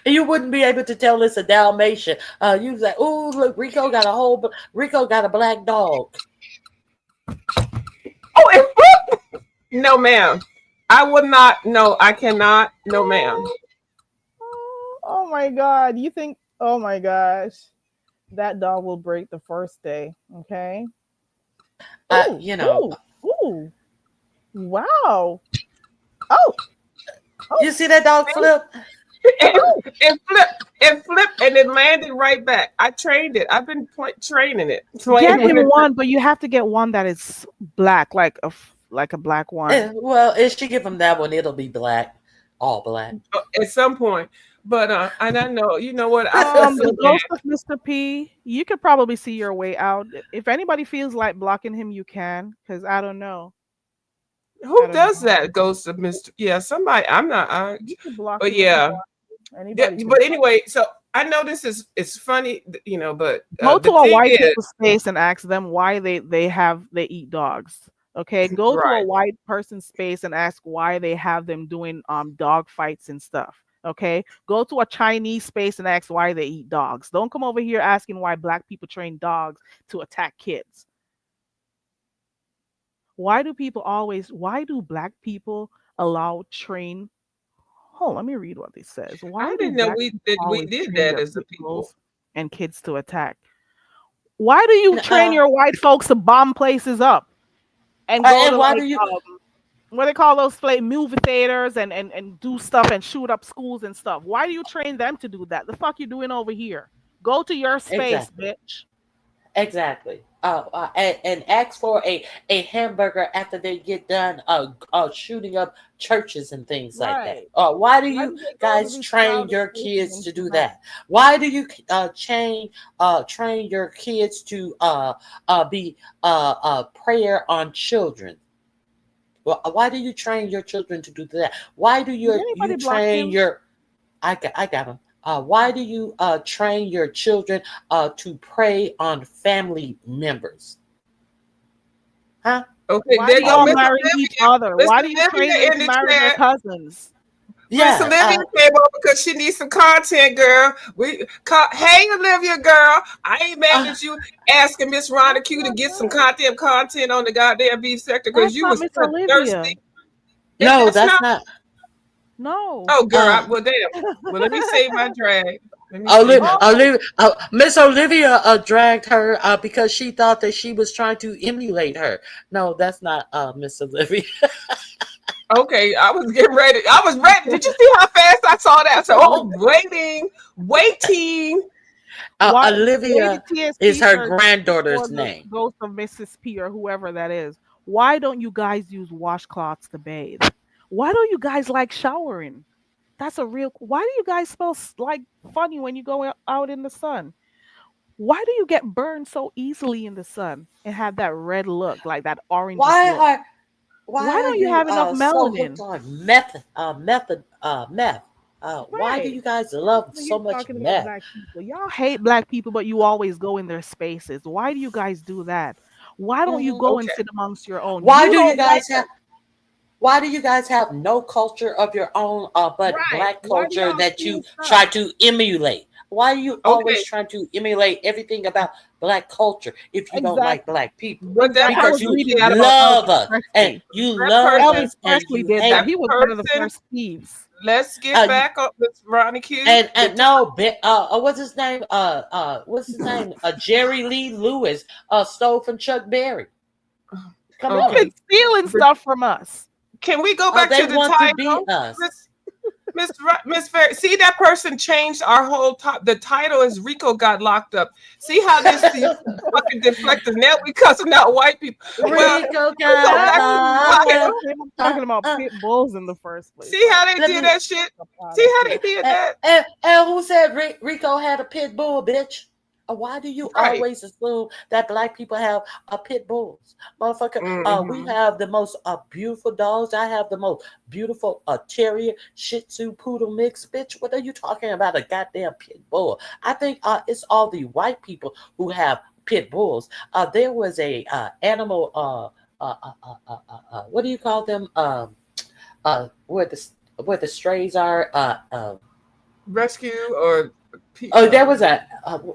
you wouldn't be able to tell it's a Dalmatian. You was like, oh look, Rico got a black dog. Oh, no, ma'am. I would not. No, I cannot. No, ma'am. Oh my god. You think oh my gosh. That dog will break the first day. Okay. Ooh, You know, ooh, ooh. Wow. Oh, you see that dog flip? And, and flip. and flipped, and it landed right back. I trained it. I've been training it, Get playing with him it. one, but you have to get one that is black, like a black one. Well, if she give him that one, it'll be black, all black. At some point. But and I know, you know what? I feel so The bad. ghost of Mr. P, you could probably see your way out. If anybody feels like blocking him, you can, because I don't know. I Who don't does know. that? Ghost of Mr. Yeah, somebody. I'm not. You can block But him if you yeah. want. Yeah, Anybody can but block. anyway, so I know this is it's funny, you know, but Go to the a thing white is, people's space and ask them why they eat dogs. Okay, go to a right? white person's space and ask why they have them doing dog fights and stuff. Okay, go to a Chinese space and ask why they eat dogs. Don't come over here asking why black people train dogs to attack kids. Why do black people allow train? Hold on, let me read what this says. I Why do didn't know black we people that we always did train that their as a pit people. bulls and kids to attack? Why do you And, train your white folks to bomb places up and go to and why like do you? what they call those movie theaters and do stuff and shoot up schools and stuff? Why do you train them to do that? The fuck you doing over here? Go to your space, Exactly. bitch. Exactly. And ask for a hamburger after they get done shooting up churches and things like that. Right. Why do Why you do they go to guys these train crowded your spaces kids and to shoot do up? that? Why do you train your kids to be prayer on children? Well, why do you train your children to do that? Why do Did you anybody block train him? your I got them. Why do you train your children to prey on family members? Huh? Okay, Why do there go y'all Miss marry each Olivia. other? Miss Why do you train Olivia them in to the marry their chat. cousins? Miss Yeah. Olivia came over because she needs some content, girl. Hey Olivia, girl. I ain't mad Uh, at you asking Miss Rhonda That's Q to not get some her. content on the goddamn beef sector because That's you not was Miss thirsty. Olivia. And no, that's that's not. not. No. Oh, girl. Uh, Well, damn. Well, let me save my drag. Let me save my drag. Oh, Miss Olivia dragged her because she thought that she was trying to emulate her. No, that's not Miss Olivia. Okay, I was getting ready. I was ready. Did you see how fast I saw that? So, oh, waiting. why Lady Olivia is TSP her says for granddaughter's the name. ghost of Mrs. P or whoever that is? Why don't you guys use washcloths to bathe? Why don't you guys like showering? That's a real. Why do you guys smell like funny when you go out in the sun? Why do you get burned so easily in the sun and have that red look, like that orangish Why look? are Why why are don't you you have enough so hooked melanin? on meth? Why do Right. you guys love You're so much talking about meth? black people. Y'all hate black people, but you always go in their spaces. Why do you guys do that? Why don't you Mhm. go and Okay. sit amongst your own? Why You do you don't like guys have Why do you guys have no culture of your own, but right. black Why do culture y'all that steal you stuff? try to emulate? Why are you always Okay. trying to emulate everything about black culture if you don't like Exactly. black people? But that Exactly. I Because was person you reading did that that. about love Elvis us and Presley. you That love person. Elvis us and Presley you did that. hate. He was one of the That person. first thieves. Let's get Uh, back up with Ronnie Q. and no, what's his name? What's his name? Jerry Lee Lewis stole from Chuck Berry. Come They've on. been Okay. stealing But stuff from us. can we go back They to the want to be title? us. Miss Fair, see that person changed our whole top. The title is Rico got locked up. See how this these fucking deflectors. Now we cussing out white people. Well, Rico we go got That back to was the me. locked They title. up. were talking about pit bulls in the first place. See Like, how they Let did me. that shit. up out See of how they here. did that. And who said Rico had a pit bull, bitch? Why do you Right. always assume that black people have a pit bulls, motherfucker? We Mm-hmm. have the most beautiful dogs. I have the most beautiful terrier, Shih Tzu, poodle mix, bitch. What are you talking about? A goddamn pit bull? I think it's all the white people who have pit bulls. There was a animal. What do you call them? Where the strays are. Rescue or Oh, there was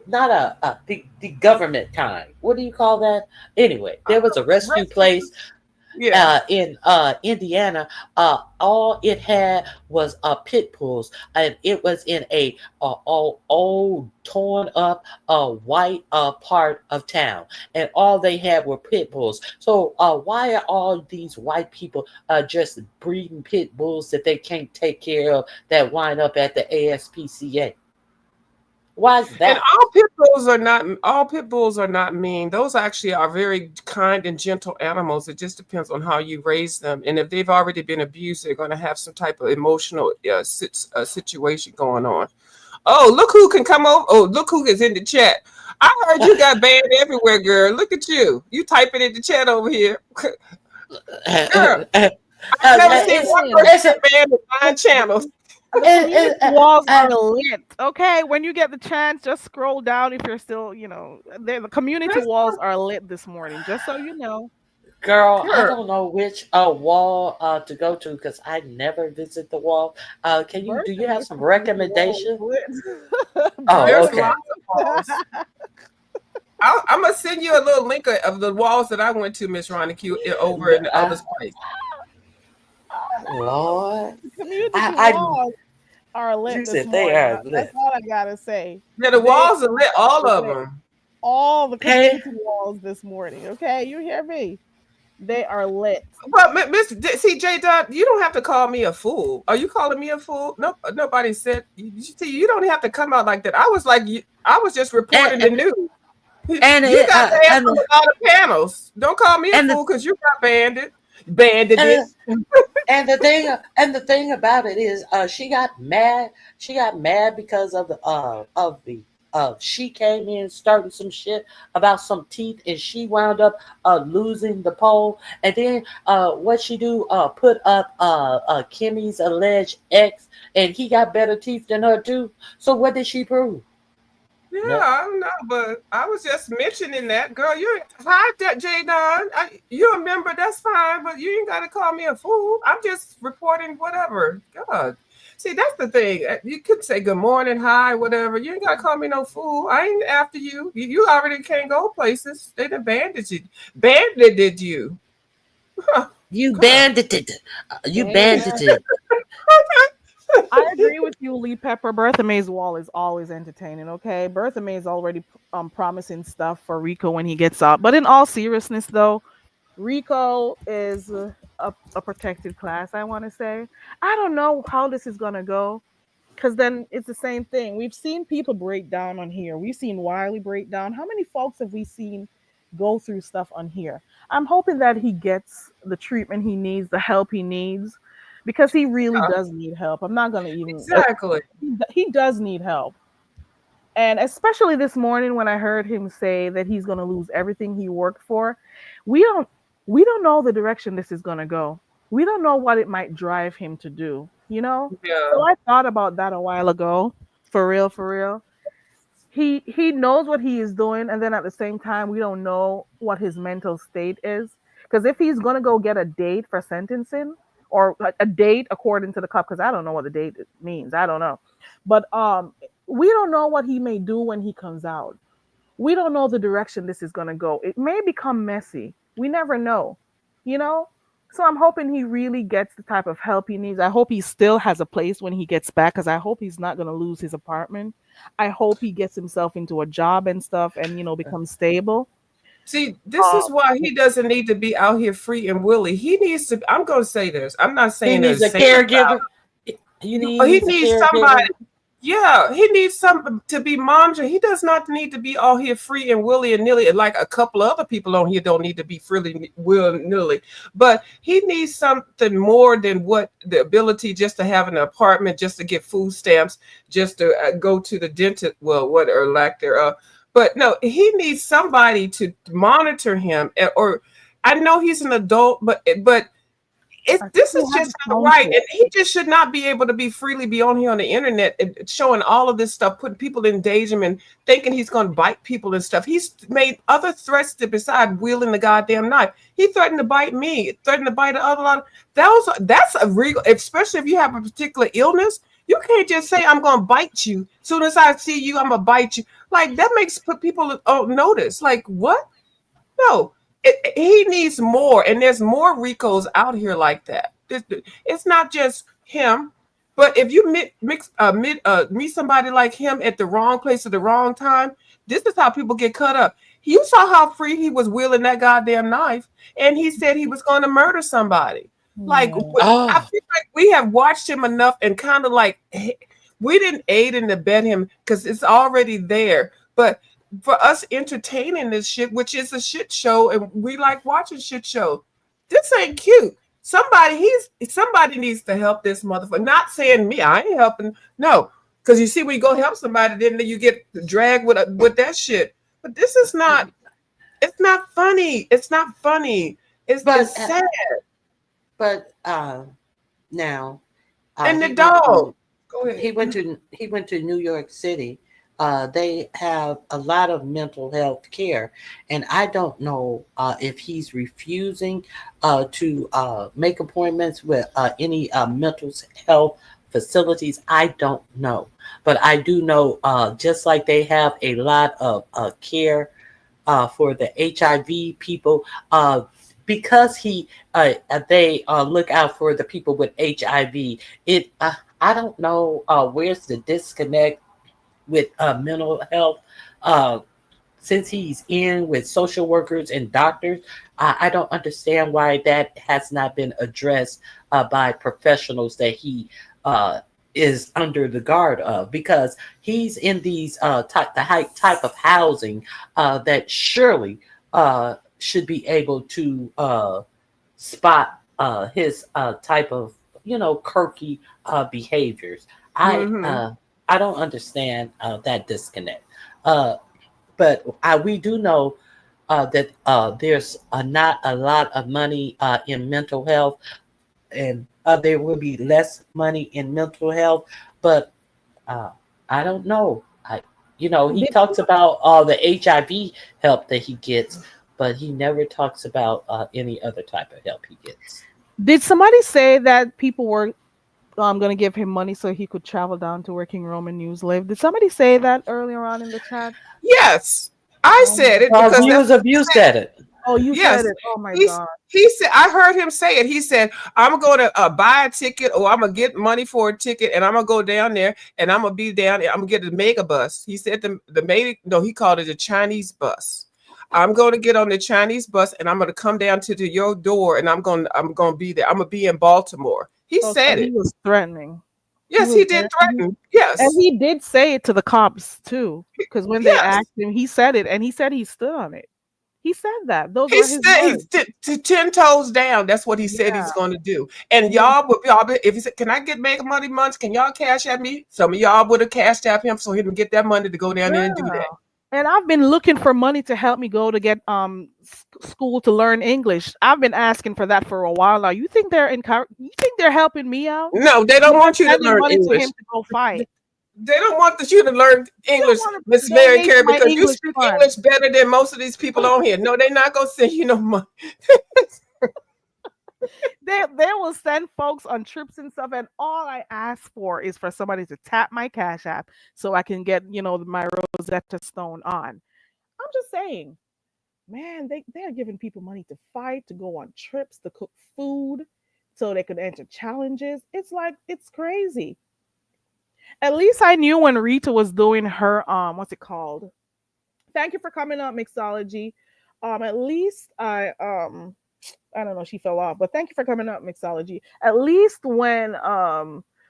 not the government kind. What do you call that? Anyway, there was a rescue rescue. place Yeah. in Indiana. All it had was pit bulls, and it was in a all old, torn up, white part of town, and all they had were pit bulls. So, why are all these white people just breeding pit bulls that they can't take care of that wind up at the ASPCA? Why is And that? all pit bulls are not mean. Those actually are very kind and gentle animals. It just depends on how you raise them. And if they've already been abused, they're going to have some type of emotional situation going on. Oh, look who can come over. Oh, look who is in the chat. I heard you got banned everywhere, girl. Look at you. You typing in the chat over here. Girl, I've never seen one Listen, person It's a, get banned with 9 channels. the community walls are lit. Okay, when you get the chance, just scroll down if you're still, the community That's walls are lit this morning. Just so you know. girl, I girl. don't know which wall to go to because I never visit the wall. Do you have Bertham's some community wall is recommendation? lit. Oh, There's okay. Bertham's. lots of walls. I'm gonna send you a little link of the walls that I went to, Miss Q, over in the other place. Lord, The community I walls are lit you this said they morning. are That's lit. all I gotta say. Yeah, the They walls are lit, all are of lit. them. All the Hey, community walls this morning. Okay, you hear me? They are lit. But Miss CJ Dot, you don't have to call me a fool. Are you calling me a fool? No, nobody said. See, you don't have to come out like that. I was like, I was just and reporting the news. and You got banned and from a lot of panels. Don't call me a and the, fool because you got banned. Banded and it. and the thing about it is, she got mad. She got mad because she came in starting some shit about some teeth, and she wound up losing the poll. And then what she do? Put up Kimmy's alleged ex, and he got better teeth than her too. So what did she prove? Yeah, Nothing. I don't know, but I was just mentioning that, girl. You hi, J Don. You a member? That's fine, but you ain't got to call me a fool. I'm just reporting whatever. God, see, that's the thing. You could say good morning, hi, whatever. You ain't got to call me no fool. I ain't after you. You already can't go places. They done banded you. Huh, You God. bandited. You They bandited. I agree with you, Lee Pepper. Bertha Mae's wall is always entertaining. Okay, Bertha Mae is already promising stuff for Rico when he gets out. But in all seriousness, though, Rico is a protected class. I want to say. I don't know how this is gonna go because then it's the same thing. We've seen people break down on here. We've seen Wiley break down. How many folks have we seen go through stuff on here? I'm hoping that he gets the treatment he needs, the help he needs, because he really Yeah, does need help. I'm not gonna even. exactly. He does need help, and especially this morning when I heard him say that he's gonna lose everything he worked for. We don't. We don't know the direction this is gonna go. We don't know what it might drive him to do. So Yeah. I thought about that a while ago. For real, for real. He knows what he is doing, and then at the same time, we don't know what his mental state is. Because if he's gonna go get a date for sentencing, or like a date according to the cop, because I don't know what the date means. I don't know, but we don't know what he may do when he comes out. We don't know the direction this is going to go. It may become messy. We never know, you know? So I'm hoping he really gets the type of help he needs. I hope he still has a place when he gets back because I hope he's not going to lose his apartment. I hope he gets himself into a job and stuff and, becomes stable. See, this Uh, is why he doesn't need to be out here free and willy. He needs to. I'm going to say this. I'm not He saying the needs a same about. caregiver. He He needs a needs somebody. caregiver. Yeah, he needs some to be monitored. He does not need to be all here free and willy and nilly like a couple other people on here don't need to be freely will nilly. But he needs something more than what the ability just to have an apartment, just to get food stamps, just to go to the dentist. Well, what or lack thereof. But no, he needs somebody to monitor him. Or I know he's an adult, but I think this he is has just a not right, counsel. and he just should not be able to be freely be on here on the internet and showing all of this stuff, putting people in danger and thinking he's going to bite people and stuff. He's made other threats to beside wielding the goddamn knife. He threatened to bite me, threatened to bite the other lot. That's a real, especially if you have a particular illness. You can't just say I'm going to bite you. As soon as I see you, I'm going to bite you. Like that makes people notice. Like what? No, he needs more, and there's more Ricos out here like that. It's not just him, but if you meet somebody like him at the wrong place at the wrong time, this is how people get cut up. You saw how free he was wielding that goddamn knife, and he said he was going to murder somebody. Like Yeah. I Oh, feel like we have watched him enough, and kind of like We didn't aid and abet him because it's already there. But for us entertaining this shit, which is a shit show, and we like watching shit show, this ain't cute. Somebody needs to help this motherfucker. Not saying me, I ain't helping. No, because you see, when you go help somebody, then you get dragged with that shit. But this is not. It's not funny. It's not funny. It's sad. But now And the he went dog. to Go ahead. he went to New York City. They have a lot of mental health care, and I don't know if he's refusing to make appointments with any mental health facilities. I don't know, but I do know just like they have a lot of care for the HIV people. Because they look out for the people with HIV. I don't know where's the disconnect with mental health. Since he's in with social workers and doctors, I don't understand why that has not been addressed by professionals that he is under the guard of, because he's in these type of housing that surely should be able to spot his type of quirky behaviors. Mm-hmm. I don't understand that disconnect. But we do know that there's not a lot of money in mental health, and there will be less money in mental health. But I don't know. He Did talks about all the HIV help that he gets, but he never talks about any other type of help he gets. did somebody say that people were going to give him money so he could travel down to where King Roman News live? Did somebody say that earlier on in the chat? Yes, I Oh my said it Our because that's viewers what he abused said. at it. Oh, you said Yes, it. Oh my he's God. he said. I heard him say it. He said, "I'm going to buy a ticket, or I'm gonna get money for a ticket, and I'm gonna go down there, and I'm gonna be down there. I'm gonna get a mega bus." He said the mega. No, he called it a Chinese bus. I'm going to get on the Chinese bus, and I'm going to come down to your door, and I'm going to be there. I'm going to be in Baltimore. He Oh, so said he it. was threatening. He Yes, was he did threatening. threaten. And Yes, he did say it to the cops too. Because when they yes. asked him, he said it, and he said he stood on it. He said that. Those He were his said words. 10 toes down. That's what he said Yeah. he's going to do. And Yeah. if he said, "Can I get mega money months? Can y'all cash at me?" Some of y'all would have cashed at him so he can get that money to go down there and do that. Yeah. And I've been looking for money to help me go to get school to learn English. I've been asking for that for a while now. You think they're helping me out? No, they And don't they're want you to sending learn money to him English. to go fight. They don't want you to learn They don't English, want Miss to Mary donate to Carey, my because you English speak fund. English better than most of these people on here. No, they're not gonna send you no money. They will send folks on trips and stuff, and all I ask for is for somebody to tap my Cash App so I can get my Rosetta Stone on. I'm just saying, man, they're giving people money to fight, to go on trips, to cook food, so they could enter challenges. It's like it's crazy. At least I knew when Rita was doing her what's it called? Thank you for coming up, Mixology. At least I don't know, she fell off, but thank you for coming up, Mixology. At least when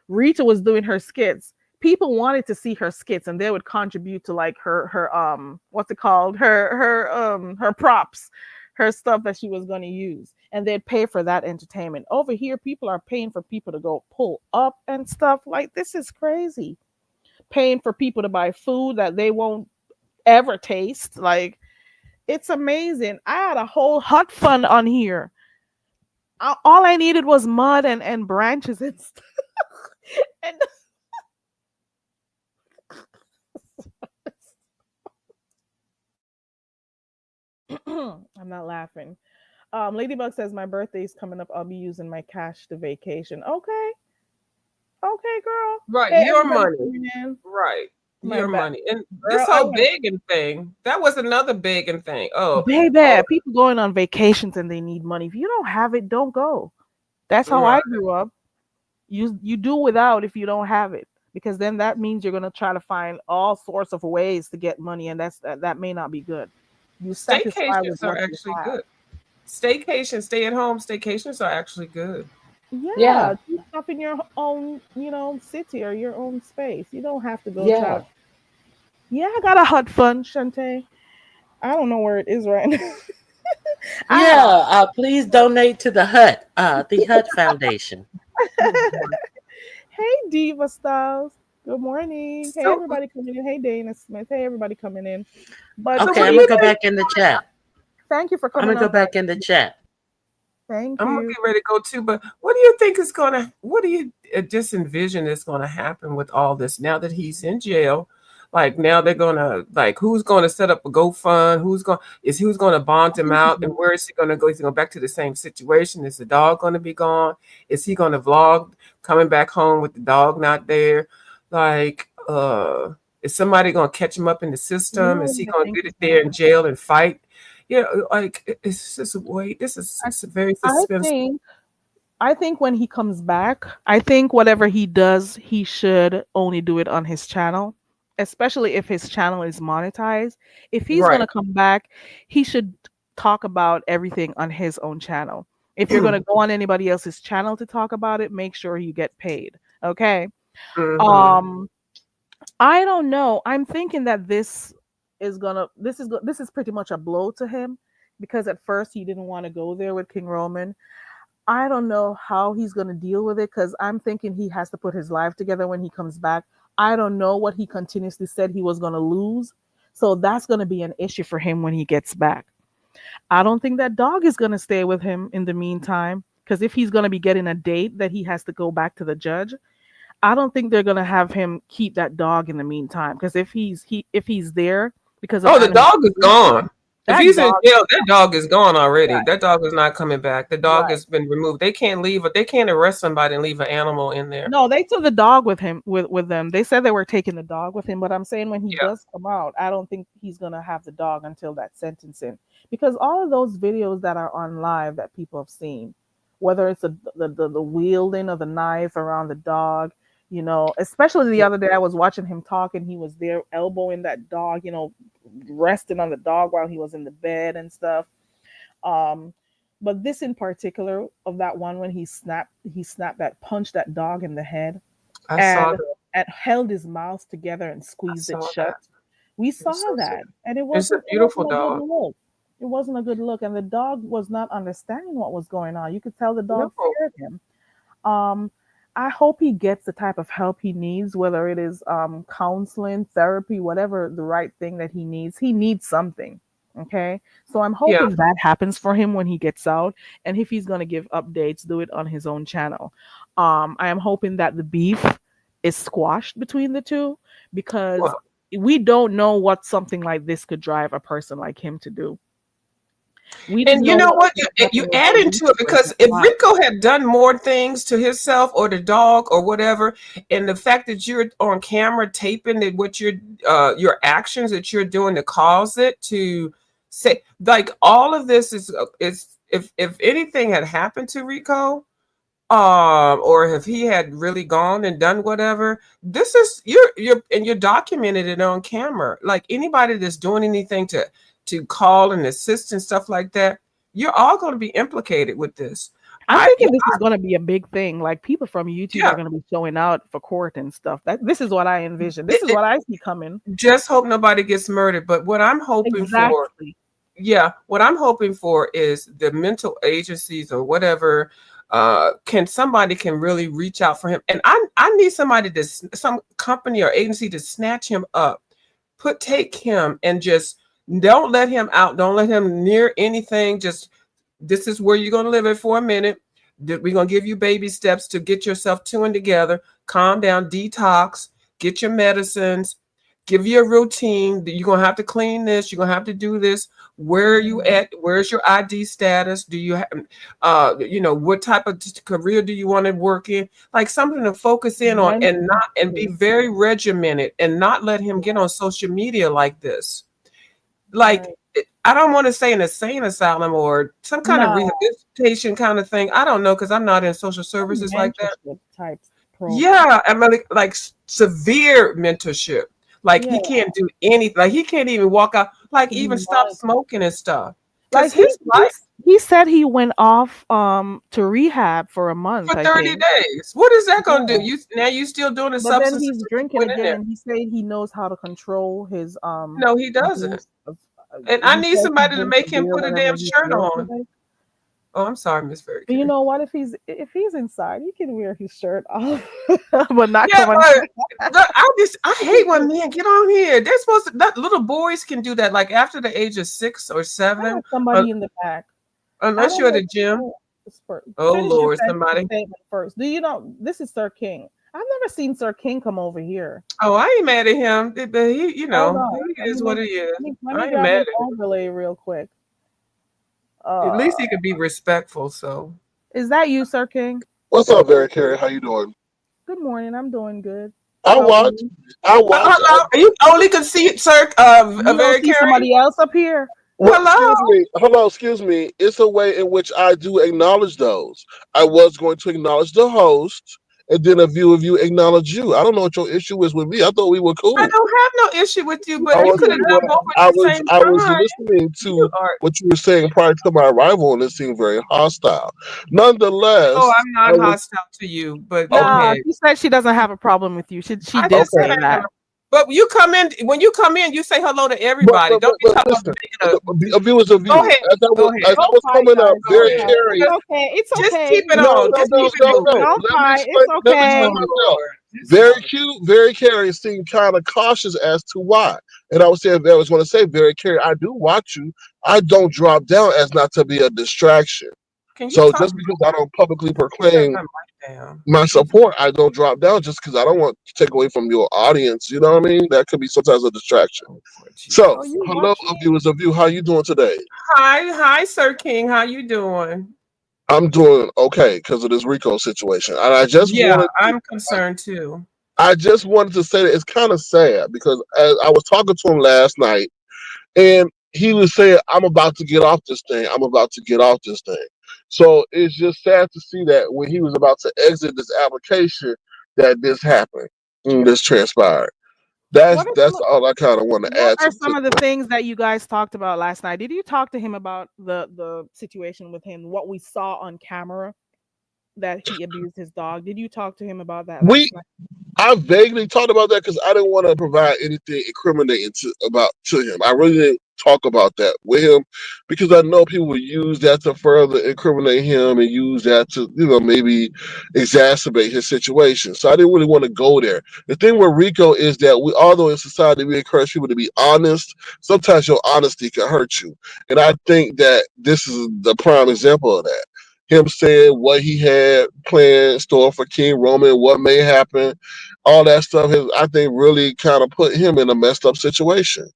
Rita was doing her skits, people wanted to see her skits and they would contribute to like her what's it called? Her props, her stuff that she was going to use. And they'd pay for that entertainment. Over here, people are paying for people to go pull up and stuff. Like this is crazy. Paying for people to buy food that they won't ever taste. Like it's amazing. I had a whole hut fund on here. All I needed was mud and branches and stuff. And I'm not laughing. Ladybug says my birthday's coming up. I'll be using my cash to vacation. Okay, okay, girl. Right, Hey, your everybody money. coming in. Right, My your bad, money. And this girl. I whole went, begging thing, that was another begging thing. Oh, baby. People going on vacations and they need money. If you don't have it, don't go. That's how right. I grew up. You do without if you don't have it, because then that means you're gonna try to find all sorts of ways to get money, and that may not be good. You satisfy with Staycations are what you actually have. good. Staycation, stay at home staycations are actually good. Yeah, Yeah, do stuff in your own, city or your own space. You don't have to go try to. yeah, Yeah, I got a hut fund, Shante. I don't know where it is right now. I had a yeah. Please donate to the Hut Foundation. Hey Diva Styles. Good morning. Hey So, everybody coming in. Hey Dana Smith. Hey everybody coming in. But so Okay, what do I'm you gonna go think? back in the chat. thank you for I'm coming gonna go up, guys. back in the chat. Thank I'm gonna you. get ready to go too, but what do you think is gonna? What do you just envision is gonna happen with all this now that he's in jail? Like now they're gonna like who's gonna set up a GoFund? Who's gonna bond I him think he's out? And gonna- where is he gonna go? Is he going back to the same situation? Is the dog gonna be gone? Is he gonna vlog coming back home with the dog not there? Like, is somebody gonna catch him up in the You system? know Is what he I gonna think get is it gonna there in happen. jail and fight? Yeah, like it's just wait. This is I, it's a very I suspenseful. think I think when he comes back, I think whatever he does, he should only do it on his channel, especially if his channel is monetized. If he's going Right. to come back, he should talk about everything on his own channel. If you're going to go on anybody else's channel to talk about it, make sure you get paid. Okay? Hmm. Um I don't know. I'm thinking that this is pretty much a blow to him because at first he didn't want to go there with King Roman. I don't know how he's going to deal with it because I'm thinking he has to put his life together when he comes back. I don't know what he continuously said he was going to lose. So that's going to be an issue for him when he gets back. I don't think that dog is going to stay with him in the meantime because if he's going to be getting a date that he has to go back to the judge, I don't think they're going to have him keep that dog in the meantime because if he's there because of Oh, the animal dog is abuse, gone. If that he's in dog, jail, that dog is gone already. right, That dog is not coming back. The dog right. has been removed. They can't leave it. They can't arrest somebody and leave an animal in there. No, they took the dog with him with them. They said they were taking the dog with him, but I'm saying when he Yeah. does come out, I don't think he's gonna have the dog until that sentencing. Because all of those videos that are on live that people have seen, whether it's the wielding of the knife around the dog, especially the Yeah. other day I was watching him talk and he was there elbowing that dog, resting on the dog while he was in the bed and stuff. Um, but this in particular of that one when he snapped that punch that dog in the head I saw and that. and held his mouth together and I squeezed it saw shut. that. We It's saw so that, and it it's a wasn't it beautiful wasn't a good dog. look. It wasn't a good look, and the dog was not understanding what was going on. You could tell the No. dog feared him. Um, I hope he gets the type of help he needs, whether it is counseling, therapy, whatever the right thing that he needs. He needs something. Okay. So I'm Yeah. hoping that happens for him when he gets out. And if he's going to give updates, do it on his own channel. I am hoping that the beef is squashed between the two because Well, we don't know what something like this could drive a person like him to do. We didn't and you know know what what? was You happening with add the into it research because and if why. Rico had done more things to himself or the dog or whatever, and the fact that you're on camera taping that what your actions that you're doing to cause it to say like all of this is if anything had happened to Rico, or if he had really gone and done whatever, this is you're documented it on camera. Like anybody that's doing anything to call and assist and stuff like that, you're all going to be implicated with this. I'm I thinking this is going to be a big thing. Like people from YouTube are Yeah, going to be showing out for court and stuff. This is what I envision. This is it what I see coming. just hope nobody gets murdered. But what I'm hoping for, Exactly. yeah, what I'm hoping for is the mental agencies or whatever. Can somebody can really reach out for him, and I need somebody to some company or agency to snatch him up, take him and just don't let him out, don't let him near anything. Just this is where you're going to live it for a minute. We're going to give you baby steps to get yourself tuned together, calm down, detox, get your medicines, give you a routine. You're going to have to clean this. You're going to have to do this. Where are you Mhm. at? Where's your ID status? Do you have, what type of career do you want to work in? Like something to focus in on and be Mentally. very regimented and not let him get on social media like this. Like Right. I don't want to say an insane asylum or some kind of No, rehabilitation kind of thing. I don't know because I'm not in social some services like that. mentorship type program. Yeah, I mean, like severe mentorship. Like Yeah, he can't do anything. Like he can't even walk out. Like to be even stop monitored. smoking and stuff. Like Because his life he said he went off to rehab for a month, for I 30 think. days. What is that gonna do? Yeah. You still doing the But then substances he's that you drinking put in again, there? and he said he knows how to control his No, he doesn't. abuse. Of, And I he need says he somebody to drinks a make him beer put a whenever damn he shirt feels on. like. Oh, I'm sorry, Miss Fairy But you Carey. know what? If he's inside, he can wear his shirt off, but not Yeah, come on. but I hate when men get on here. They're supposed to. That little boys can do that, like after the age of 6 or 7, I got somebody in the back. I unless don't you're at know. the gym. Oh, Oh finish your Lord, somebody. statement first. Do you know this is Sir King? I've never seen Sir King come over here. Oh, I ain't mad at him. But he, Hold on. he Let me is what make. he is. Let me I ain't grab mad his at him. overlay real quick. At Uh, least he could be respectful. So, is that you, Sir King? What's up, Barry Carey? How you doing? Good morning. I'm doing good. I How are watch. you? I watch. hello. You only can see Sir. You don't Very see Carey. somebody else up here? Well, Hello. excuse me. Hello, excuse me. It's a way in which I do acknowledge those. I was going to acknowledge the host, and then a few of you acknowledge you. I don't know what your issue is with me. I thought we were I cool. don't have no issue with you, but I you was could have Listen, well, done both at I the was same I was time. listening You to are. what you were saying prior to my arrival, and it seemed very hostile. Oh, Nonetheless, I'm I not was hostile to you, but go okay. nah, ahead. she said she doesn't have a problem with you. She I did didn't say Okay. say I have that. no. But you come in when you come in, you say hello to But everybody. but Don't but, be but talking about listen, being a view is a Go view. ahead. Go ahead. As I Don't was fight, coming up, guys. Don't very Go fight. ahead. It's Carey. okay. It's Just okay. keep it No, on. no, Just no, keep it no, no. moving. Don't Let me fight. explain. It's Let me okay. explain Oh myself. Lord. Very cute, very Carey seemed kind of cautious as to why. And I was saying, I was going to say, very Carey, I do watch you. I don't drop down as not to be a distraction. Can you So talk? just because I don't publicly Turn proclaim my mic down. my support, I don't drop down just because I don't want to take away from your audience. You know what I mean? That could be sometimes a distraction. Oh, Lord So, Oh, Jesus. you hello, watch a me? view is a view. How you doing today? Hi, Sir King. How you doing? I'm doing okay because of this Rico situation, and Yeah, I'm concerned too. I just wanted to say that it's kind of sad because as I was talking to him last night, and he was saying, "I'm about to get off this thing. I'm about to get off this thing." So it's just sad to see that when he was about to exit this application, that this happened, and this transpired. What are That's all I kind of want to what add to are the some of the situation. things that you guys talked about last night? Did you talk to him about the situation with him? What we saw on camera that he abused his dog? Did you talk to him about that We last night? I vaguely talked about that because I didn't want to provide anything incriminating to him. I really didn't talk about that with him because I know people would use that to further incriminate him and use that to, maybe exacerbate his situation. So I didn't really want to go there. The thing with Rico is that although in society we encourage people to be honest, sometimes your honesty can hurt you. And I think that this is the prime example of that. Him saying what he had planned in store for King Roman, what may happen, all that stuff has, I think, really kind of put him in a messed up situation.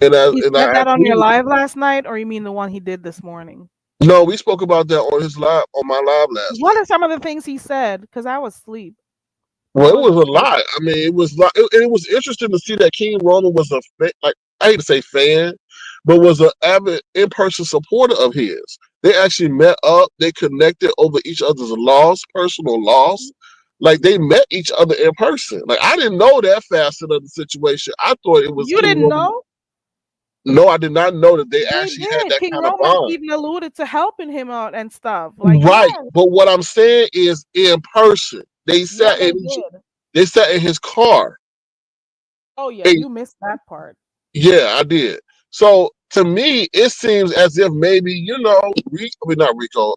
He And I said that asked on your him, live last night, or you mean the one he did this morning? no, we spoke about that on his live, on my live last What night. are some of the things he said? Because I was asleep. I Well, it was wasn't a sure. lot. I mean, it was like, it was interesting to see that King Roman was like, I hate to say fan, but was an avid in-person supporter of his. They actually met up. They connected over each other's loss, personal loss. Like they met each other in person. Like I didn't know that facet of the situation. I thought it was You King didn't Roman. know? No, I did not know that they They actually had did. that King kind of Roman bond. even alluded to helping him out and stuff. Like, yeah, Right. But what I'm saying is in person. yeah, they did. They sat in his car. Oh yeah, And you missed that part. yeah, I did. So to me, it seems as if maybe, not Rico,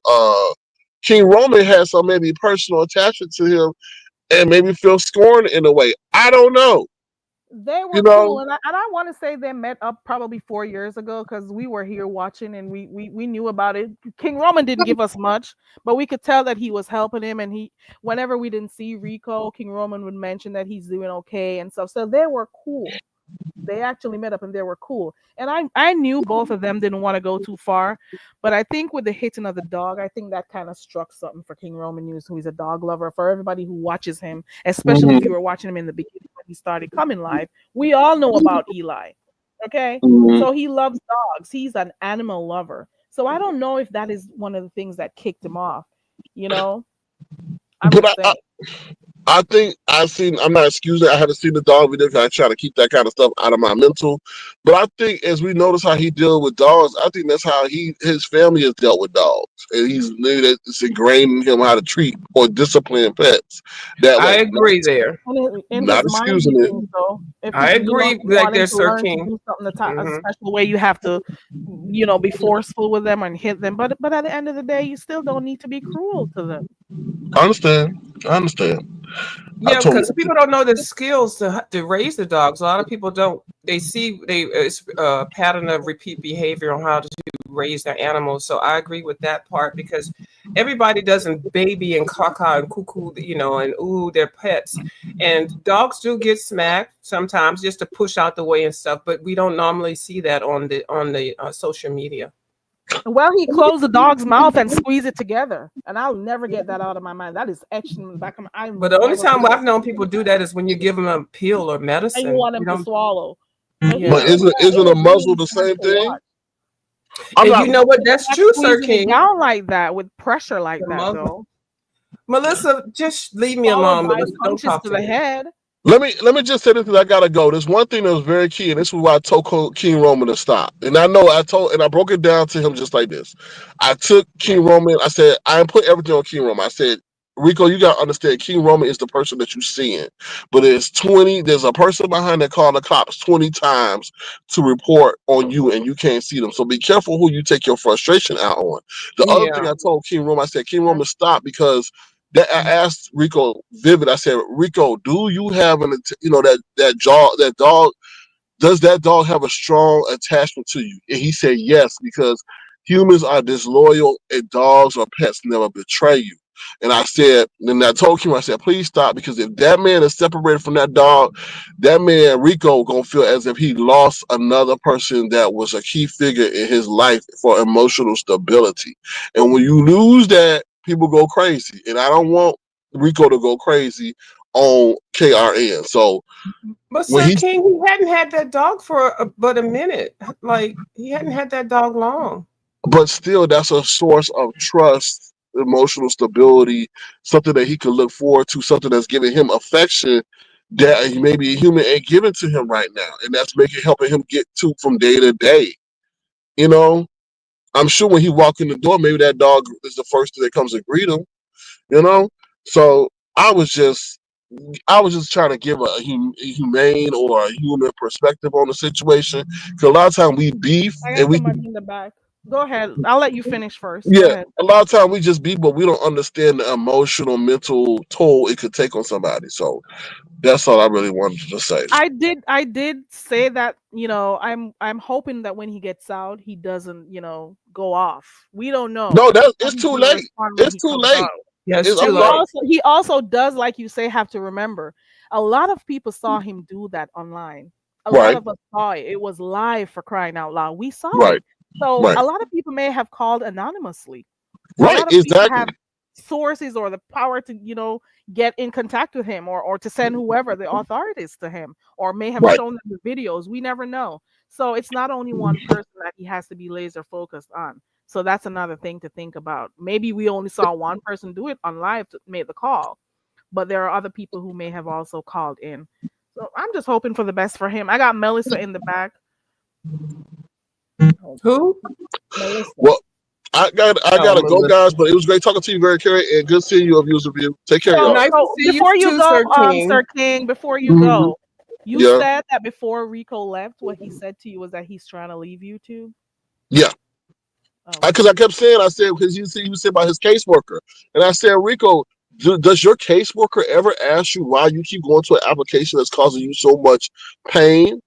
King Roman had some maybe personal attachment to him and maybe feel scorned in a way. I don't know. They You were cool, know? and I want to say they met up probably 4 years ago because we were here watching and we knew about it. King Roman didn't give us much, but we could tell that he was helping him, and he whenever we didn't see Rico, King Roman would mention that he's doing okay and stuff. So they were cool. They actually met up and they were cool. And I knew both of them didn't want to go too far, but I think with the hitting of the dog, I think that kind of struck something for King Roman News, who is a dog lover. For everybody who watches him, especially if Mhm, you were watching him in the beginning when he started coming live, we all know about Eli. Okay, mhm. so he loves dogs. He's an animal lover. So I don't know if that is one of the things that kicked him off. You know, I'm But just saying. I think I've seen. I'm not excusing. I haven't seen the dog video. 'Cause I try to keep that kind of stuff out of my mental. But I think as we notice how he deals with dogs, I think that's how his family has dealt with dogs, and he's maybe it's ingrained in him how to treat or discipline pets that I way. agree there. And in Not his mind, he excusing it. thinks so. If I if agree. you Like want him there's to Sir learn to King. do something a Hmm. special way, you have to, be forceful with them and hit them. But at the end of the day, you still don't need to be cruel to them. I understand. I understand. I Yeah, totally. because people don't know the skills to raise the dogs. A lot of people don't. They see it's a pattern of repeat behavior on how to raise their animals. So I agree with that part because everybody doesn't baby and caca and cuckoo, and ooh, their pets. And dogs do get smacked sometimes just to push out the way and stuff. But we don't normally see that on the social media. Well, he closed the dog's mouth and squeezed it together, and I'll never get that out of my mind. That is etched in the back of my. I But will the only never time forget. I've known people do that is when you give them a pill or And you medicine. want You him to don't. swallow, and he But Yeah. did isn't that. It isn't a was muzzle really the sad same to thing? watch. I'm And not. you know what? That's Not true, Sir squeezing it King. down like that with pressure like The that, muzzle. though, Melissa, just leave me followed alone, by Melissa. Don't punches talk to to the me. head. Let me just say this because I gotta go. There's one thing that was very key, and this is why I told King Roman to stop. And I know I broke it down to him just like this. I took King Roman. I said I put everything on King Roman. I said, Rico, you gotta understand, King Roman is the person that you're seeing, but there's a person behind that called the cops 20 times to report on you, and you can't see them. So be careful who you take your frustration out on. The other thing Yeah. I told King Roman, I said, King Roman, stop because that I asked Rico Vivid. I said, Rico, do you have that dog? Does that dog have a strong attachment to you? And he said yes, because humans are disloyal and dogs or pets never betray you. And I said, and I told him, I said, please stop, because if that man is separated from that dog, that man Rico gonna feel as if he lost another person that was a key figure in his life for emotional stability. And when you lose that, people go crazy. And I don't want Rico to go crazy on KRN. So But when Sir he King, he hadn't had that dog for but a minute. Like he hadn't had that dog long. but still that's a source of trust, emotional stability, something that he could look forward to, something that's giving him affection that maybe a human ain't giving to him right now, and that's making helping him get to from day to day. You know, I'm sure when he walk in the door, maybe that dog is the first thing that comes and greet him. You know, so I was just trying to give a humane or a human perspective on the situation. Because a lot of time we beef I and got we somebody in the back. Go ahead. I'll let you finish first. Go Yeah, ahead. a lot of time we just beef, but we don't understand the emotional, mental toll it could take on somebody. So that's all I really wanted to say. I did say that, I'm hoping that when he gets out, he doesn't, go off. We don't know No, how it's he's too gonna late. respond when It's he too comes late. out. Yeah, it's It's, too I'm And he not. late. also he also does, like you say, have to remember. A lot of people saw him do that online. A lot Right, of us saw it. It was live, for crying out loud. We saw right, it. So right, a lot of people may have called anonymously. A right. lot of people Exactly. have sources or the power to, get in contact with him, or to send whoever the authorities to him, or may have Right. shown them the videos. We never know. So it's not only one person that he has to be laser focused on. So that's another thing to think about. Maybe we only saw one person do it on live to make the call, but there are other people who may have also called in. So I'm just hoping for the best for him. I got Melissa in the back. Oh, Who? Melissa. Well, I Oh, gotta go, guys. Melissa. But it was great talking to you, very Carrie, and good seeing you, Views Review. Take care, So, y'all. Nice to so see you before you too, go, Sir King. Sir King, before you Mhm. go, you Yeah, said that before Rico left, what he said to you was that he's trying to leave YouTube. yeah. Because Okay. I kept saying, I said, because you said about his caseworker, and I said, Rico, does your caseworker ever ask you why you keep going to an application that's causing you so much pain?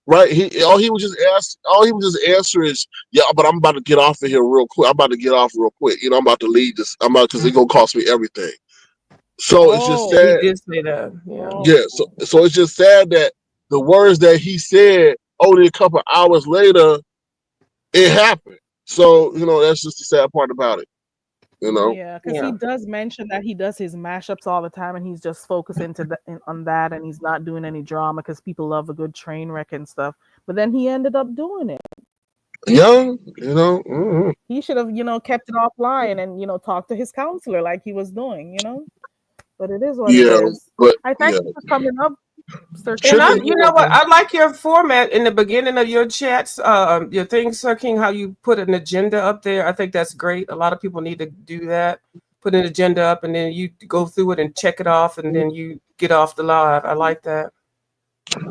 Right? All he would just answer is, yeah, but I'm about to get off of here real quick. I'm about to get off real quick. I'm about to leave this. I'm about because it's gonna cost me everything. So it's just Oh, He sad. did say that. Yeah. Yeah. oh. So it's just sad that the words that he said only a couple hours later it happened. So that's just the sad part about it. You know. Yeah, because he Yeah. does mention that he does his mashups all the time, and he's just focusing on that, and he's not doing any drama because people love a good train wreck and stuff. But then he ended up doing it. Yeah. Mhm. He should have, kept it offline and, talked to his counselor like he was doing. But it is what it Yeah, is. but I thank yeah, you for coming up, Sir And King. I, chicken. You're you know what? welcome. I like your format in the beginning of your chats, your thing, Sir King, how you put an agenda up there. I think that's great. A lot of people need to do that. Put an agenda up and then you go through it and check it off and then you get off the live. I like that.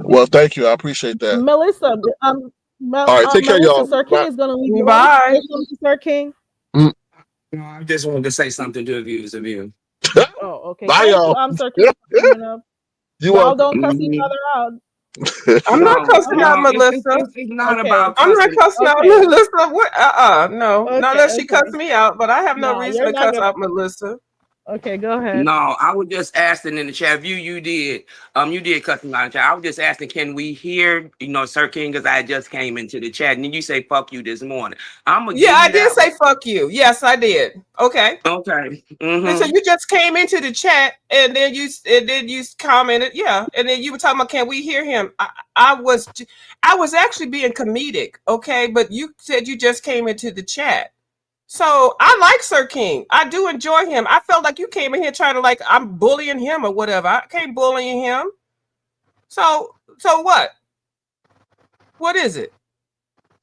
Well, thank you. I appreciate that. Melissa, All right, take care, Melissa, y'all. Sir King Bye. is going to leave you alone. Bye. Say something, Sir King. Mm. No, I just wanted to say something to the viewers of you. Oh, okay. Bye, Thank you, y'all. Sir King, for coming up. You Y'all welcome. don't cuss each Mhm. other out. I'm not No, cussing Okay. out no, Melissa. it's not Okay. about I'm not cussing. cussing out Okay. Melissa. What? No. Not Okay. unless she Okay. cussed me out, but I have no No, reason you're to not cuss gonna. out Melissa. Okay, go ahead. No, I was just asking in the chat. You did cussing out in the chat. I was just asking, can we hear, Sir King, because I just came into the chat and then you say fuck you this morning. I'm gonna Yeah, give I you did that say one. fuck you. Yes, I did. Okay. Okay. And so Mm-hmm. you just came into the chat and then you commented, yeah, and then you were talking about can we hear him? I was actually being comedic, okay, but you said you just came into the chat. So I like Sir King. I do enjoy him. I felt like you came in here trying to like I'm bullying him or whatever. I can't bully him. So what? What is it?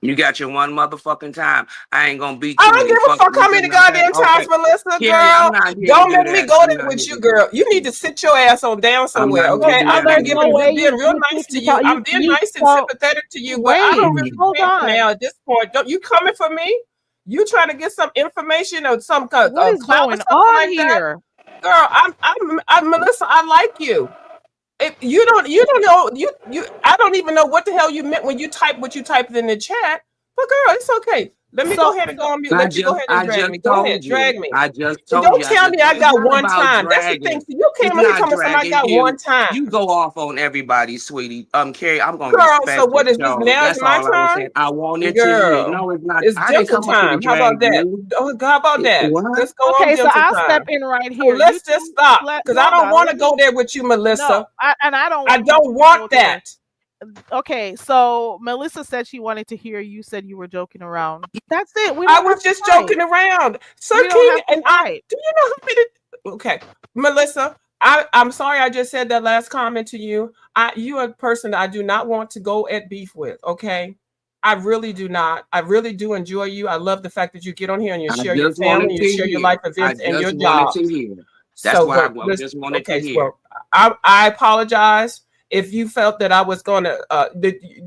You got your one motherfucking time. I ain't gonna be I too don't many give a fuck fuck you, how many nothing. goddamn times, Okay. Melissa, Carrie, I'm girl. not here to Don't do make me that. go I'm there not with here you, to do girl. that. You need to sit your ass on down I'm somewhere, not here to okay? do Okay, so I'm that not there's with no giving way you. being real you nice think to you talk. you. I'm being You nice and so sympathetic to you, but I don't wait. really Hold care on. now at this point. Don't you coming for me? You trying to get some information or some What is clout or going something on like that, here? girl? I'm Melissa. I like you. If you don't know you I don't even know what the hell you meant when you typed what you typed in the chat. But girl, it's okay. Let me go So ahead and so go on mute. I Let you go just ahead and I drag just me. Go ahead, told drag you. me. I just And told don't you. I tell just me I It's got not one about time. That's the thing. dragging. See, you It's came in here not telling me something I dragging got one you. time. You go off on everybody, sweetie. Carrie, I'm gonna Girl, so respect what it. is this So now? Is that's my all I was turn? saying. I wanted to hear. Girl, No, it's not. it's I didn't dental come up here to time. How about drag that? you. Oh, how about that? What? Let's go on okay, so dental I'll step time. in right So here. You let's just two stop let because I hold don't on. want Let to go me there with you, no, Melissa. and I don't I want you don't two to want go there. that. Okay, so Melissa said she wanted to hear you said you were joking around. That's it. We I don't have was to just fight. joking around. Sir We don't King have to and I, fight. do you know how many? Okay, Melissa, I'm sorry I just said that last comment to you. You are a person that I do not want to go at beef with, okay? I really do not. I really do enjoy you. I love the fact that you get on here and you I share your just family, wanted you to share your hear. life I events and your just wanted to jobs. hear. That's So, why but I listen, just wanted to okay, hear. well, I apologize if you felt that I was going to,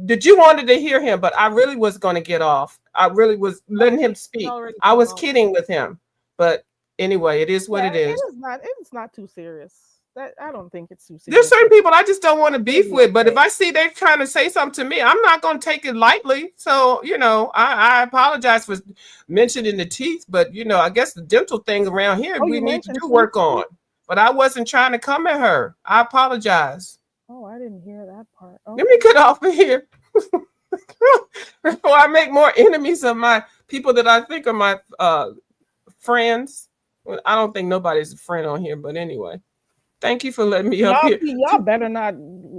did you wanted to hear him, but I really was going to get off. I really was letting him You speak. already I cut was off. kidding with him, but anyway, it is what Yeah, it is. it's not too serious. That I don't think it's too There's serious. certain people I just don't want to It'll beef be with, but if okay. I see they're trying to say something to me, I'm not going to take it lightly. So, I apologize for mentioning the teeth, but I guess the dental thing around here Oh, we you need to mentioned do teeth work on. too? But I wasn't trying to come at her. I apologize. Oh, I didn't hear that part. Let me Okay. get off of here before I make more enemies of my people that I think are my friends. Well, I don't think nobody's a friend on here, but anyway, thank you for letting me up here. Y'all better not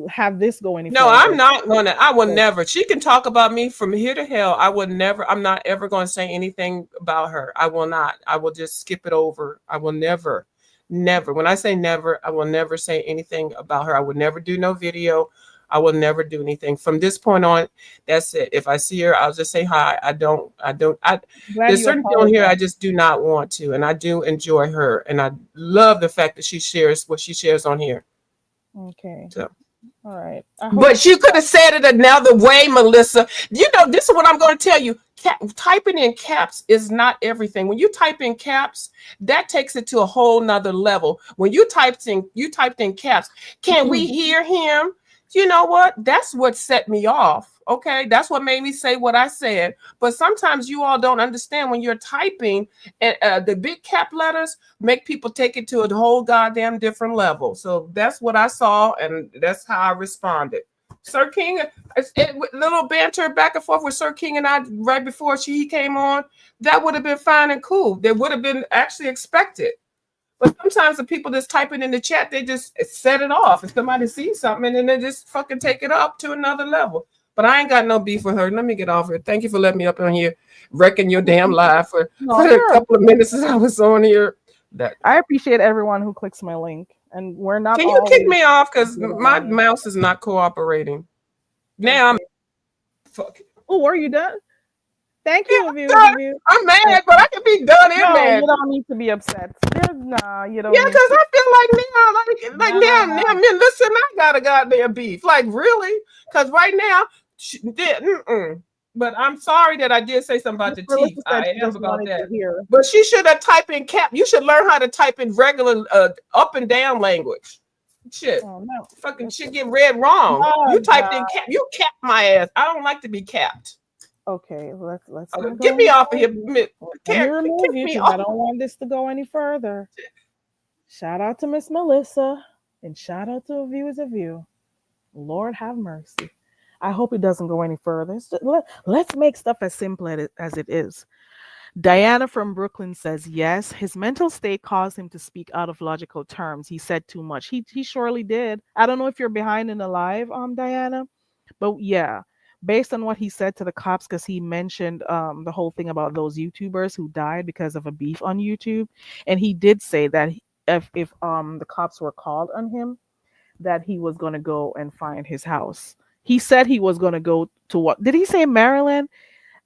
have this go any No, I'm further. not gonna. I will never. She can talk about me from here to hell. I would never. I'm not ever going to say anything about her. I will not. I will just skip it over. I will never, never. When I say never, I will never say anything about her. I would never do no video. I will never do anything from this point on. That's it. If I see her, I'll just say hi. I don't. I don't. I Glad There's you certain people on here I apologized. just do not want to, and I do enjoy her, and I love the fact that she shares what she shares on here. Okay. So. All right. I hope. But you could have said it another way, Melissa. This is what I'm going to tell you. Typing in caps is not everything. When you type in caps, that takes it to a whole nother level. When you typed in caps, can we hear him? You know what? That's what set me off. Okay, that's what made me say what I said. But sometimes you all don't understand when you're typing, the big cap letters make people take it to a whole goddamn different level. So that's what I saw, and that's how I responded. Sir King, little banter back and forth with Sir King and I right before he came on, that would have been fine and cool. That would have been actually expected. But sometimes the people that's typing in the chat, they just set it off. If somebody sees something, and then they just fucking take it up to another level. But I ain't got no beef with her. Let me get off here. Thank you for letting me up on here, wrecking your damn life for No, a couple of minutes as I was on here. I appreciate everyone who clicks my link. and we're not Can you kick always me off because good my about it. mouse is not cooperating? Now I'm Okay. fuck. Oh, are you done? Thank Yeah, you, I'm viewers done. of you. I'm mad, but Okay. I can be done and No, you mad. don't need to be upset. Nah, you Yeah, don't need because to. I feel like now, Nah. Melissa and I got a goddamn beef. Like, really? Because right now, but I'm sorry that I did say something about Miss the teeth. Melissa said I she am just about wanted to that. hear. But she should have typed in cap. You should learn how to type in regular up and down language. Shit. Oh no. Fucking That's shit it. get read wrong. Oh You typed God. in cap. You capped my ass. I don't like to be capped. Okay, let's not Get go me any off of here. further. Let me remove Kick you me because I off. don't want this to go any further. Shout out to Miss Melissa and shout out to viewers of you. Lord have mercy. I hope it doesn't go any further. Let's make stuff as simple as it is. Diana from Brooklyn says yes. His mental state caused him to speak out of logical terms. He said too much. He surely did. I don't know if you're behind in the live, Diana, but yeah, based on what he said to the cops, because he mentioned the whole thing about those YouTubers who died because of a beef on YouTube, and he did say that if the cops were called on him, that he was gonna go and find his house. He said he was gonna go to what? Did he say Maryland?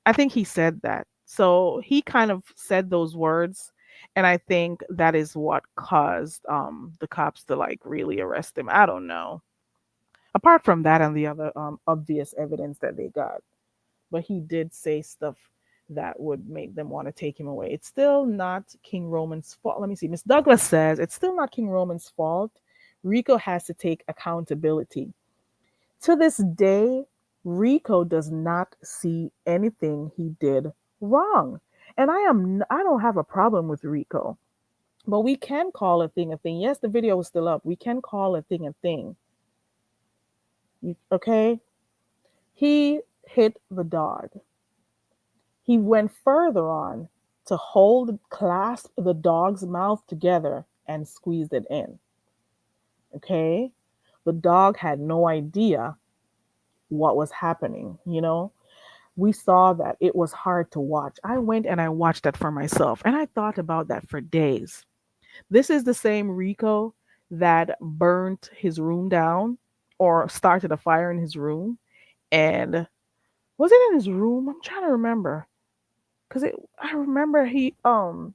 I think he said that. So he kind of said those words, and I think that is what caused the cops to like really arrest him. I don't know. Apart from that and the other obvious evidence that they got, but he did say stuff that would make them want to take him away. It's still not King Roman's fault. Let me see. Miss Douglas says it's still not King Roman's fault. Rico has to take accountability. To this day, Rico does not see anything he did wrong. And I don't have a problem with Rico. But we can call a thing a thing. Yes, the video is still up. We can call a thing a thing. Okay? He hit the dog. He went further on to clasp the dog's mouth together and squeezed it in. Okay? The dog had no idea what was happening, you know? We saw that it was hard to watch. I went and I watched that for myself and I thought about that for days. This is the same Rico that burnt his room down or started a fire in his room. And was it in his room? I'm trying to remember. I remember he blamed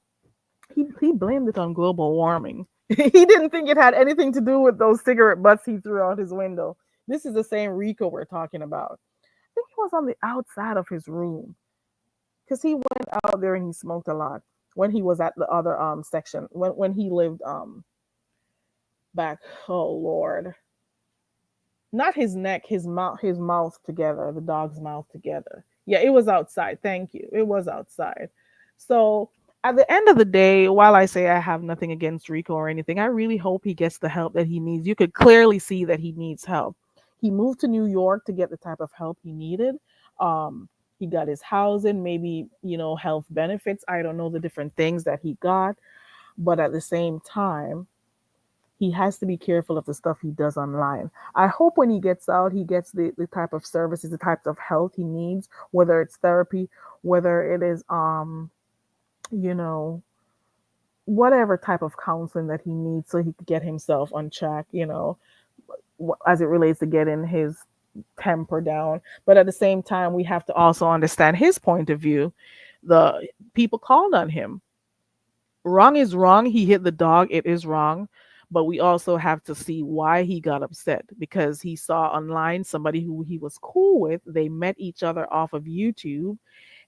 it on global warming. He didn't think it had anything to do with those cigarette butts he threw out his window. This is the same Rico we're talking about. I think he was on the outside of his room because he went out there and he smoked a lot when he was at the other section when he lived back. Oh Lord, not his neck, his mouth together, the dog's mouth together. Yeah, it was outside. Thank you. It was outside. So at the end of the day, while I say I have nothing against Rico or anything, I really hope he gets the help that he needs. You could clearly see that he needs help. He moved to New York to get the type of help he needed. He got his housing, maybe, health benefits. I don't know the different things that he got, but at the same time, he has to be careful of the stuff he does online. I hope when he gets out, he gets the type of services, the types of health he needs, whether it's therapy, whether it is you know, whatever type of counseling that he needs so he could get himself on track, as it relates to getting his temper down. But at the same time, we have to also understand his point of view. The people called on him. Wrong is wrong. He hit the dog. It is wrong. But we also have to see why he got upset because he saw online somebody who he was cool with. They met each other off of YouTube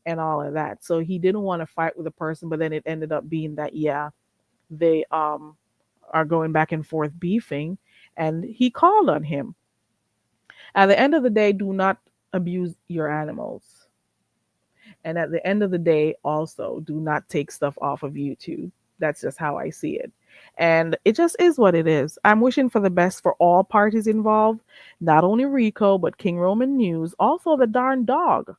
and all of that. So he didn't want to fight with a person, but then it ended up being that, yeah, they are going back and forth beefing, and he called on him. At the end of the day, do not abuse your animals. And at the end of the day, also do not take stuff off of YouTube. That's just how I see it. And it just is what it is. I'm wishing for the best for all parties involved, not only Rico, but King Roman News, also the darn dog,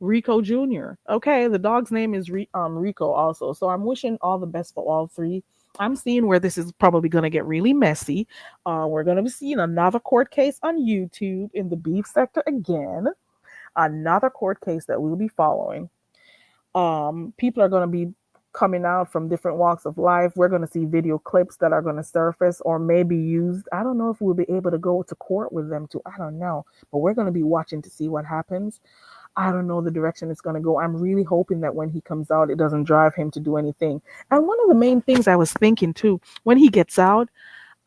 Rico Jr. Okay, the dog's name is Rico also. So I'm wishing all the best for all three. I'm seeing where this is probably going to get really messy. We're going to be seeing another court case on YouTube in the beef sector again. Another court case that we'll be following. People are going to be coming out from different walks of life. We're going to see video clips that are going to surface or maybe used. I don't know if we'll be able to go to court with them too. I don't know. But we're going to be watching to see what happens. I don't know the direction it's going to go. I'm really hoping that when he comes out, it doesn't drive him to do anything. And one of the main things I was thinking too, when he gets out,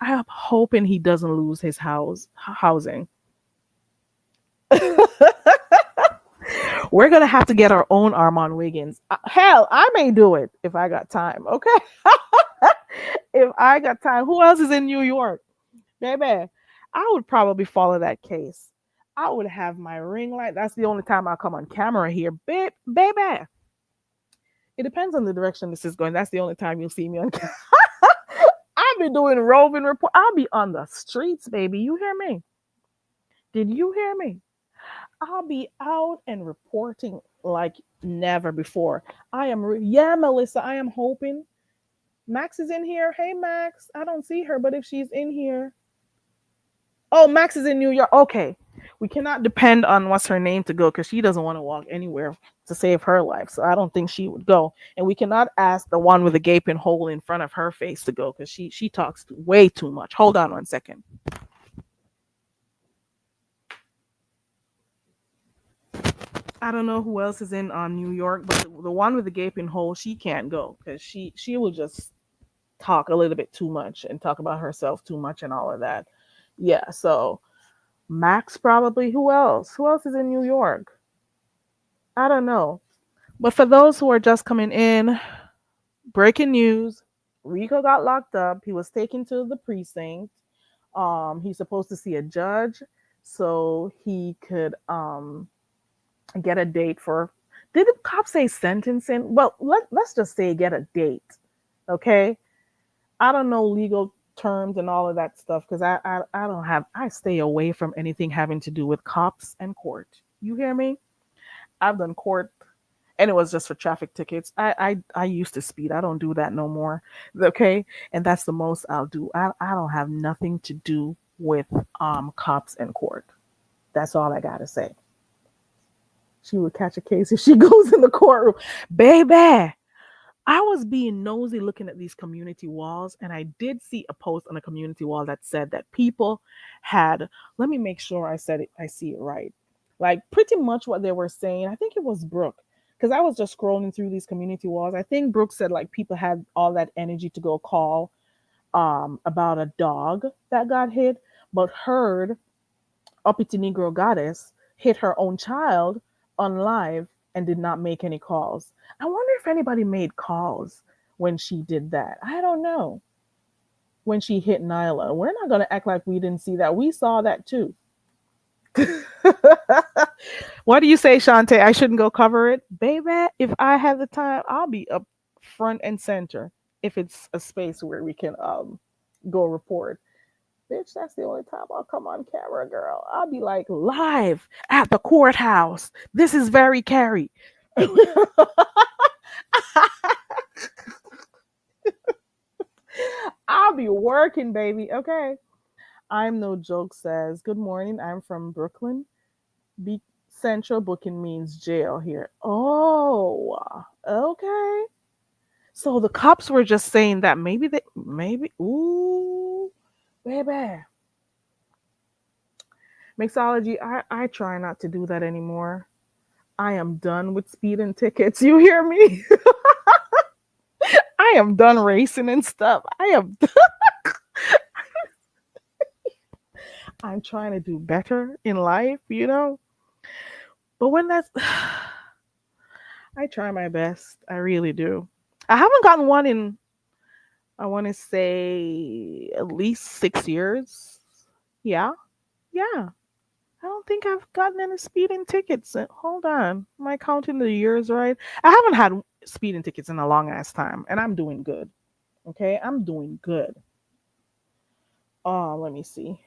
I'm hoping he doesn't lose his housing. We're gonna have to get our own Armand Wiggins. Hell, I may do it if I got time. Okay, if I got time. Who else is in New York, baby? I would probably follow that case. I would have my ring light. That's the only time I'll come on camera here, baby. It depends on the direction this is going. That's the only time you'll see me on camera. I'll be doing roving report. I'll be on the streets, baby. You hear me? Did you hear me? I'll be out and reporting like never before. Yeah, Melissa, I am hoping. Max is in here. Hey, Max. I don't see her, but if she's in here. Oh, Max is in New York. Okay. We cannot depend on what's her name to go because she doesn't want to walk anywhere to save her life. So I don't think she would go. And we cannot ask the one with a gaping hole in front of her face to go because she talks way too much. Hold on 1 second. I don't know who else is in New York, but the one with the gaping hole, she can't go because she will just talk a little bit too much and talk about herself too much and all of that. Yeah, so Max probably. Who else? Who else is in New York? I don't know. But for those who are just coming in, breaking news: Rico got locked up. He was taken to the precinct. He's supposed to see a judge so he could get a date for. Did the cops say sentencing? Well, let's just say get a date. Okay. I don't know legal terms and all of that stuff because I don't have. I stay away from anything having to do with cops and court. You hear me? I've done court and it was just for traffic tickets. I used to speed. I don't do that no more. Okay. And that's the most I'll do. I don't have nothing to do with cops and court. That's all I gotta say. She would catch a case if she goes in the courtroom. Baby, I was being nosy looking at these community walls, and I did see a post on a community wall that said that people had, let me make sure I said it, I see it right. Like pretty much what they were saying, I think it was Brooke, because I was just scrolling through these community walls. I think Brooke said like people had all that energy to go call about a dog that got hit, but heard Uppity Negro Goddess hit her own child on live and did not make any calls. I wonder if anybody made calls when she did that. I don't know. When she hit Nyla. We're not going to act like we didn't see that. We saw that too. What do you say, Shantae? I shouldn't go cover it? Baby, if I have the time, I'll be up front and center if it's a space where we can go report. Bitch, that's the only time I'll come on camera, girl. I'll be like live at the courthouse. This is very Carrie. I'll be working, baby. Okay. I'm no joke says, good morning. I'm from Brooklyn. Central booking means jail here. Oh, okay. So the cops were just saying that maybe, ooh, baby. Mixology, I try not to do that anymore. I am done with speeding tickets. You hear me? I am done racing and stuff. I'm trying to do better in life, you know? But when that's I try my best. I really do. I haven't gotten one in I want to say at least 6 years. Yeah. Yeah. I don't think I've gotten any speeding tickets. Hold on. Am I counting the years right? I haven't had speeding tickets in a long ass time, and I'm doing good. Okay? I'm doing good. Oh, let me see.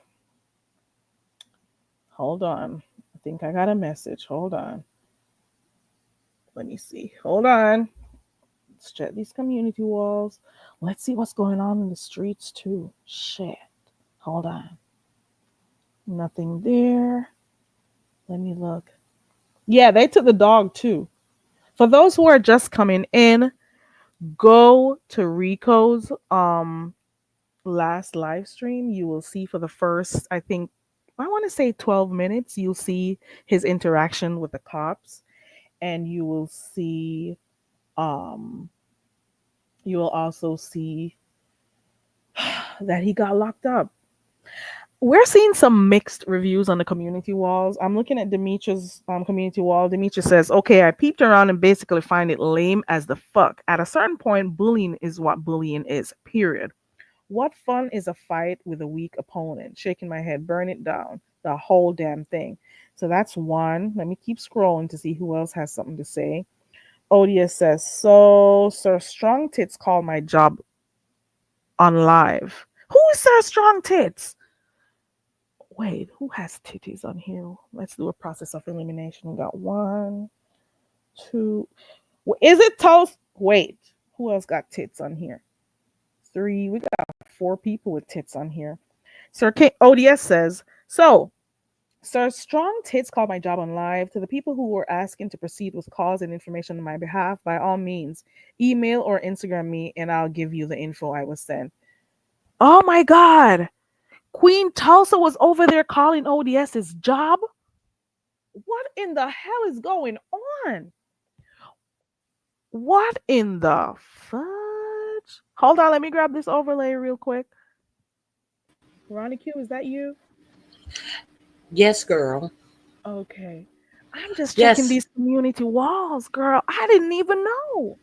Hold on. I think I got a message. Hold on. Let me see. Hold on. Let's check these community walls. Let's see what's going on in the streets too. Shit. Hold on. Nothing there. Let me look. Yeah, they took the dog too. For those who are just coming in, Go to Rico's last live stream. You will see for the first, I think, I want to say 12 minutes, you'll see his interaction with the cops, and um you will also see that he got locked up. We're seeing some mixed reviews on the community walls. I'm looking at Demetria's community wall. Demetria says, "Okay, I peeped around and basically find it lame as the fuck. At a certain point, bullying is what bullying is. Period. What fun is a fight with a weak opponent? Shaking my head, burn it down, the whole damn thing." So that's one. Let me keep scrolling to see who else has something to say. ODS says, "So Sir Strong Tits called my job on live. Who is Sir Strong Tits? Wait, who has titties on here? Let's do a process of elimination. We got one, two. Is it Toast? Wait, who else got tits on here? Three. We got four people with tits on here. Sir King ODS says, so Sir Strong Tits called my job on live. To the people who were asking to proceed with calls and information on my behalf, by all means, email or Instagram me and I'll give you the info I was sent. Oh my God. Queen Tulsa was over there calling ODS's job. What in the hell is going on? What in the fudge? Hold on, let me grab this overlay real quick. Ronnie Q, is that you? Yes, girl. Okay. I'm just checking Yes. these community walls, girl. I didn't even know.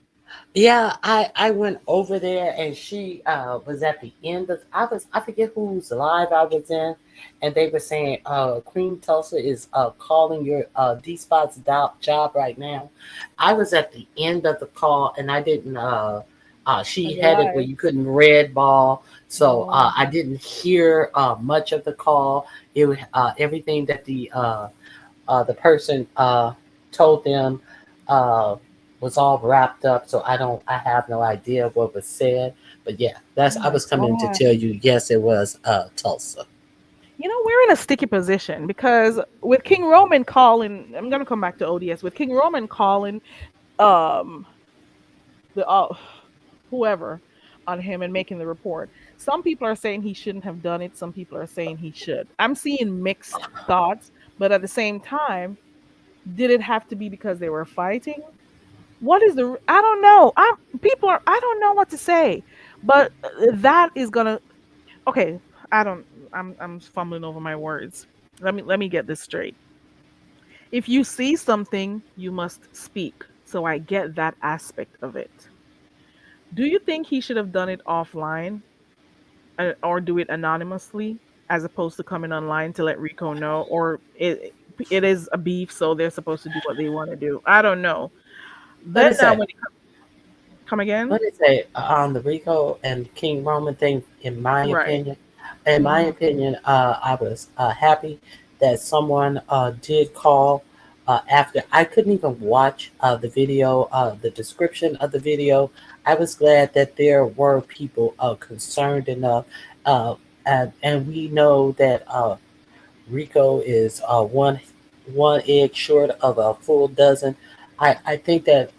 Yeah, I went over there and she was at the end of I forget whose live I was in, and they were saying Queen Tulsa is calling your D Spot's job right now. I was at the end of the call and I didn't On she your had it where live. you couldn't red ball, so Oh, I didn't hear much of the call. It was everything that the person told them uh, was all wrapped up. So I have no idea what was said. But yeah, oh I my was coming to God. tell you. Yes, it was Tulsa. You know, we're in a sticky position because with King Roman calling, I'm gonna come back to ODS. With King Roman calling um the whoever on him and making the report. Some people are saying he shouldn't have done it. Some people are saying he should. I'm seeing mixed thoughts, but at the same time, did it have to be because they were fighting? What is the? I don't know. People are. I don't know what to say, but that is gonna. Okay, I don't. I'm fumbling over my words. Let me get this straight. If you see something, you must speak. So I get that aspect of it. Do you think he should have done it offline or do it anonymously as opposed to coming online to let Rico know? Or it is a beef, so they're supposed to do what they want to do. I don't know. What Then is that? when it come again, What is that on the Rico and King Roman thing? right? In my Hmm. opinion, I was happy that someone did call after. I couldn't even watch the video, the description of the video. I was glad that there were people concerned enough, uh, and we know that Rico is one egg short of a full dozen. I think that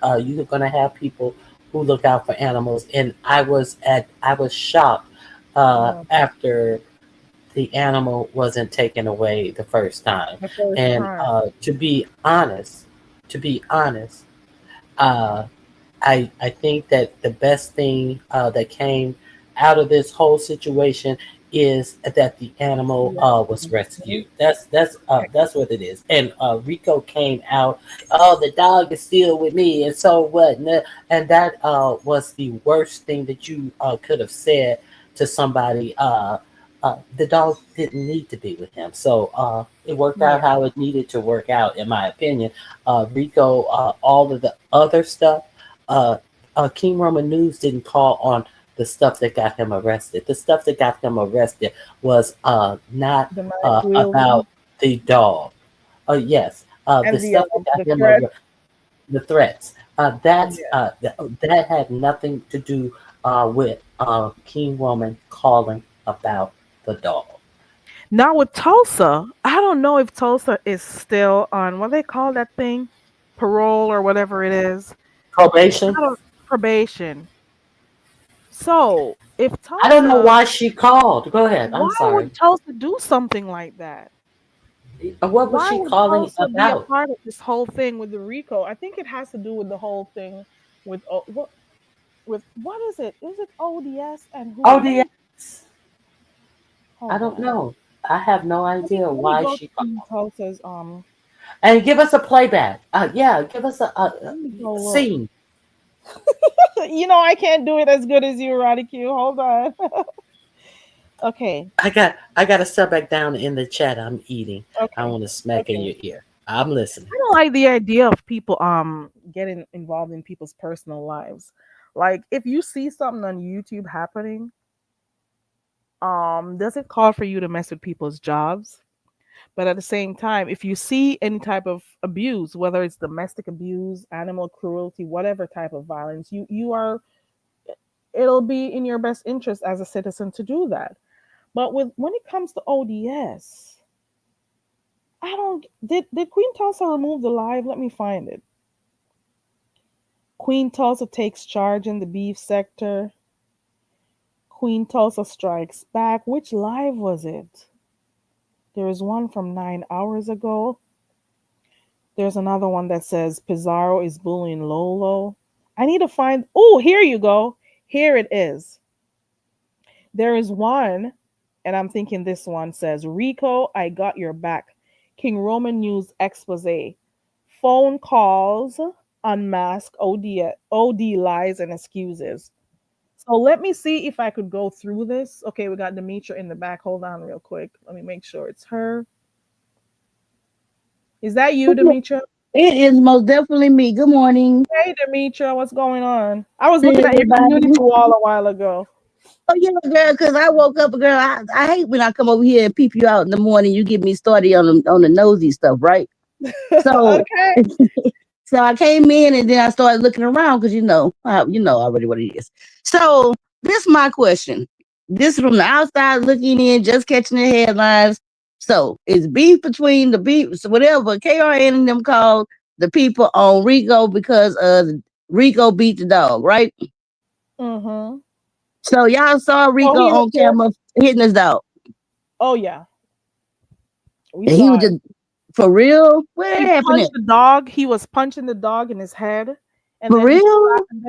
you're going to have people who look out for animals. And I was shocked Yeah, after the animal wasn't taken away the first time. the first And time. to be honest, uh, I think that the best thing that came out of this whole situation is that the animal Yeah. was Mhm. rescued. That's what it is. And Rico came out. Oh, the dog is still with me, and so what? And that was the worst thing that you could have said to somebody. The dog didn't need to be with him, so it worked out Yeah. how it needed to work out, in my opinion. Rico, all of the other stuff uh, King Roman News didn't call on the stuff that got him arrested. The stuff that got him arrested was not The night about wheeling the dog. Yes, the and stuff that got the him threat. the threats. Yeah. That had nothing to do with King Roman calling about the dog. Now with Tulsa, I don't know if Tulsa is still on what they call that thing, parole or whatever it is. Probation. I don't. probation. So if I don't know Tulsa, why she called. Go ahead. I'm why would sorry. Tulsa do something like that? What was Why she would calling Tulsa be a about? part of this whole thing with the Rico? I think it has to do with the whole thing with what is it? Is it ODS and who? Oh, Let the me I hold don't on. know. I have no idea Let me why go to she called. Queen Tulsa's And give us a playback. Yeah, give us let me go a look. scene. I can't do it as good as you, Roddy Q. Hold on. Okay. I got to step back down in the chat. I'm eating. I Okay. want to smack in Okay. your ear. I'm listening. I don't like the idea of people getting involved in people's personal lives. Like if you see something on YouTube happening, does it call for you to mess with people's jobs? But at the same time, if you see any type of abuse, whether it's domestic abuse, animal cruelty, whatever type of violence, you are it'll be in your best interest as a citizen to do that. But when it comes to ODS, I don't did Queen Tulsa remove the live? Let me find it. Queen Tulsa takes charge in the beef sector. Queen Tulsa strikes back. Which live was it? There is one from 9 hours ago. There's another one that says Pizarro is bullying Lolo. I need to find. Oh, here you go. Here it is. There is one, and I'm thinking this one says Rico, I got your back. King Roman News expose. Phone calls unmask OD lies and excuses. So let me see if I could go through this. Okay, we got Demetra in the back. Hold on real quick. Let me make sure it's her. Is that you, Demetra? It is most definitely me. Good morning, Hey, Demetra, what's going on? I was looking at your everybody. community wall a while ago. Oh yeah, girl, because I woke up, girl. I hate when I come over here and peep you out in the morning. You get me started on the nosy stuff, right? So Okay. so I came in and then I started looking around because you know already what it is. So this is my question. This is from the outside looking in, just catching the headlines. So it's beef between the beef, so whatever KRN and them called the people on Rico because Rico beat the dog, right? Mm-hmm. So y'all saw Oh, Rico he was on here. camera hitting his dog. Oh yeah, we And he was saw it. just for real. Where it He happened punched at? the dog. He was punching the dog in his head, and For then real?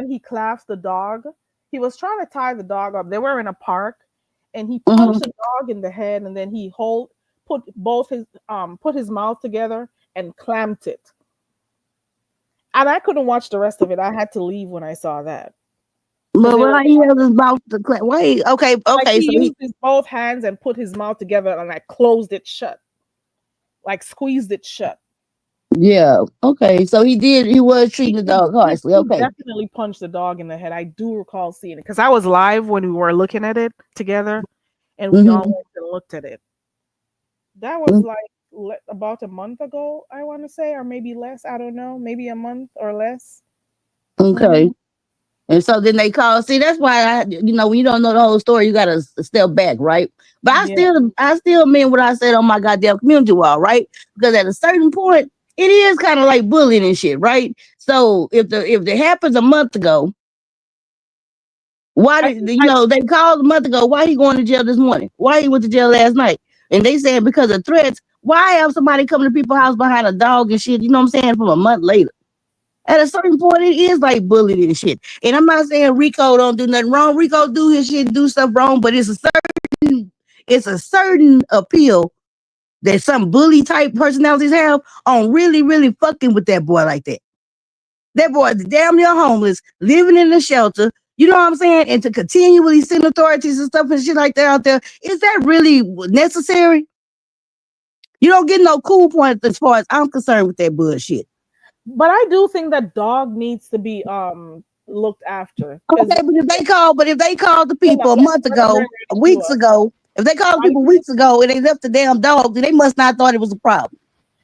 he clasped the dog. He was trying to tie the dog up. They were in a park, and he Hmm. punched the dog in the head, and then he put his mouth together and clamped it. And I couldn't watch the rest of it. I had to leave when I saw that because But it was why he held his mouth to clap? Wait, okay, like okay. he So he, used his both hands and put his mouth together and I closed it shut, like squeezed it shut. yeah, okay. So he did. He was treating the dog harshly. He Okay. definitely punched the dog in the head. I do recall seeing it because I was live when we were looking at it together, and we all Mm-hmm. went and looked at it. That was like about a month ago, I want to say, or maybe less. I don't know, maybe a month or less. Okay. Hmm. And so then they call. See, that's why when you don't know the whole story, you gotta step back, right? But Yeah, I still mean what I said on my goddamn community wall, right? Because at a certain point, it is kind of like bullying and shit, right? So if it happens a month ago, why I did think I they called a month ago? Why he going to jail this morning? Why he went to jail last night? And they said because of threats. Why have somebody come to people's house behind a dog and shit? You know what I'm saying? From a month later. At a certain point, it is like bullying and shit. And I'm not saying Rico don't do nothing wrong. Rico do his shit, do stuff wrong, but it's a certain appeal that some bully type personalities have on really, really fucking with that boy like that. That boy is damn near homeless, living in a shelter. You know what I'm saying? And to continually send authorities and stuff and shit like that out there, is that really necessary? You don't get no cool points as far as I'm concerned with that bullshit. but I do think that dog needs to be looked after because Okay, but if they called the hold on, people a month let me ago, ready to weeks ago, if they called the why people weeks ago and they left the damn dog, then they must not thought it was a problem.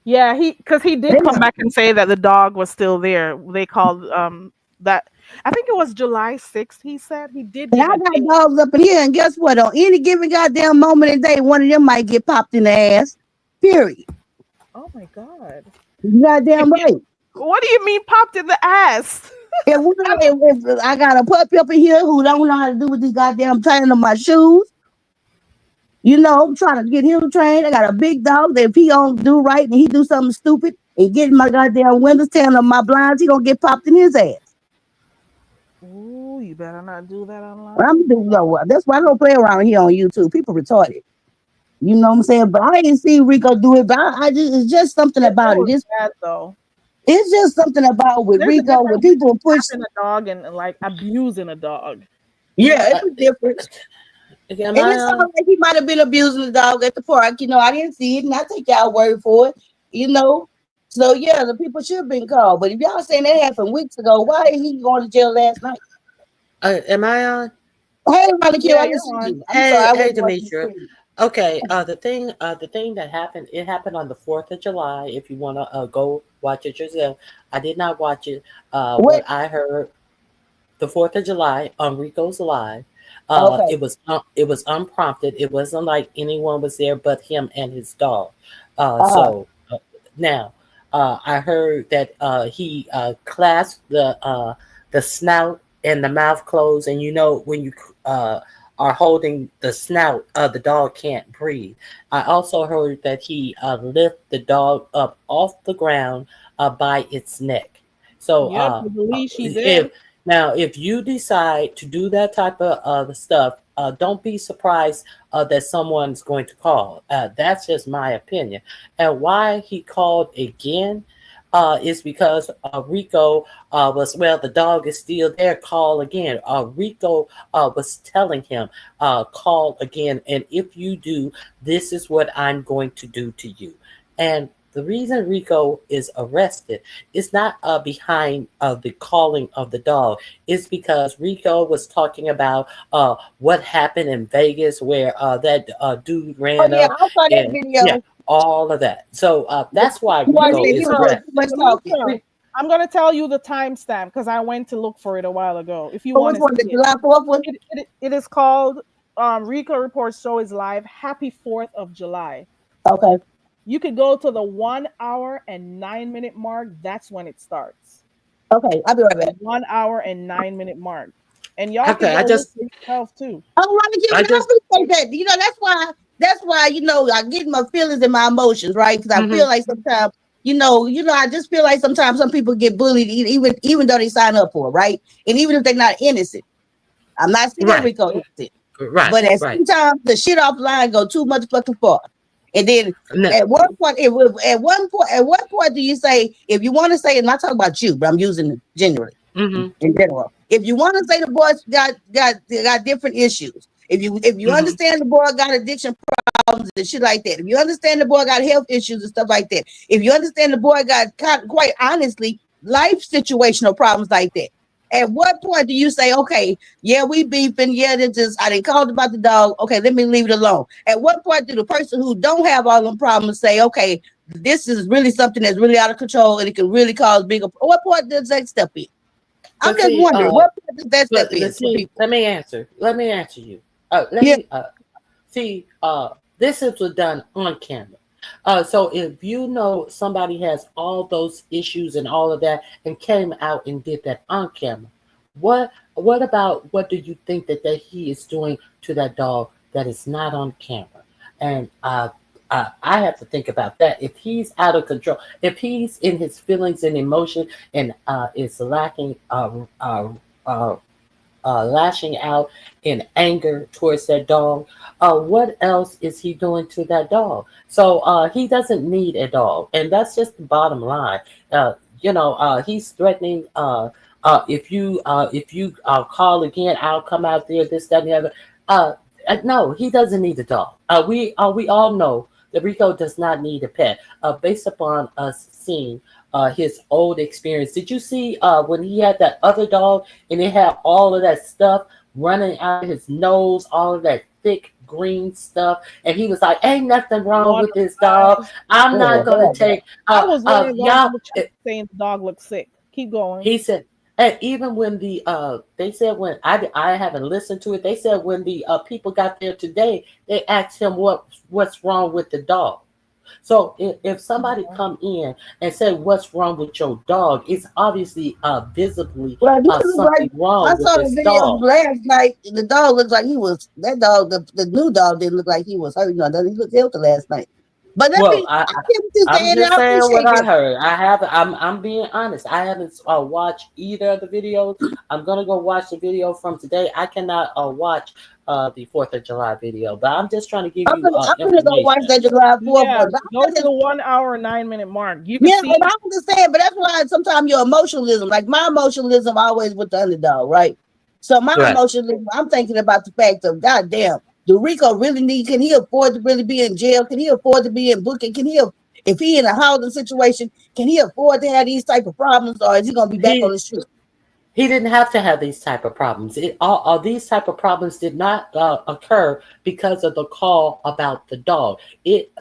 yeah, he They did come back and say that the dog was still there. They called that I think it was July 6th. He said he did and I give a got date. dogs up in here, and guess what? On any given goddamn moment in the day, one of them might get popped in the ass. Period. Oh my god! You Wait, goddamn right. what do you mean popped in the ass? if I got a puppy up in here who don't know how to do with these goddamn training on my shoes, I'm trying to get him trained. I got a big dog that if he don't do right and he do something stupid and get in my goddamn windows, tearing up my blinds, he gonna get popped in his ass. Ooh, you better not do that I'm online. doing that's why I don't play around here on YouTube. People retarded. You know what I'm saying? But I didn't see Rico do it. But I just it's just something It about it. was bad though. It's just something about with There's a Rico when difference between people push. slapping a dog and like abusing a dog. Yeah, it's a difference. Am And I it on? sounds like he might have been abusing the dog at the park. I didn't see it, and I take y'all word for it. You know. So yeah, the people should have been called. But if y'all saying that happened weeks ago, why did he going to jail last night? Am I on? Hey, Monica, Yeah, I you're didn't see on. you. I'm sorry, Hey, I hey, wasn't watching the Demetria. screen. Okay, the thing that happened, it happened on the 4th of July. If you want to go watch it yourself, I did not watch it. What? What I heard, the 4th of July on Rico's Live, Okay. it was unprompted. It wasn't like anyone was there but him and his dog. Uh, Now, I heard that he clasped the snout and the mouth closed, and when you uh, are holding the snout, the dog can't breathe. I also heard that he lift the dog up off the ground by its neck. So Yep, I believe she if did. now if you decide to do that type of stuff, don't be surprised that someone's going to call. That's just my opinion. And why he called again is because Rico the dog is still there, call again. Rico was telling him, call again. And if you do, this is what I'm going to do to you. And the reason Rico is arrested is not behind the calling of the dog. It's because Rico was talking about what happened in Vegas where that dude oh ran yeah, up I saw that and yeah, video. all of that. So that's why You already Rico said he is was Demetra, doing arrested. too much talking. Demetra, I'm gonna tell you the timestamp because I went to look for it a while ago. If you So want which to one, the see it, July 4th one? it is called Rico Reports Show is live. Happy 4th of July. Okay. You could go to the 1 hour and 9 minute mark. That's when it starts. Okay, I'll be right The back. 1 hour and 9 minute mark. And y'all could Okay, go look for yourself too. Oh, Monica, I but I just, appreciate that. That's why I get my feelings and my emotions, right? Because I hmm feel like sometimes, I just feel like sometimes some people get bullied even though they sign up for it, right? And even if they're not innocent. I'm not saying right, Rico innocent. right, But at right. sometimes the shit offline go too much fucking far. And then No, at one point, at what point do you say, if you want to say, and I'm not talking about you, but I'm using it generally hmm in general. If you want to say the boys got different issues, if you hmm understand the boy got addiction problems and shit like that, if you understand the boy got health issues and stuff like that, if you understand the boy got quite honestly life situational problems like that, at what point do you say, okay, yeah, we beefing, yeah, I didn't call about the dog, okay, let me leave it alone? At what point do the person who don't have all them problems say, okay, this is really something that's really out of control and it can really cause bigger? What point does that step in? I'm But just see, wondering what does that step but in let's for see. people? Let me answer. Let me answer you. Let Yeah. me see. This was done on camera. So if you know somebody has all those issues and all of that, and came out and did that on camera, what about what do you think that he is doing to that dog that is not on camera? And I have to think about that. If he's out of control, if he's in his feelings and emotion, and is lacking uh, lashing out in anger towards that dog, what else is he doing to that dog? So he doesn't need a dog, and that's just the bottom line. He's threatening. If you call again, I'll come out there. This, that, and the other. No, he doesn't need a dog. We all know that Rico does not need a pet. Based upon us seeing his old experience, did you see when he had that other dog and it had all of that stuff running out of his nose, all of that thick green stuff, and he was like, "Ain't nothing wrong One with this of dog. the I'm not Oh, gonna hell no. take I was one of those in y'all." the chat saying the dog looks sick. Keep going. He said, and even when they said, when I haven't listened to it, they said when the people got there today, they asked him what's wrong with the dog. So if somebody come in and say what's wrong with your dog, it's obviously visibly Well, he look like something I wrong with saw the this video dog. last night. The dog looked like he was that dog. The new dog didn't look like he was hurt. No, he looked healthy last night. But let Well, me. I get what you're I'm saying, and just I saying what appreciate I that. heard. I'm being honest. I haven't watched either of the videos. I'm gonna go watch the video from today. I cannot watch the Fourth of July video, but I'm just trying to give you I'm gonna go watch information. that July 4th Yeah, one. But go I to just, the 1 hour 9 minute mark. You can yeah, see. and I understand. But that's why sometimes your emotionalism, like my emotionalism, always with the underdog, right? So my Right. emotionalism, I'm thinking about the fact of goddamn, do Rico really need? Can he afford to really be in jail? Can he afford to be in booking? Can he? If he in a housing situation, can he afford to have these type of problems, or is he gonna be back on He the street? he didn't have to have these type of problems. All these type of problems did not occur because of the call about the dog. He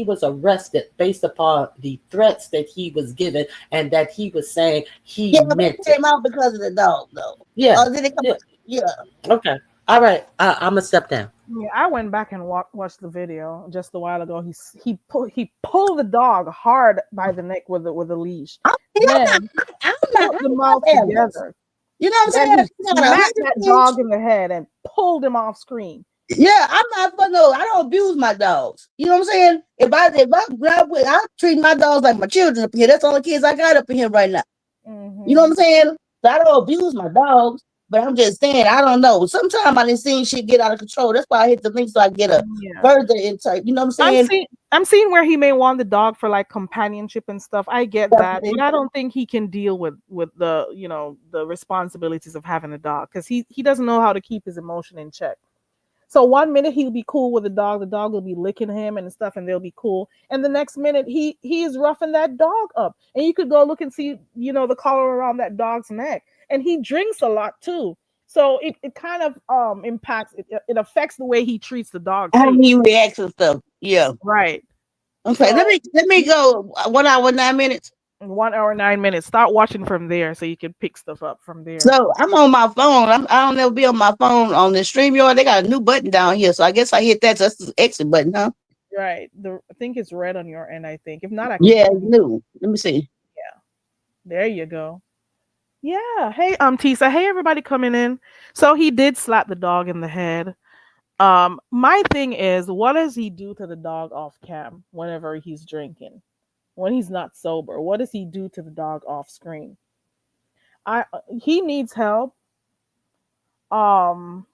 was arrested based upon the threats that he was given and that he was saying he Yeah, but it meant came it. out because of the dog, though. Yeah, Or did it come? yeah. Yeah. Okay. All right. I'm gonna step down. Yeah, I went back and watched the video just a while ago. He pulled the dog hard by the neck with a leash. Then put I the love mouth animals. together. You know what I'm Then saying? he If you got a smacked 100 that inch, dog in the head and pulled him off screen. yeah, I'm not for no. I don't abuse my dogs. You know what I'm saying? I treat my dogs like my children up here. That's all the kids I got up in here right now. You know what Hmm. I'm saying? So I don't abuse my dogs, but I'm just saying I don't know. Sometimes I done seen shit get out of control. That's why I hit the link so I get a Yeah. further insight. You know what I'm I'm saying? seeing I'm seeing where he may want the dog for like companionship and stuff. I get that, but I don't think he can deal with the the responsibilities of having a dog because he doesn't know how to keep his emotion in check. So 1 minute he'll be cool with the dog will be licking him and stuff, and they'll be cool. And the next minute he is roughing that dog up, and you could go look and see the collar around that dog's neck. And he drinks a lot too, so it kind of impacts it affects the way he treats the dog How too. he reacts and stuff. Yeah. Right. Okay. So Let me go 1 hour 9 minutes. 1 hour 9 minutes. Start watching from there so you can pick stuff up from there. So I'm on my phone. I don't ever be on my phone on the StreamYard. They got a new button down here, so I guess I hit that. So that's the exit button, huh? Right. I think it's red on your end. I think if not, I can Yeah, show it's you. new. Let me see. Yeah. There you go. Yeah. Hey, Tisa. Hey, everybody coming in. So he did slap the dog in the head. My thing is, what does he do to the dog off cam whenever he's drinking? When he's not sober, what does he do to the dog off screen? He needs help. Um,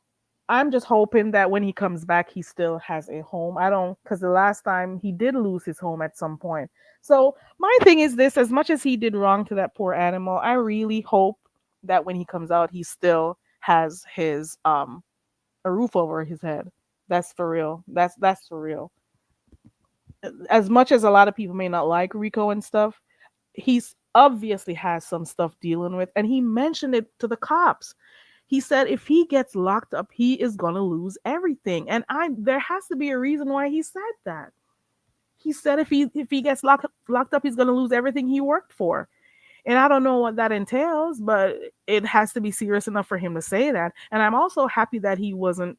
I'm just hoping that when he comes back, he still has a home. I don't, because the last time he did lose his home at some point. So my thing is this: as much as he did wrong to that poor animal, I really hope that when he comes out, he still has his a roof over his head. That's for real. That's for real. As much as a lot of people may not like Rico and stuff, he's obviously has some stuff dealing with, and he mentioned it to the cops. He said if he gets locked up, he is gonna lose everything, and I there has to be a reason why he said that. He said if he gets locked up, he's gonna lose everything he worked for, and I don't know what that entails, but it has to be serious enough for him to say that. And I'm also happy that he wasn't,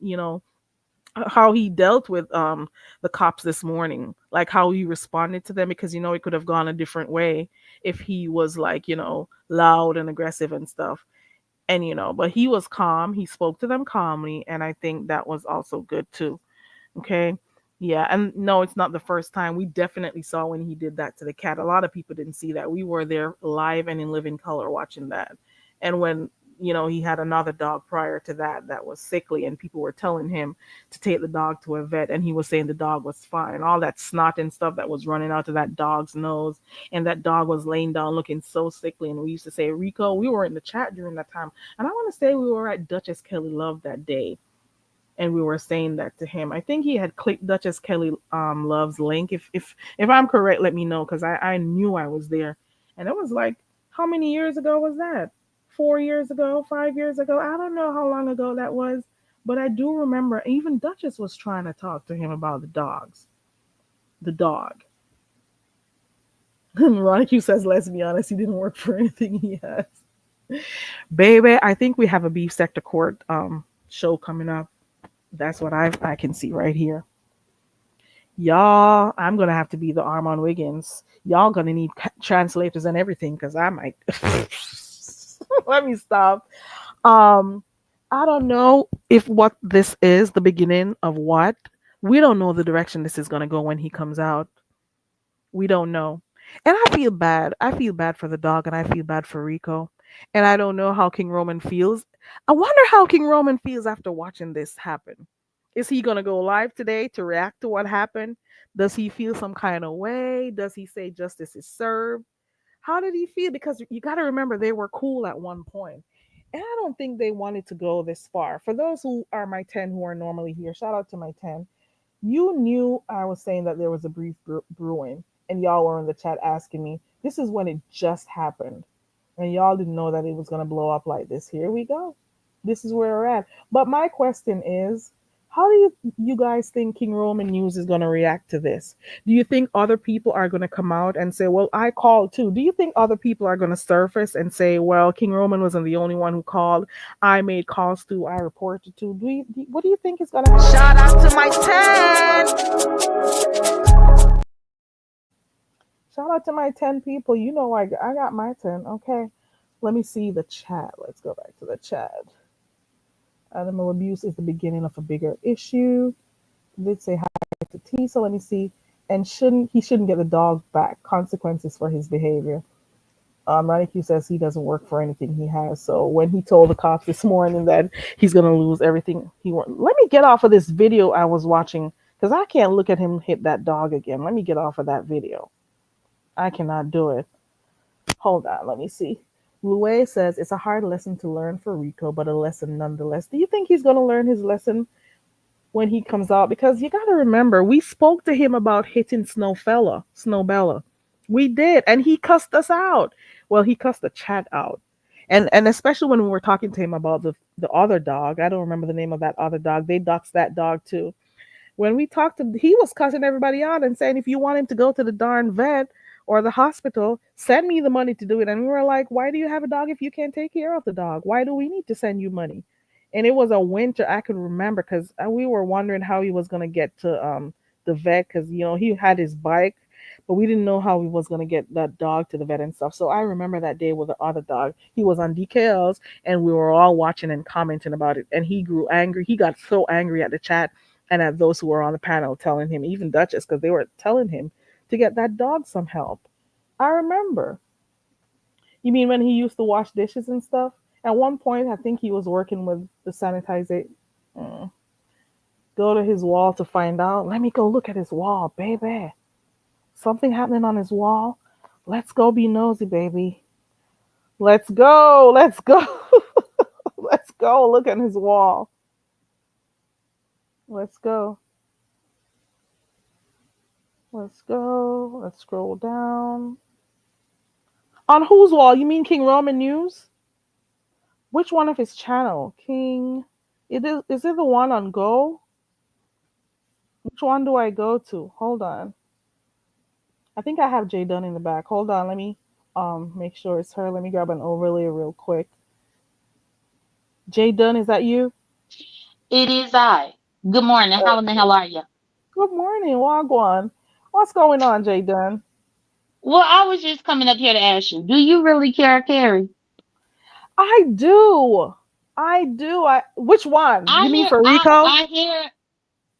how he dealt with the cops this morning, like how he responded to them, because it could have gone a different way if he was like loud and aggressive and stuff. And but he was calm, he spoke to them calmly, and I think that was also good too. Okay. Yeah, and no, it's not the first time. We definitely saw when he did that to the cat. A lot of people didn't see that. We were there live and in living color watching that. And when, he had another dog prior to that that was sickly, and people were telling him to take the dog to a vet, and he was saying the dog was fine. All that snot and stuff that was running out of that dog's nose, and that dog was laying down looking so sickly. And we used to say, Rico, we were in the chat during that time. And I want to say we were at Duchess Kelly Love that day, and we were saying that to him. I think he had clicked Duchess Kelly Love's link. If I'm correct, let me know, because I knew I was there, and it was like, how many years ago was that? 4 years ago, 5 years ago? I don't know how long ago that was, but I do remember even Duchess was trying to talk to him about the dog. Veronica says, let's be honest, he didn't work for anything he has. Baby, I think we have a beef sector court show coming up. That's what I can see right here. Y'all, I'm gonna have to be the Armand Wiggins. Y'all gonna need translators and everything because I might. Let me stop. Um, I don't know if what this is the beginning of what. We don't know the direction this is gonna go when he comes out. We don't know. And I feel bad. I feel bad for the dog and I feel bad for Rico. And I don't know how King Roman feels. I wonder how King Roman feels after watching this happen. Is he going to go live today to react to what happened? Does he feel some kind of way? Does he say justice is served? How did he feel? Because you got to remember they were cool at one point. And I don't think they wanted to go this far. For those who are my 10 who are normally here, shout out to my 10. You knew I was saying that there was a brief brewing, and y'all were in the chat asking me. This is when it just happened, and y'all didn't know that it was gonna blow up like this. Here we go. This is where we're at. But my question is, how do you guys think King Roman News is gonna react to this? Do you think other people are gonna come out and say, "Well, I called too"? Do you think other people are gonna surface and say, "Well, King Roman wasn't the only one who called. I made calls too. I reported to"? What do you think is gonna happen? Shout out to my 10. Shout out to my 10 people. You know, I got my 10. Okay. Let me see the chat. Let's go back to the chat. Animal abuse is the beginning of a bigger issue. Did say hi to T. So let me see. And he shouldn't get the dog back. Consequences for his behavior. Ronnie Q says he doesn't work for anything he has. So when he told the cops this morning that he's gonna lose everything he wants, let me get off of this video I was watching because I can't look at him hit that dog again. Let me get off of that video. I cannot do it. Hold on, let me see. Louis says it's a hard lesson to learn for Rico, but a lesson nonetheless. Do you think he's going to learn his lesson when he comes out? Because you got to remember, we spoke to him about hitting Snowbella. We did, and he cussed us out. Well, he cussed the chat out. And especially when we were talking to him about the other dog. I don't remember the name of that other dog. They doxed that dog too. When we talked to him, he was cussing everybody out and saying, if you want him to go to the darn vet or the hospital, send me the money to do it. And we were like, why do you have a dog if you can't take care of the dog? Why do we need to send you money? And it was a winter I could remember because we were wondering how he was going to get to the vet because, he had his bike, but we didn't know how he was going to get that dog to the vet and stuff. So I remember that day with the other dog. He was on DKLs and we were all watching and commenting about it. And he grew angry. He got so angry at the chat and at those who were on the panel telling him, even Duchess, because they were telling him to get that dog some help. I remember. You mean when he used to wash dishes and stuff? At one point, I think he was working with the sanitizer. Mm. Go to his wall to find out. Let me go look at his wall, baby. Something happening on his wall. Let's go be nosy, baby. Let's go. Let's go. Let's go look at his wall. Let's go. Let's go. Let's scroll down. On whose wall? You mean King Roman News? Which one of his channel? King. Is it the one on Go? Which one do I go to? Hold on. I think I have Jay Dunn in the back. Hold on, let me make sure it's her. Let me grab an overlay real quick. Jay Dunn, is that you? It is I. Good morning. How in the hell are you? Good morning, Wagwan. What's going on, Jay Dunn? Well, I was just coming up here to ask you, do you really care, Carrie? I do. I do. Which one? I You mean hear for I Rico? I hear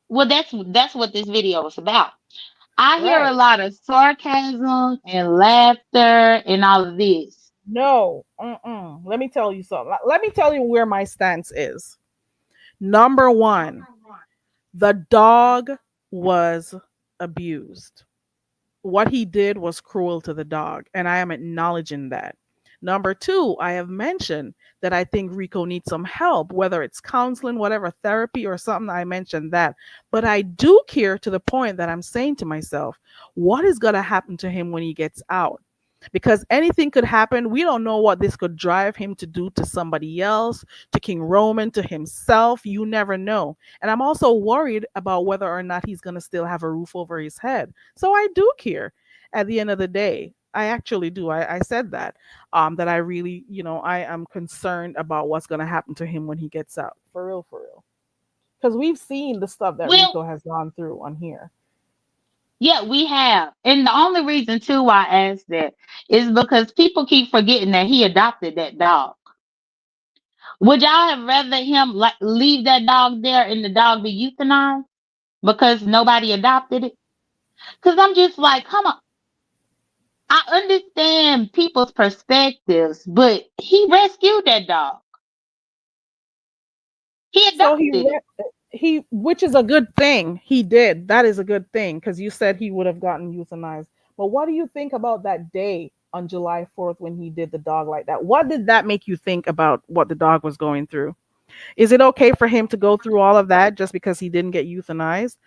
well that's what this video is about. I hear a Right. lot of sarcasm and laughter and all of this. No. Mm-mm. Let me tell you something. Let me tell you where my stance is. Number one, the dog was abused. What he did was cruel to the dog, and I am acknowledging that. Number two, I have mentioned that I think Rico needs some help, whether it's counseling, whatever, therapy, or something. I mentioned that. But I do care to the point that I'm saying to myself, what is going to happen to him when he gets out? Because anything could happen. We don't know what this could drive him to do to somebody else, to King Roman, to himself. You never know. And I'm also worried about whether or not he's going to still have a roof over his head. So I do care at the end of the day. I actually do. I said that, that I really, I am concerned about what's going to happen to him when he gets out. For real, for real. Because we've seen the stuff that Well, Rico has gone through on here. Yeah, we have. And the only reason too why I asked that is because people keep forgetting that he adopted that dog. Would y'all have rather him like leave that dog there and the dog be euthanized because nobody adopted it? Because I'm just like, come on. I understand people's perspectives, but he rescued that dog. He So he adopted it. he, which is a good thing. He did. That is a good thing because you said he would have gotten euthanized. But what do you think about that day on July 4th when he did the dog like that? What did that make you think about what the dog was going through? Is it okay for him to go through all of that just because he didn't get euthanized?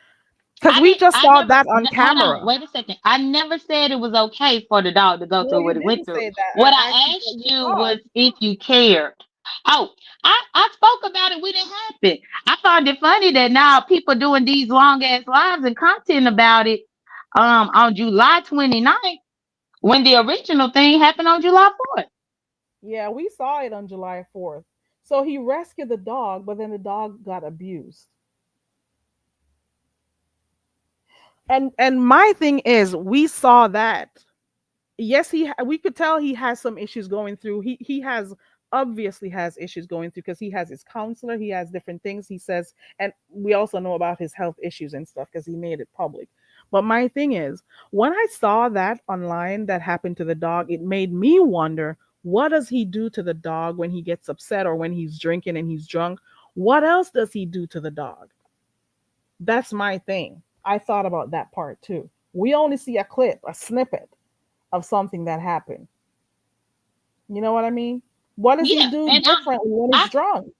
Because we just I saw never, that on hold on, camera. wait a second. I never said it was okay for the dog to go No, through you what it went didn't through. say that. What I asked I you what asked you you thought. was if you cared. Oh, I spoke about it when it happened. I found it funny that now people doing these long ass lives and content about it on July 29th when the original thing happened on July 4th. Yeah, we saw it on July 4th. So he rescued the dog, but then the dog got abused. And my thing is, we saw that. Yes, we could tell he has some issues going through. He has obviously has issues going through because he has his counselor, he has different things he says, and we also know about his health issues and stuff because he made it public. But my thing is, when I saw that online that happened to the dog, it made me wonder, what does he do to the dog when he gets upset or when he's drinking and he's drunk? What else does he do to the dog? That's my thing. I thought about that part too. We only see a clip, a snippet of something that happened. You know what I mean? What does he Yeah, do and differently when I he's drunk?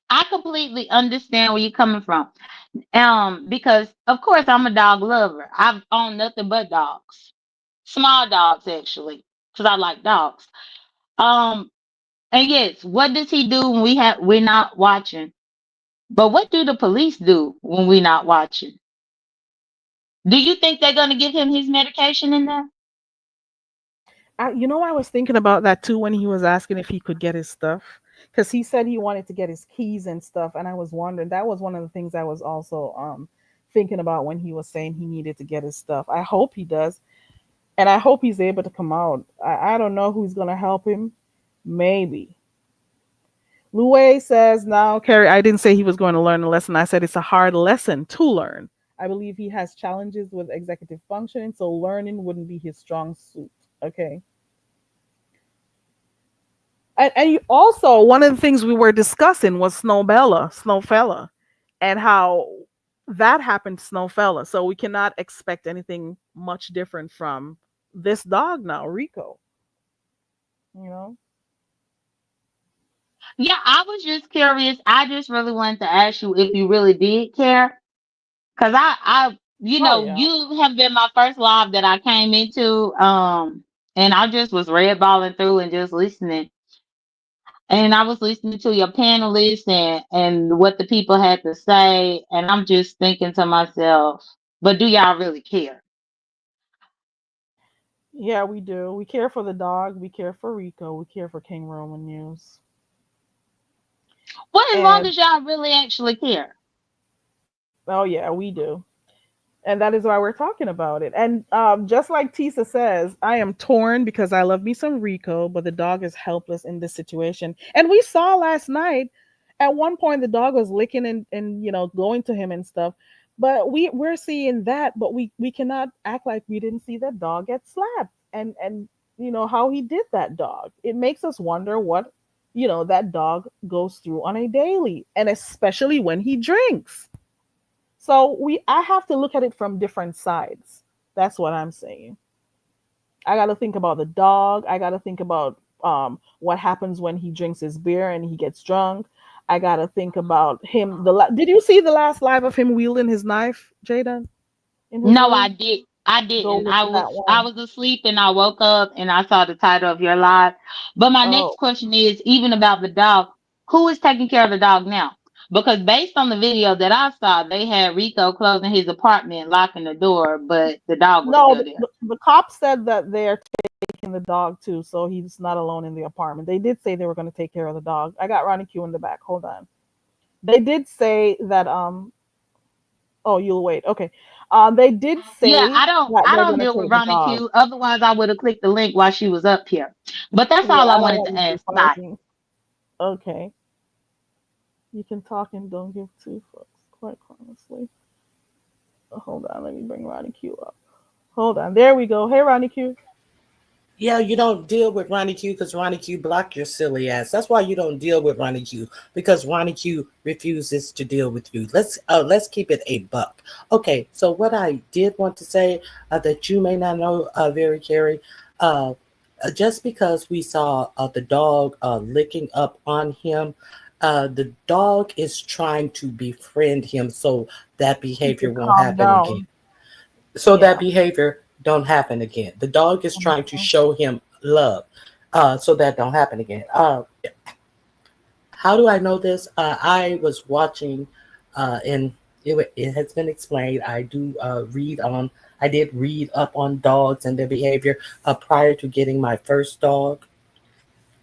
I completely understand where you're coming from. Because of course I'm a dog lover. I've owned nothing but dogs. Small dogs actually, because I like dogs. Um, and yes, what does he do when we're not watching? But what do the police do when we're not watching? Do you think they're gonna give him his medication in there? I was thinking about that too when he was asking if he could get his stuff because he said he wanted to get his keys and stuff, and I was wondering. That was one of the things I was also thinking about when he was saying he needed to get his stuff. I hope he does, and I hope he's able to come out. I don't know who's gonna help him. Maybe Louis says now, Carrie, I didn't say he was going to learn a lesson. I said it's a hard lesson to learn. I believe he has challenges with executive functioning, so learning wouldn't be his strong suit. Okay. And also, one of the things we were discussing was Snowfella, and how that happened to Snowfella. So we cannot expect anything much different from this dog now, Rico. You know? Yeah, I was just curious. I just really wanted to ask you if you really did care. Cause Oh yeah. you have been my first live that I came into, and I just was red balling through and just listening. And I was listening to your panelists and what the people had to say, and I'm just thinking to myself, but do y'all really care? Yeah, we do. We care for the dog. We care for Rico. We care for King Roman News. Well, as long And as y'all really actually care. oh yeah, we do. And that is why we're talking about it. And just like Tisa says, I am torn because I love me some Rico, but the dog is helpless in this situation. And we saw last night, at one point, the dog was licking and going to him and stuff. But we're seeing that, but we cannot act like we didn't see that dog get slapped and how he did that dog. It makes us wonder what that dog goes through on a daily, and especially when he drinks. So I have to look at it from different sides. That's what I'm saying. I got to think about the dog. I got to think about what happens when he drinks his beer and he gets drunk. I got to think about him. Did you see the last live of him wielding his knife, Jada, in his No, room? I Go didn't. look at that I one. was asleep and I woke up and I saw the title of your live. But my next Oh question is even about the dog. Who is taking care of the dog now? Because based on the video that I saw, they had Rico closing his apartment, locking the door, but the dog was no, still there. the cops said that they're taking the dog too, so he's not alone in the apartment. They did say they were going to take care of the dog. I got Ronnie Q in the back. Hold on. They did say that Oh, you'll wait. Okay. They did Yeah, say that I they're don't gonna deal with take the Ronnie dog. Q. Otherwise, I would have clicked the link while she was up here. But that's Yeah, all I I don't wanted want to you to be ask. Bye. fighting. Okay. You can talk and don't give two fucks. Quite honestly. Hold on, let me bring Ronnie Q up. Hold on. There we go. Hey, Ronnie Q. Yeah, you don't deal with Ronnie Q because Ronnie Q blocked your silly ass. That's why you don't deal with Ronnie Q because Ronnie Q refuses to deal with you. Let's keep it a buck. Okay, so what I did want to say that you may not know, very Carrie, uh, just because we saw the dog licking up on him, the dog is trying to befriend him so that He behavior could won't calm happen again, down. so that Yeah. behavior don't happen again. The dog is trying to Mhm. show him love, so that don't happen again. How do I know this? I was watching, and it has been explained. I did read up on dogs and their behavior prior to getting my first dog.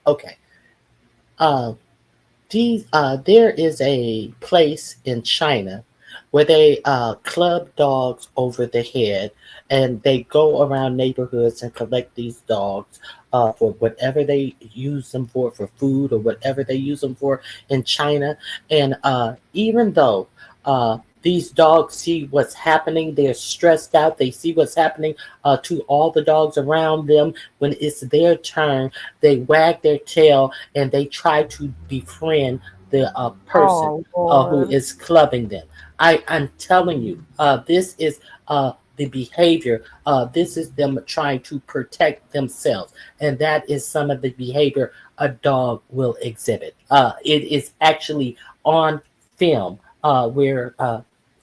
Okay. Uh, there is a place in China where they club dogs over the head, and they go around neighborhoods and collect these dogs for whatever they use them for food or whatever they use them for in China. And even though these dogs see what's happening, they're stressed out. They see what's happening to all the dogs around them. When it's their turn, they wag their tail and they try to befriend the person Oh who Lord. is clubbing them. I'm telling you, this is the behavior. This is them trying to protect themselves, and that is some of the behavior a dog will exhibit. It is actually on film, where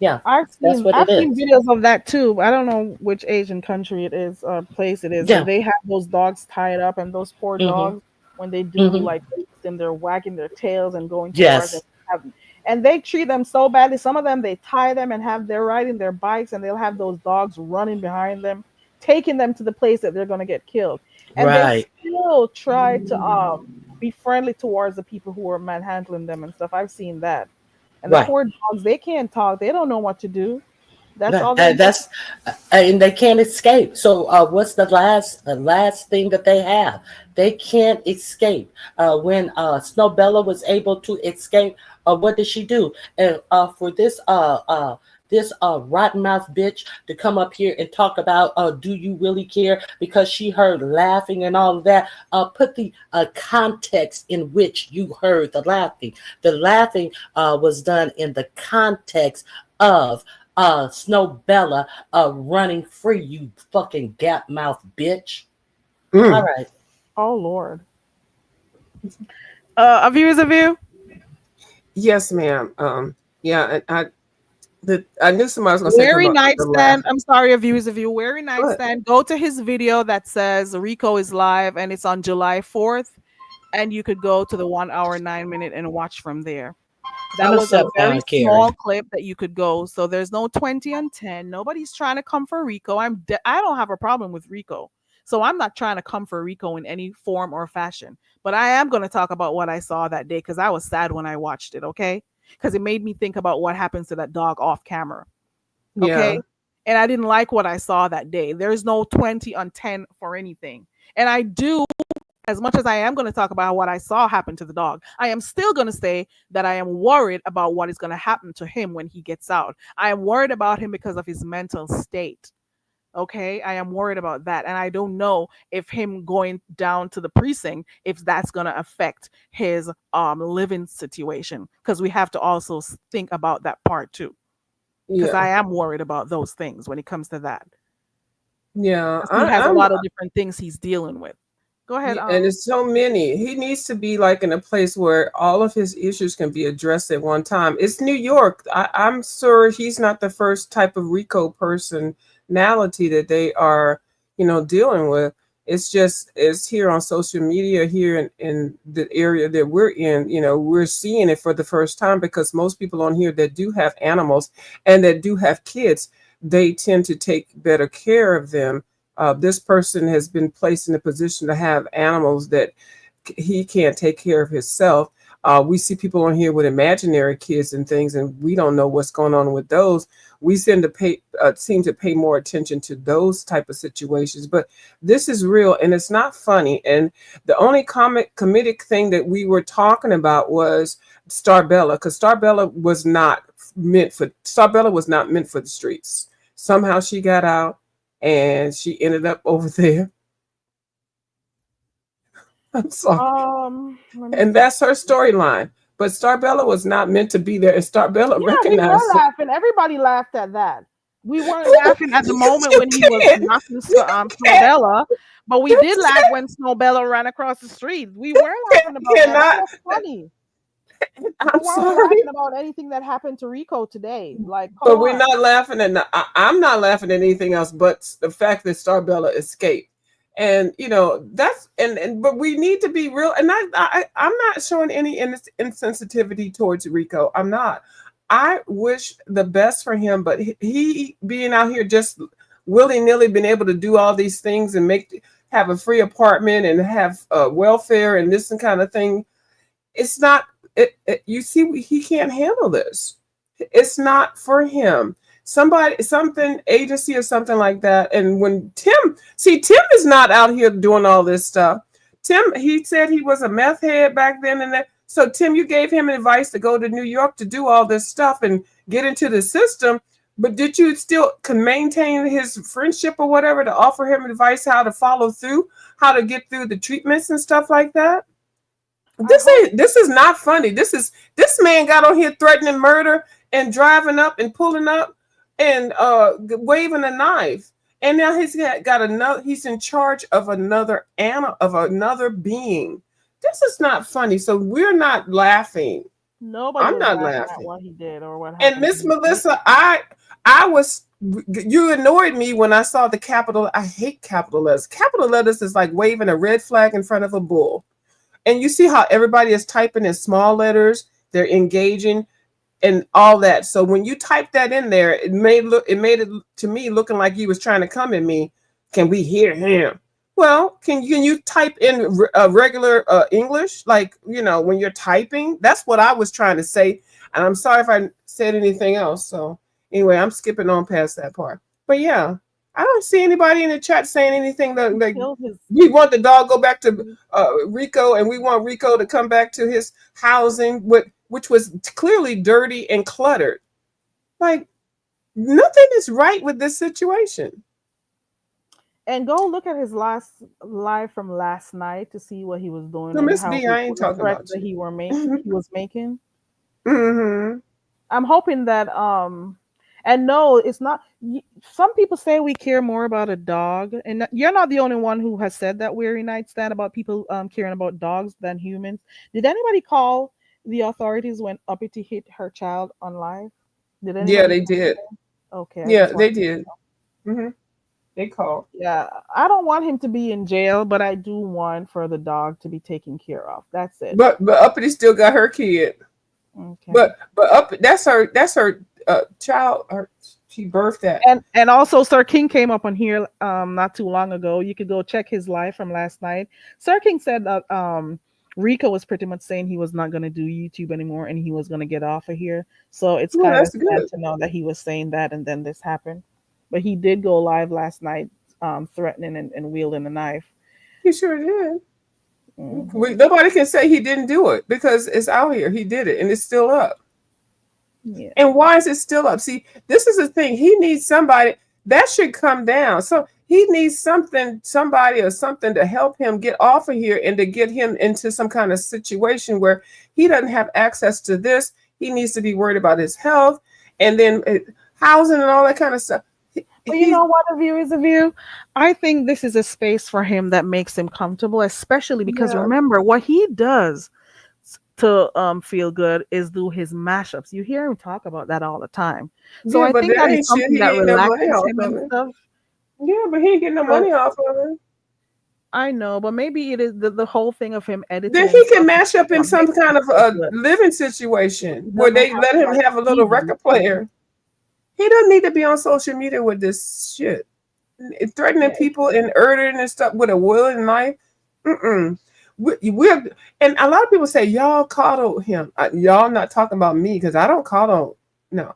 yeah, that's what it I've seen is. videos of that too. I don't know which Asian country it is, place it is, where Yeah. they have those dogs tied up, and those poor Hmm. dogs, when they do Hmm. like release them, they're wagging their tails and going towards them. Yes. Have, and they treat them so badly. Some of them they tie them and have they're riding their bikes, and they'll have those dogs running behind them, taking them to the place that they're gonna get killed. And they Right. still try to be friendly towards the people who are manhandling them and stuff. I've seen that. And the Right. poor dogs, they can't talk. They don't know what to do. That's Right. all they know. And they can't escape. So what's the last thing that they have? They can't escape. When Snowbella was able to escape, what did she do? And for this rotten mouth bitch to come up here and talk about do you really care, because she heard laughing and all of that, put the context in which you heard the laughing. The laughing was done in the context of Snowbella running free, you fucking gap mouth bitch. All Mm. right. Oh Lord. A view is a view. Yes, ma'am. Yeah, and I knew somebody was gonna say something Weary about the laugh. nightstand. I'm sorry, a view is a view. Weary But nightstand. Go to his video that says Rico is live, and it's on July 4th. And you could go to the 1 hour 9 minute and watch from there. I'm That gonna was a step very down, Carrie. small clip that you could go. So there's no 20 on 10. Nobody's trying to come for Rico. I don't have a problem with Rico. So I'm not trying to come for Rico in any form or fashion. But I am going to talk about what I saw that day cuz I was sad when I watched it, okay? Cuz it made me think about what happens to that dog off camera, okay? yeah, And I didn't like what I saw that day. There's no 20 on 10 for anything. And I do, as much as I am going to talk about what I saw happen to the dog, I am still going to say that I am worried about what is going to happen to him when he gets out. I am worried about him because of his mental state. Okay, I am worried about that. And I don't know if him going down to the precinct, if that's going to affect his living situation, because we have to also think about that part too, because yeah, I am worried about those things when it comes to that. yeah. 'Cause he has a lot of different things he's dealing with. Go ahead. Yeah, and it's so many. He needs to be like in a place where all of his issues can be addressed at one time. It's New York. I'm sure he's not the first type of Rico personality that they are, dealing with. It's just it's here on social media here in the area that we're in. We're seeing it for the first time because most people on here that do have animals and that do have kids, they tend to take better care of them. This person has been placed in a position to have animals that he can't take care of himself. We see people on here with imaginary kids and things, and we don't know what's going on with those. We seem to pay more attention to those type of situations, but this is real and it's not funny. And the only comedic thing that we were talking about was Starbella, because Starbella was not meant for the streets. Somehow she got out and she ended up over there. I'm sorry. Let me And see. that's her storyline. But Starbella was not meant to be there, and Starbella Yeah, we were recognized it. laughing. Everybody laughed at that. We weren't laughing at the moment when he was You knocking can't, Snowbella, but we you did laugh when Snowbella ran across the street. We were can't, laughing about that. That cannot. was funny. I'm But we weren't sorry, laughing about anything that happened to Rico today. Like, come but we're on. not laughing at. I'm not laughing at anything else but the fact that Starbella escaped. And that's but we need to be real. And I'm not showing any insensitivity towards Rico. I'm not. I wish the best for him, but he being out here just willy nilly, been able to do all these things and have a free apartment and have welfare and this and kind of thing. It's not. You see, he can't handle this. It's not for him. Something agency or something like that. And when Tim is not out here doing all this stuff. Tim, he said he was a meth head back then, and that. So Tim, you gave him advice to go to New York to do all this stuff and get into the system. But did you still can maintain his friendship or whatever to offer him advice how to follow through, how to get through the treatments and stuff like that? This is not funny. This man got on here threatening murder and driving up and pulling up and waving a knife. And now he's in charge of another being. This is not funny. So we're not laughing. Nobody I'm was not laughing at laughing. what he did or what And happened to Miss him. Melissa, you annoyed me when I saw the capital. I hate capital letters. Capital letters is like waving a red flag in front of a bull. And you see how everybody is typing in small letters, they're engaging and all that. So when you type that in there, it made it to me looking like you was trying to come at me. Can we hear him? Well, can you type in regular English, like when you're typing? That's what I was trying to say, and I'm sorry if I said anything else. So anyway, I'm skipping on past that part. But yeah, I don't see anybody in the chat saying anything that like we want the dog go back to Rico, and we want Rico to come back to his housing, which was clearly dirty and cluttered. Like nothing is right with this situation. And go look at his last live from last night to see what he was doing So and Miss how B, I ain't the talking threats about that you. he was making. Mm-hmm. I'm hoping that and no, it's not. Some people say we care more about a dog, and you're not the only one who has said that, Weary Nightstand, about people caring about dogs than humans. Did anybody call the authorities when Uppity hit her child on live? Did Yeah, anybody? they did. Okay, I Yeah, just want. they did. Mm-hmm. They called. Yeah, I don't want him to be in jail, but I do want for the dog to be taken care of. That's it. But Uppity still got her kid. Okay. But that's her child. She birthed that. And also Sir King came up on here not too long ago. You could go check his live from last night. Sir King said that Rico was pretty much saying he was not going to do YouTube anymore and he was going to get off of here. So it's Well, kind of that's sad good. to know that he was saying that and then this happened. But he did go live last night threatening and wielding a knife. He sure did. Mhm. Nobody can say he didn't do it because it's out here. He did it, and it's still up. Yeah. And why is it still up? See, this is the thing. He needs somebody that should come down. So he needs somebody or something to help him get off of here and to get him into some kind of situation where he doesn't have access to this. He needs to be worried about his health and then housing and all that kind of stuff. But you know what, a view is a view. I think this is a space for him that makes him comfortable, especially because Yeah. remember what he does to feel good is do his mashups. You hear him talk about that all the time. So Yeah, I but think that that is ain't shit. something He that ain't no money relaxes off him of and it. stuff. Yeah, but he ain't getting no So money off of it. I know, but maybe it is the whole thing of him editing Then and he can stuff is mash up in what some makes him kind of feel a good. living So situation he where doesn't they have let to him like have a little feed record player. He doesn't need to be on social media with this shit. Threatening Yeah, people and murdering and stuff with a wooden knife. Mm-mm. we're and a lot of people say y'all coddle him. Y'all not talking about me because I don't coddle. No,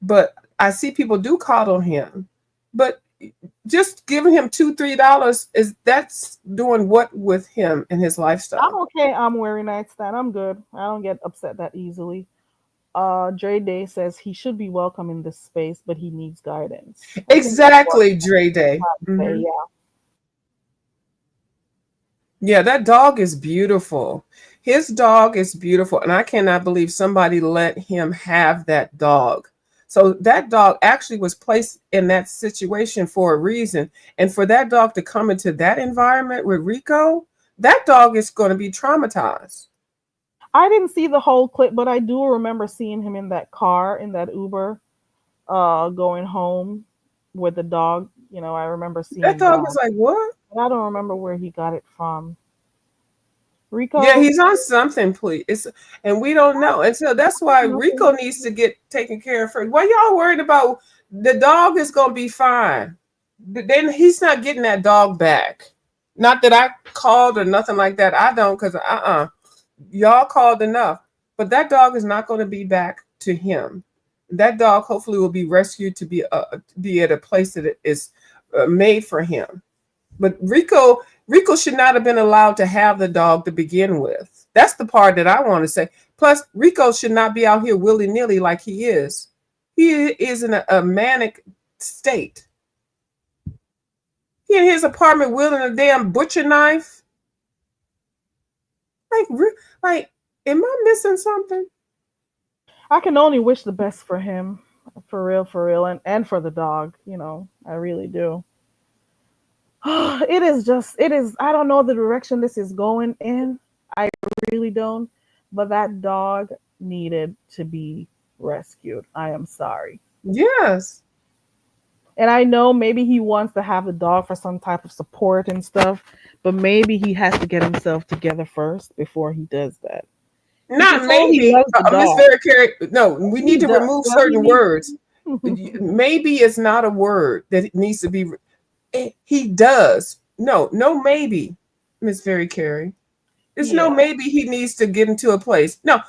but I see people do coddle him. But just giving him $2-3 is that's doing what with him and his I'm lifestyle. okay. I'm wearing nightstand. I'm good. I don't get upset that easily. Dre Day says he should be welcome in this space, but he needs guidance. I think that's what Exactly, Dre Day. I say. Yeah. Yeah, that dog is beautiful. His dog is beautiful, and I cannot believe somebody let him have that dog. So that dog actually was placed in that situation for a reason. And for that dog to come into that environment with Rico, that dog is going to be traumatized. I didn't see the whole clip, but I do remember seeing him in that car, in that Uber, going home with the dog. I remember That seeing dog that. is like, what? But I don't remember where he got it from. Yeah, Rico? he's on something, please. And we don't know. And so that's why Nothing. Rico needs to get taken care of first. Why y'all worried about the dog is gonna be fine? Then he's not getting that dog back. Not that I called or nothing like that. I don't because y'all called enough. But that dog is not going to be back to him. That dog hopefully will be rescued to be at a place that is made for him. But Rico should not have been allowed to have the dog to begin with. That's the part that I want to say. Plus, Rico should not be out here willy nilly like he is. He is in a manic state. He in his apartment wielding a damn butcher knife. Like, like, am I missing something? I can only wish the best for him. For real, and for the dog, I really do. I don't know the direction this is going in. I really don't. But that dog needed to be rescued. I am sorry. Yes. And I know maybe he wants to have the dog for some type of support and stuff, but maybe he has to get himself together first before he does that. You can Not tell he maybe. loves the Miss dog. Vera Carey. No, we He need to does. remove Does he certain need words. Maybe is not a word that it needs to be. He does. No, no, maybe, Miss Very Carey. There's no Yeah. maybe he needs to get into a place. No,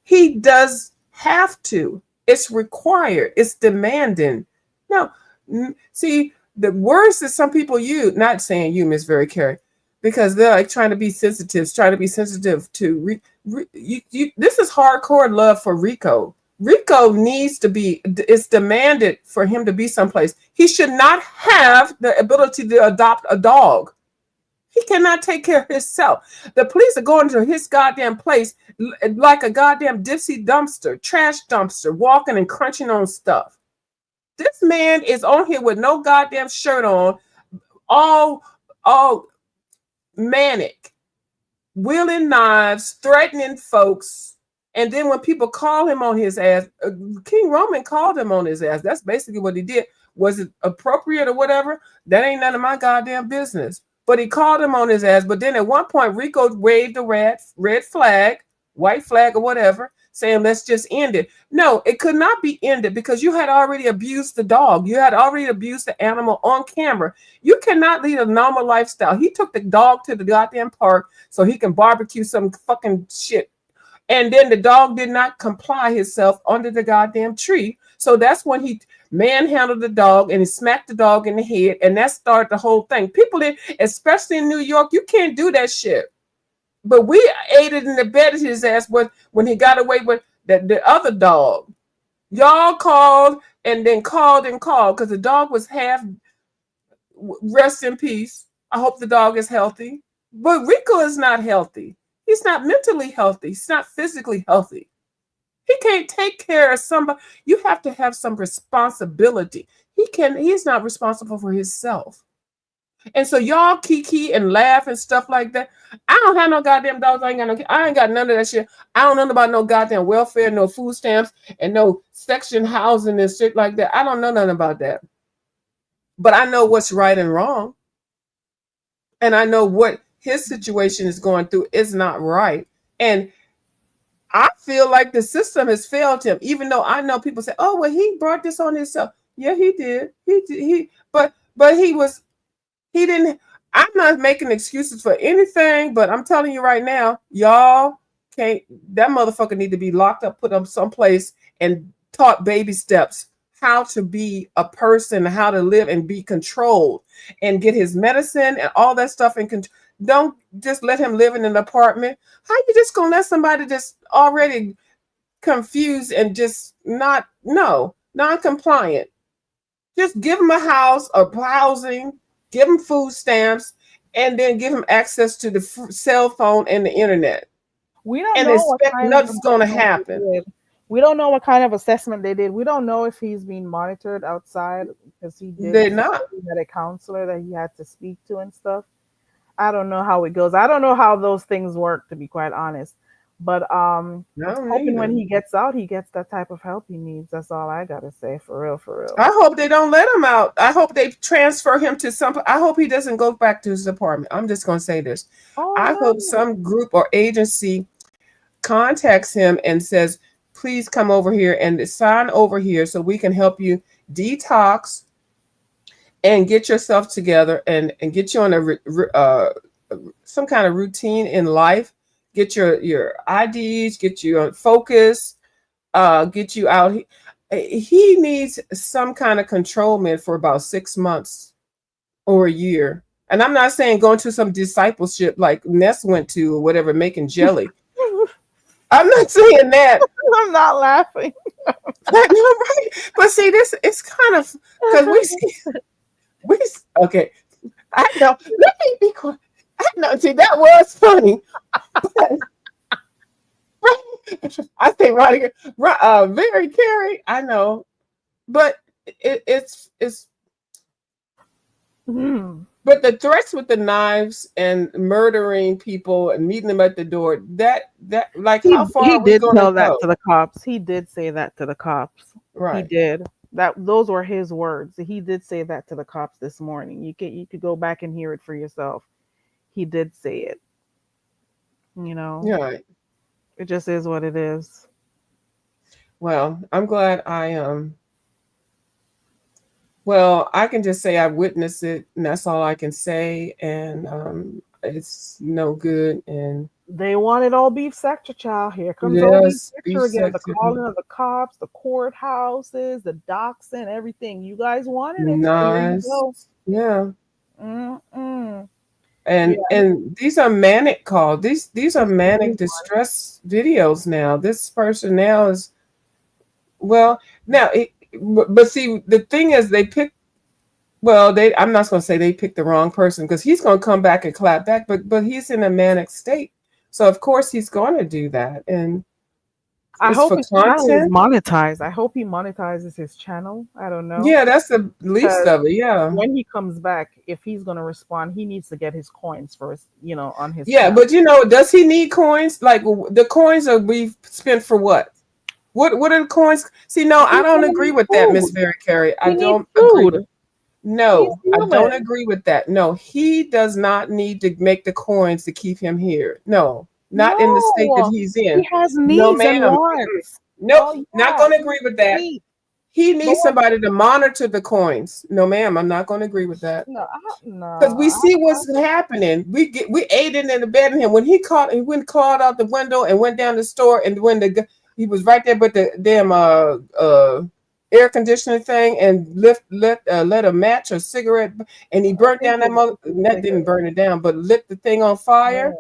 he does have to. It's required. It's demanding. No, see, the words that some people use, not saying you, Miss Very Carey, because they're like trying to be sensitive to this is hardcore love for Rico. Rico needs to be, it's demanded for him to be someplace. He should not have the ability to adopt a dog. He cannot take care of himself. The police are going to his goddamn place like a goddamn dipsy dumpster, trash dumpster, walking and crunching on stuff. This man is on here with no goddamn shirt on, all all manic, wielding knives, threatening folks. And then when people call him on his ass, King Roman called him on his ass. That's basically what he did. Was it appropriate or whatever? That ain't none of my goddamn business. But he called him on his ass. But then at one point, Rico waved a red flag, white flag or whatever, saying, let's just end it. No, it could not be ended because you had already abused the dog. You had already abused the animal on camera. You cannot lead a normal lifestyle. He took the dog to the goddamn park so he can barbecue some fucking shit. And then the dog did not comply himself under the goddamn tree. So that's when he manhandled the dog and he smacked the dog in the head. And that started the whole thing. People, especially in New York, you can't do that shit. But we aided and abetted his ass when he got away with the other dog. Y'all called and then called and called because the dog was half, rest in peace. I hope the dog is healthy. But Rico is not healthy. He's not mentally healthy. He's not physically healthy. He can't take care of somebody. You have to have some responsibility. He's not responsible for himself. And so y'all kiki and laugh and stuff like that. I don't have no goddamn dogs. I ain't got none of that shit. I don't know about no goddamn welfare, no food stamps, and no section housing and shit like that. I don't know nothing about that. But I know what's right and wrong. And I know what his situation is going through is not right. And I feel like the system has failed him, even though I know people say, oh, well, he brought this on himself. Yeah, he did. He did. But he didn't. I'm not making excuses for anything, but I'm telling you right now, y'all can't. That motherfucker need to be locked up, put up someplace, and taught baby steps how to be a person, how to live and be controlled, and get his medicine and all that stuff. And don't just let him live in an apartment. How you just gonna let somebody just already confused and just not no non-compliant? Just give him a house, a housing, give him food stamps, and then give him access to the cell phone and the internet, We don't and know what expect kind of nothing's going to assessment they happen. did. We don't know what kind of assessment they did. We don't know if he's being monitored outside because he did They're say not. he had a counselor that he had to speak to and stuff. I don't know how it goes. I don't know how those things work, to be quite honest. But I'm No, hoping when neither. he gets out, he gets that type of help he needs. That's all I gotta say, for real, for real. I hope they don't let him out. I hope they transfer him to some. I hope he doesn't go back to his apartment. I'm just going to say this. Oh I hope no. some group or agency contacts him and says, please come over here and sign over here so we can help you detox and get yourself together and get you on some kind of routine in life. Get your IDs, get you on focus, get you out. He needs some kind of controlment for about 6 months or a year. And I'm not saying going to some discipleship like Ness went to or whatever, making jelly. I'm not saying that. I'm not laughing. Right? But see, this it's kind of because we okay. I know. Let me be quiet. I know. See, that was funny. I think right, very Carrie. I know, but it's Hmm. but the threats with the knives and murdering people and meeting them at the door. That like, how far He are we did going to tell that go? to the cops. He did say that to the cops. He Right. did. That those were his words. He did say that to the cops this morning. You could go back and hear it for yourself. He did say it. You know, Yeah. Right. it just is what it is. Well, I'm glad well, I can just say I witnessed it, and that's all I can say. And it's no good. And They wanted all beef sector child. Here comes all beef yes, beef sector again. The sector, calling of the cops, the courthouses, the doxing, everything. You guys wanted it, so here you nice. go. Yeah. Mm-mm. and Yeah, and these are manic calls. These are it's a new manic distress videos now. This person now is, well, now but see, the thing is they pick, well, they, I'm not going to say they picked the wrong person, because he's going to come back and clap back, but he's in a manic state, so of course he's going to do that, and I it's hope for his channel is content. monetized. I hope he monetizes his channel. I don't know. Yeah, that's the least Because of it. Yeah. when he comes back, if he's going to respond, he needs to get his coins first, on his Yeah, channel. but does he need coins? Like, the coins are we've spent for what? What are the coins? See, no, I He's don't going to agree need with that, Miss food. Very Carey. I He needs don't agree with. food. He's No, I don't human. agree with that. No, he does not need to make the coins to keep him here. No, not in the state that No, he's he in. has No, needs and ma'am. wants. Nope, Oh, not yeah, going to he agree needs with to that. eat. He But needs what? somebody to monitor the coins. No, ma'am, I'm not going to agree with that. No, Because we no. see what's happening. We aided and abetted him when he went clawed out the window and went down the store, and when he was right there with the damn air conditioning thing, and let a match or cigarette, and he I burnt think down that it mother, was a that didn't cigarette. burn it down, but lit the thing on fire. Yeah,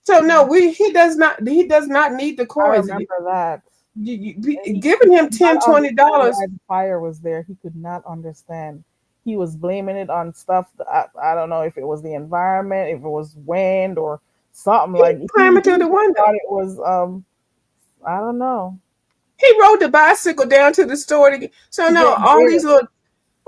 So no, yeah, he does not need the I coins. remember that. And he Giving him could not $10, understand $20. why the fire was there. He could not understand. He was blaming it on stuff. I don't know if it was the environment, if it was wind or something. He Like climbing he through the just window. thought it was I don't know, He rode the bicycle down to the store to get. So to now get all these gas. little,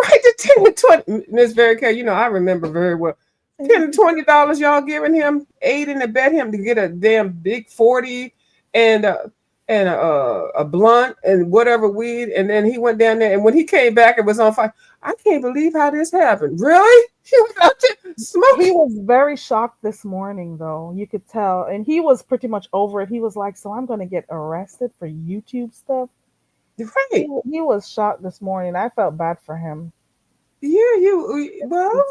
right, the 10 to 20, Miss Very Care, I remember very well. $10 to $20 y'all giving him, aid and abet him to get a damn big 40 and a blunt and whatever weed, and then he went down there, and when he came back it was on fire. I can't believe how this happened. Really? He was out there He smoking. was very shocked this morning, though. You could tell, and he was pretty much over it. He was like, "So I'm going to get arrested for YouTube stuff." He Right. he was shocked this morning. I felt bad for him. Yeah, well,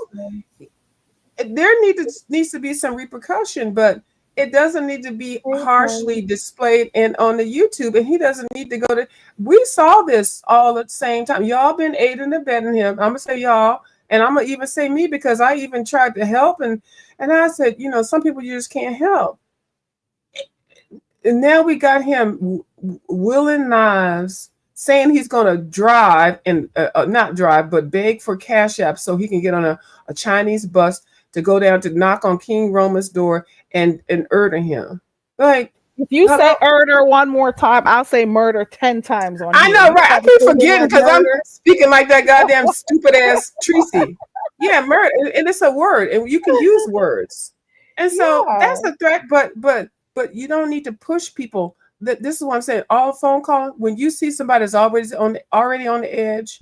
It's needs to be some repercussion, but it doesn't need to be Hey, harshly Kelly. displayed in on the YouTube. And he doesn't need to go to. We saw this all at the same time. Y'all been aiding and abetting him. I'm gonna say y'all, and I'm gonna even say me because I even tried to help, and I said, some people you just can't help. And now we got him willing knives, saying he's going to drive and not drive, but beg for cash app so he can get on a Chinese bus to go down to knock on King Roman's door and murder him. Like, If you hello? say murder one more time, I'll say murder 10 times on I here. know, You right? I try to keep say the forgetting word because I'm murder. speaking like that goddamn stupid ass Tracy. Yeah, murder, and it's a word, and you can use words, and so Yeah. that's a threat. But you don't need to push people. This is what I'm saying. All phone calling, when you see somebody that's already on the edge,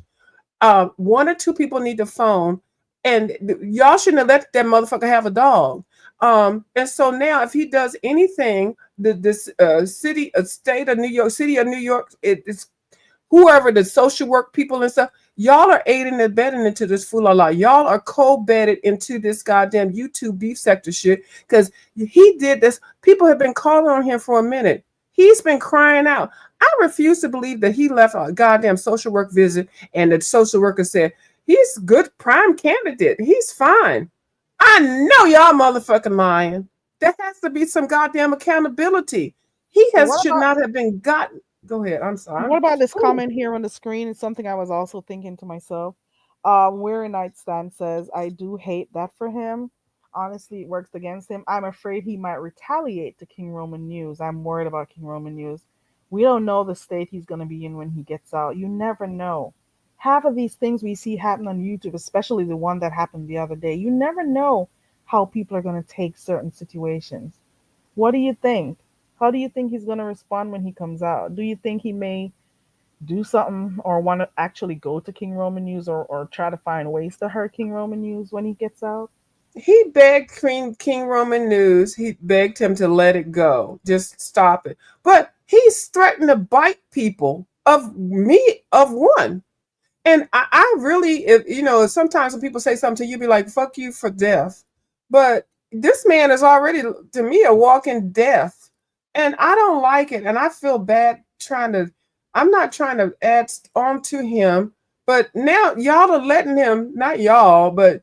one or two people need to phone, and y'all shouldn't have let that motherfucker have a dog. And so now, if he does anything, this state of New York, city of New York, it's whoever the social work people and stuff, y'all are aiding and abetting into this fool. Y'all are co-bedded into this goddamn YouTube beef sector shit because he did this. People have been calling on him for a minute. He's been crying out. I refuse to believe that he left a goddamn social work visit and the social worker said, he's good prime candidate. He's fine. I know y'all motherfucking lying. There has to be some goddamn accountability. He has What should about not have been gotten. Go ahead. I'm sorry. what about this Ooh. comment here on the screen? It's something I was also thinking to myself. Weary Nightstand says, I do hate that for him. Honestly, it works against him. I'm afraid he might retaliate to King Roman News. I'm worried about King Roman News. We don't know the state he's going to be in when he gets out. You never know. Half of these things we see happen on YouTube, especially the one that happened the other day, you never know how people are going to take certain situations. What do you think? How do you think he's going to respond when he comes out? Do you think he may do something or want to actually go to King Roman News or try to find ways to hurt King Roman News when he gets out? He begged King Roman News, he begged him to let it go, just stop it. But he's threatened to bite people of one. And I really, sometimes when people say something to you, be like, fuck you for death. But this man is already, to me, a walking death. And I don't like it. And I feel bad I'm not trying to add on to him. But now y'all are letting him, not y'all, but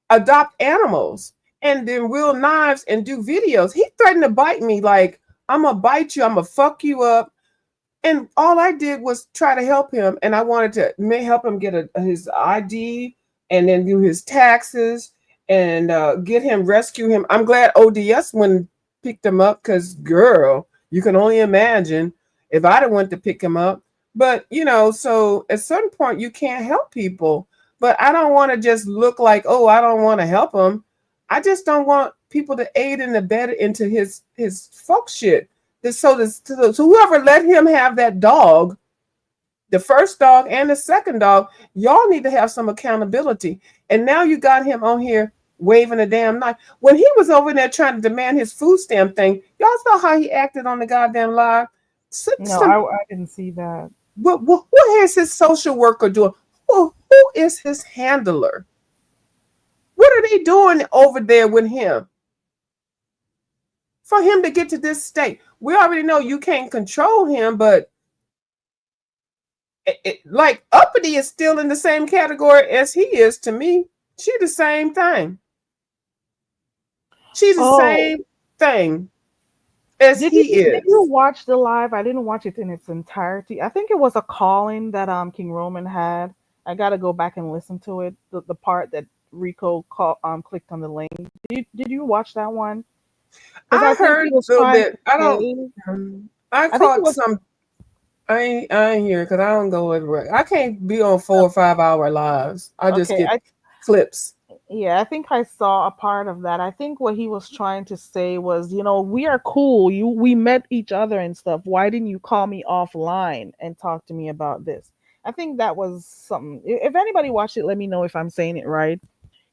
adopt animals and then wield knives and do videos. He threatened to bite me like, I'm going to bite you. I'm going to fuck you up. And all I did was try to help him, and I wanted to help him get his ID and then do his taxes and get him rescue him. I'm glad ODS went and picked him up because, girl, you can only imagine if I'd have went to pick him up. But so at some point you can't help people. But I don't want to just look like, oh, I don't want to help him. I just don't want people to aid and abet into his folk shit. So whoever let him have that dog, the first dog and the second dog, y'all need to have some accountability. And now you got him on here waving a damn knife. When he was over there trying to demand his food stamp thing, y'all saw how he acted on the goddamn live. No, Some, I didn't see that. what is his social worker doing? Who is his handler? What are they doing over there with him? For him to get to this state, we already know you can't control him, but like Uppity is still in the same category as he is to me. She the same thing. She's the Oh, same thing as he did you is. watch the live? I didn't watch it in its entirety. I think it was a calling that King Roman had. I got to go back and listen to it. The part that Rico clicked on the link. Did you watch that one? Because I I think heard he was a little trying bit. to I don't. say. I I think he caught was. some. I ain't here because I don't go everywhere. I can't be on 4 or 5 hour lives. I just Okay, get clips. yeah, I think I saw a part of that. I think what he was trying to say was, we are cool. We met each other and stuff. Why didn't you call me offline and talk to me about this? I think that was something. If anybody watched it, let me know if I'm saying it right.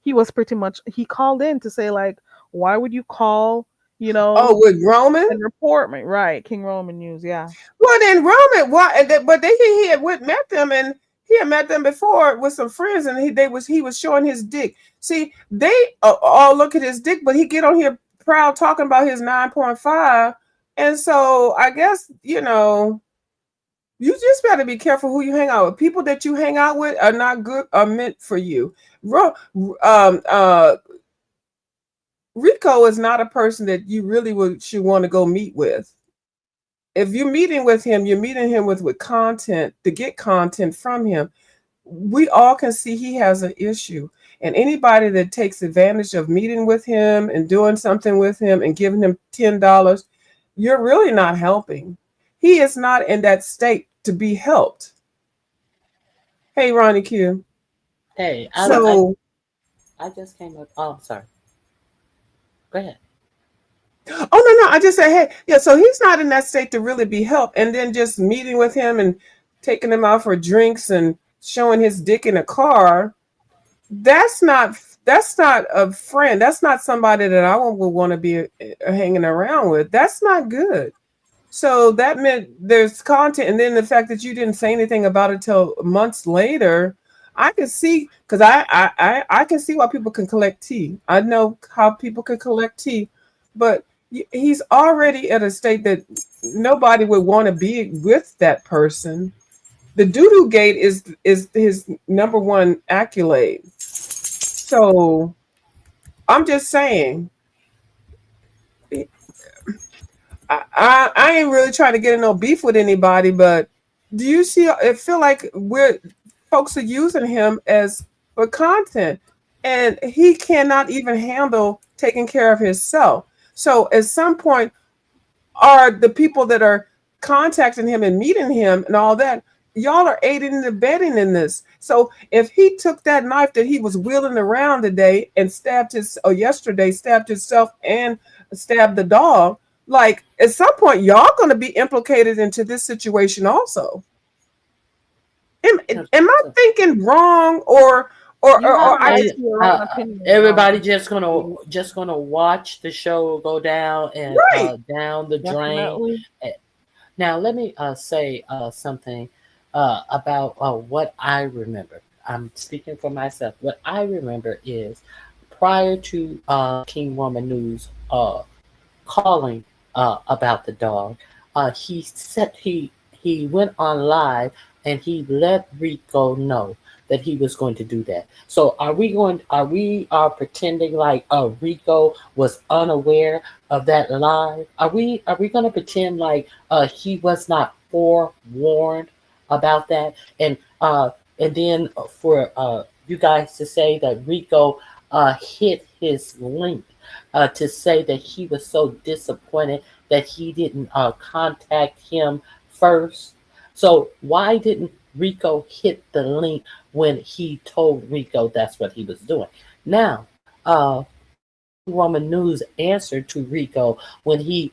He was pretty much he called in to say like, why would you call, you Oh, know, with Roman. and report me? Right, King Roman News, yeah. Well, then Roman, why? But he had went met them, and He had met them before with some friends, and he was showing his dick. See, they all look at his dick, but he get on here proud talking about his 9.5, and so I guess you just better be careful who you hang out with. People that you hang out with are not good, are meant for you. Um, uh, Rico is not a person that you really should want to go meet with. If you're meeting with him, you're meeting him with content to get content from him. We all can see he has an issue. And anybody that takes advantage of meeting with him and doing something with him and giving him $10, you're really not helping. He is not in that state to be helped. Hey, Ronnie Q. Hey, So, I just came up. Oh, I'm sorry. Go ahead. oh no, I just said, hey, yeah. So he's not in that state to really be helped, and then just meeting with him and taking him out for drinks and showing his dick in a car. That's not a friend. That's not somebody that I would want to be hanging around with. That's not good. So that meant there's content, and then the fact that you didn't say anything about it till months later, I can see, because I can see why people can collect tea. I know how people can collect tea, but he's already at a state that nobody would want to be with that person. The doo-doo gate is his number one accolade. So I'm just saying, I ain't really trying to get in no beef with anybody, but do you see? It feel like folks are using him as for content, and he cannot even handle taking care of himself. So at some point, are the people that are contacting him and meeting him and all that, y'all are aiding and abetting in this. So if he took that knife that he was wheeling around today and yesterday stabbed himself and stabbed the dog, like at some point y'all going to be implicated into this situation also. Am I thinking wrong, You have a I right just to your own opinion. Everybody just gonna watch the show go down and right? down the drain. Definitely. Now let me say something about what I remember. I'm speaking for myself. What I remember is prior to King Woman News calling about the dog, he went on live and he let Rico know that he was going to do that. So are we pretending like Rico was unaware of that live? Are we going to pretend like he was not forewarned about that? And then for you guys to say that Rico hit his link to say that he was so disappointed that he didn't contact him first. So why didn't Rico hit the link when he told Rico that's what he was doing? Now, Woman News answered to Rico when he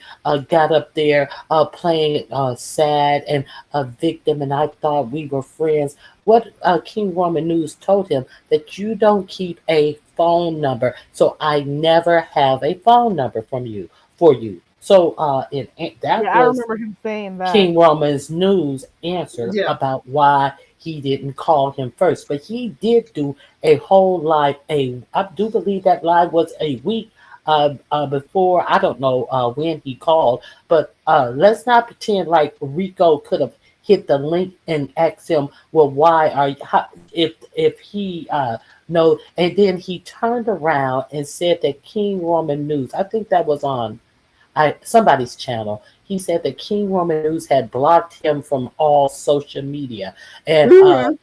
got up there playing sad and a victim, and I thought we were friends. What King Woman News told him that you don't keep a phone number, so I never have a phone number for you. So that Yeah, I was remember him saying that. King Roman's News answer Yeah. about why he didn't call him first. But he did do a whole live. I do believe that live was a week before. I don't know when he called, but let's not pretend like Rico could have hit the link and asked him, "Well, why are you, if he no?" And then he turned around and said that King Roman News. I think that was on somebody's channel. He said that King Roman News had blocked him from all social media, and Mm-hmm.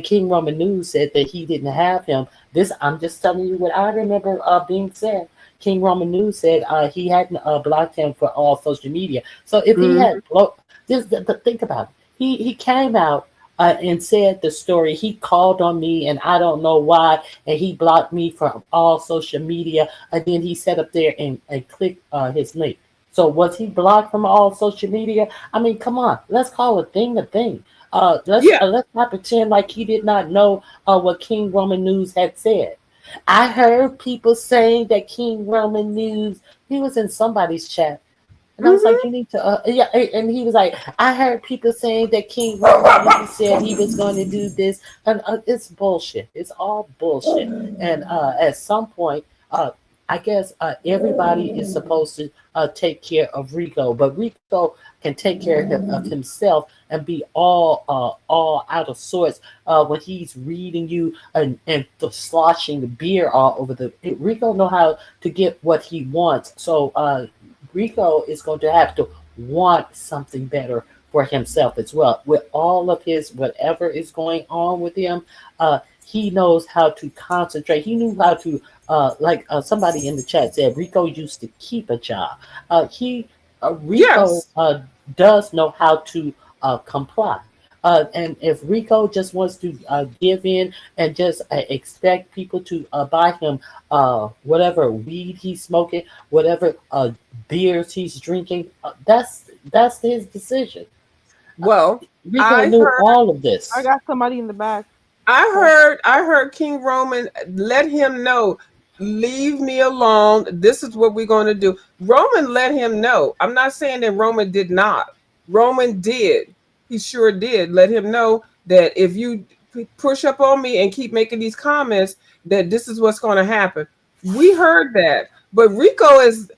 King Roman News said that he didn't have him. This I'm just telling you what I remember being said. King Roman News said he hadn't blocked him for all social media. So if he Mm-hmm. had think about it. He came out and said the story. He called on me, and I don't know why, and he blocked me from all social media. And then he sat up there and clicked his link. So was he blocked from all social media? I mean, come on, let's call a thing a thing. Yeah. Let's not pretend like he did not know what King Roman News had said. I heard people saying that King Roman News. He was in somebody's chat. And I was like, you need to, yeah. And he was like, I heard people saying that King Roman said he was going to do this, and it's bullshit. It's all bullshit. And at some point, I guess everybody is supposed to take care of Rico, but Rico can take care of himself and be all out of sorts when he's reading you and sloshing beer all over the. Rico know how to get what he wants, so Rico is going to have to want something better for himself as well. With all of his whatever is going on with him, he knows how to concentrate. He knew how to, like somebody in the chat said, Rico used to keep a job. He Rico Yes. does know how to comply. And if Rico just wants to give in and just expect people to buy him whatever weed he's smoking, whatever beers he's drinking, that's his decision. Uh, Well, Rico I knew heard all of I this. got somebody in the back. I heard King Roman let him know, leave me alone. This is what we're going to do. Roman let him know. I'm not saying that Roman did not. Roman did. He sure did let him know that if you push up on me and keep making these comments, that this is what's going to happen. We heard that. But Rico is,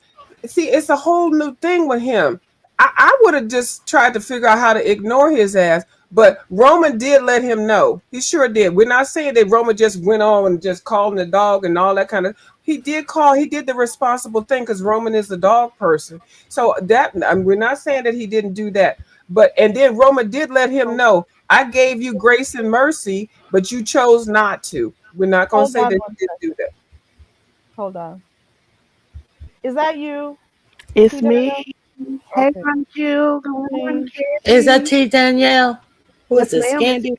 see, it's a whole new thing with him. I would have just tried to figure out how to ignore his ass, but Roman did let him know. He sure did. We're not saying that Roman just went on and just called him the dog and all that kind of. He did call. He did the responsible thing because Roman is a dog person. So that, I mean, we're not saying that he didn't do that. But and then Roman did let him know. I gave you grace and mercy, but you chose not to. We're not going to Hold say on that one he didn't do second. that. Hold on. Is that you, T It's Danielle? me. Hey, Okay. Ronju. Good morning, Hey. Is that Kathy. T Danielle? Who is Yes, this? ma'am. Scandy?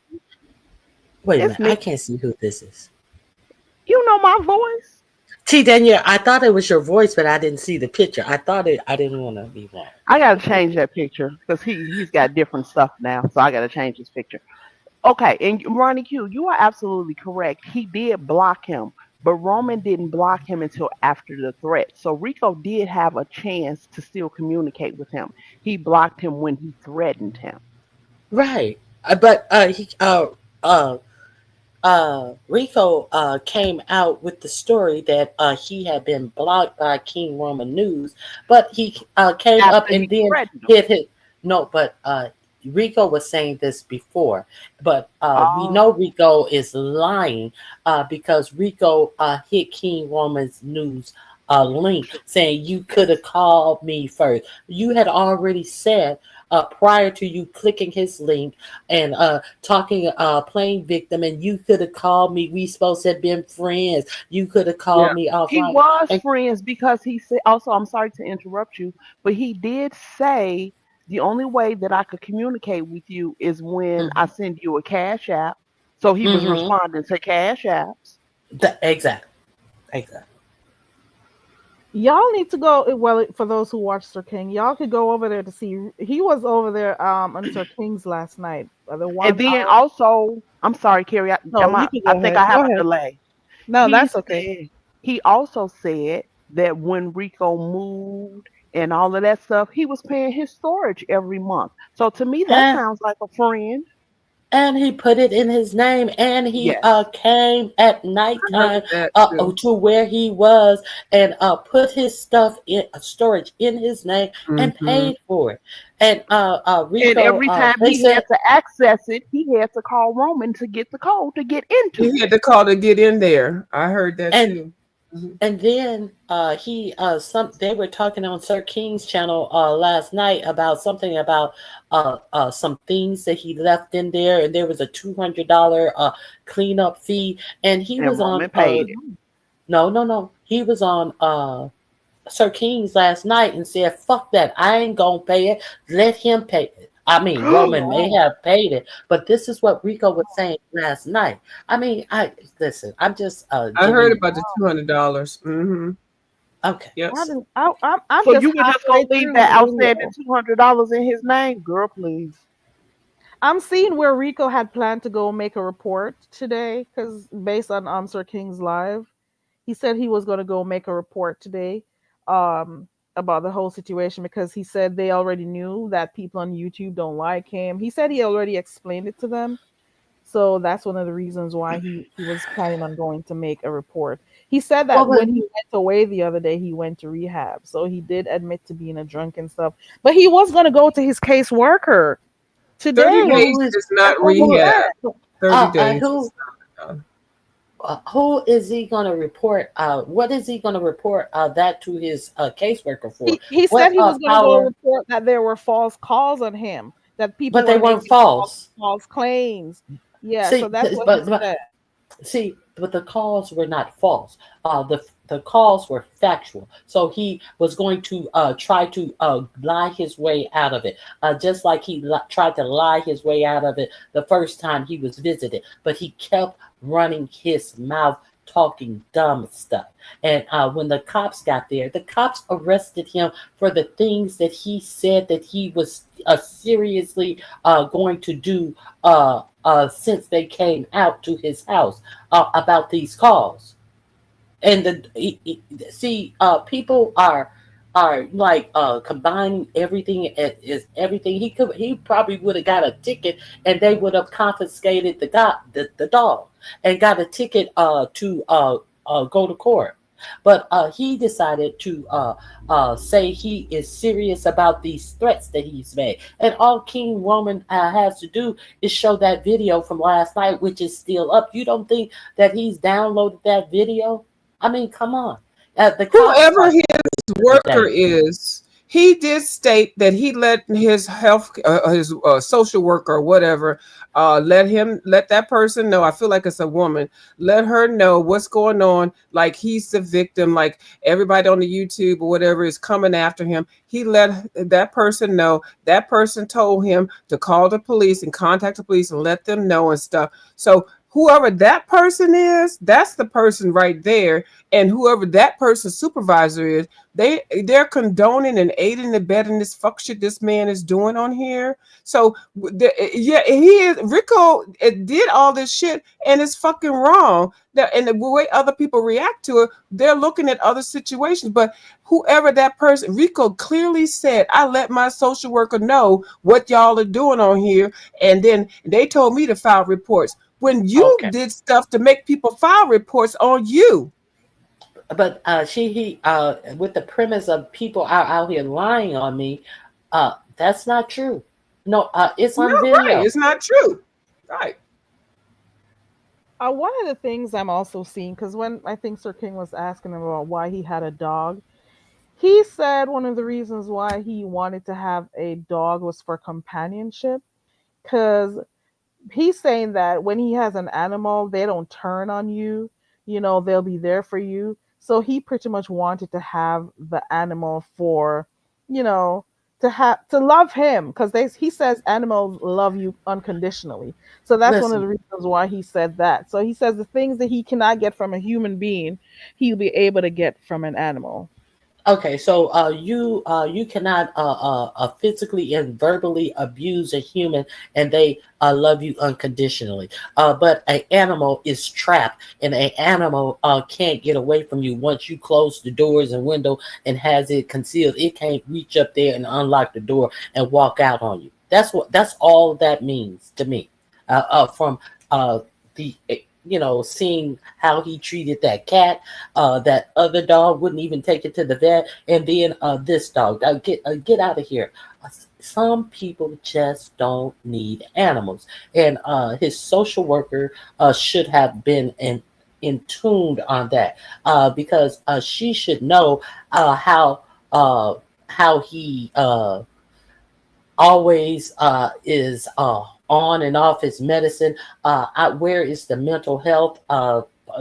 Wait a It's minute. me. I can't see who this is. You know my voice. T Danielle, I thought it was your voice, but I didn't see the picture. I thought it. I didn't want to be wrong. I gotta change that picture because he's got different stuff now, so I gotta change his picture. Okay, and Ronnie Q, you are absolutely correct. He did block him, but Roman didn't block him until after the threat. So Rico did have a chance to still communicate with him. He blocked him when he threatened him. Right. But uh, Rico came out with the story that he had been blocked by King Roman News, but he came up After and he then threatened him. hit his. No, but Rico was saying this before, but we Oh, know Rico is lying because Rico hit King Roman's News link saying you could have called me first. You had already said prior to you clicking his link and talking playing victim, and you could have called me. We supposed to have been friends. You could have called Yeah. me He offline. was And friends because he said, also, I'm sorry to interrupt you, but he did say the only way that I could communicate with you is when I hmm send you a cash app. So he was hmm responding to cash apps. exactly, exactly. Y'all need to go. Well, for those who watch Sir King, y'all could go over there to see. He was over there on Sir King's last night. The And one, then also, I'm sorry, Carrie. no, you can I go think ahead. I Go have a ahead. delay. No, He that's okay. said he also said that when Rico moved and all of that stuff, he was paying his storage every month. So to me, that And sounds like a friend. and he put it in his name, and he Yes. came at I heard nighttime that too. to where he was and put his stuff in storage in his name and Hmm. paid for it. And And Rico, every time they he had said. to access it, he had to call Roman to get the code to get into He it. had to call to get in there. I heard that And too. Mhm. And then he some they were talking on Sir King's channel last night about something about some things that he left in there, and there was a $200 cleanup fee, and he And was on Roman paid it. no, he was on Sir King's last night and said, "Fuck that, I ain't gonna pay it. Let him pay it." I mean, Oh Roman may Lord. have paid it, but this is what Rico was saying last night. I mean, I listen. I'm just I heard giving. about the $200. Mm-hmm. Okay. I Yes. didn't, I'm So just you were just gonna halfway leave through that the outstanding video. $200 in his name. Girl, please. I'm seeing where Rico had planned to go make a report today, because based on Sir King's live, he said he was going to go make a report today. Um, about the whole situation because he said they already knew that people on YouTube don't like him. He said he already explained it to them. So that's one of the reasons why he was planning on going to make a report. He said Well, that but when he went away the other day, he went to rehab. So he did admit to being a drunk and stuff. But he was going to go to his caseworker 30 today. days who is is not who rehab. 30 days who is not. who is he going to report? What is he going to report that to his caseworker for? He said What he was going to go power? report that there were false calls on him, that people But they were weren't making false. false claims. Yeah, so See, that's what he but said. see, but the calls were not false. The calls were factual. So he was going to try to lie his way out of it, just like he tried to lie his way out of it the first time he was visited. But he kept running his mouth, talking dumb stuff. And when the cops got there, the cops arrested him for the things that he said that he was seriously going to do since they came out to his house about these calls. And see, people are like combining everything. Is everything he probably would have got a ticket, and they would have confiscated the dog and got a ticket to go to court. But he decided to say he is serious about these threats that he's made. And all King Roman has to do is show that video from last night, which is still up. You don't think that he's downloaded that video? I mean, come on. The cops Whoever are his worker today. is, he did state that he let his his social worker or whatever, let that person know. I feel like it's a woman. Let her know what's going on. Like he's the victim. Like everybody on the YouTube or whatever is coming after him. He let that person know. That person told him to call the police and contact the police and let them know and stuff. So whoever that person is, that's the person right there. And whoever that person's supervisor is, they're condoning and aiding and abetting this fuck shit this man is doing on here. So yeah, he is Rico. It did all this shit and it's fucking wrong. And the way other people react to it, they're looking at other situations. But whoever that person, Rico clearly said, I let my social worker know what y'all are doing on here, and then they told me to file reports. When you Okay. did stuff to make people file reports on you. But he with the premise of people out here lying on me, that's not true. No, it's No, on right. video. It's not true. Right. One of the things I'm also seeing, because when I think Sir King was asking him about why he had a dog, he said one of the reasons why he wanted to have a dog was for companionship. Because he's saying that when he has an animal, they don't turn on you. They'll be there for you. So he pretty much wanted to have the animal for, you know, to love him because he says animals love you unconditionally. So that's one of Listen, the reasons why he said that. So he says the things that he cannot get from a human being, he'll be able to get from an animal. okay, so you cannot physically and verbally abuse a human, and they love you unconditionally. But an animal is trapped, and an animal can't get away from you once you close the doors and window and has it concealed. It can't reach up there and unlock the door and walk out on you. That's all that means to me. From the seeing how he treated that cat, that other dog wouldn't even take it to the vet, and then this dog, get out of here. Some people just don't need animals, and his social worker should have been in tuned on that, because she should know how he always is on and off his medicine. Where is the mental health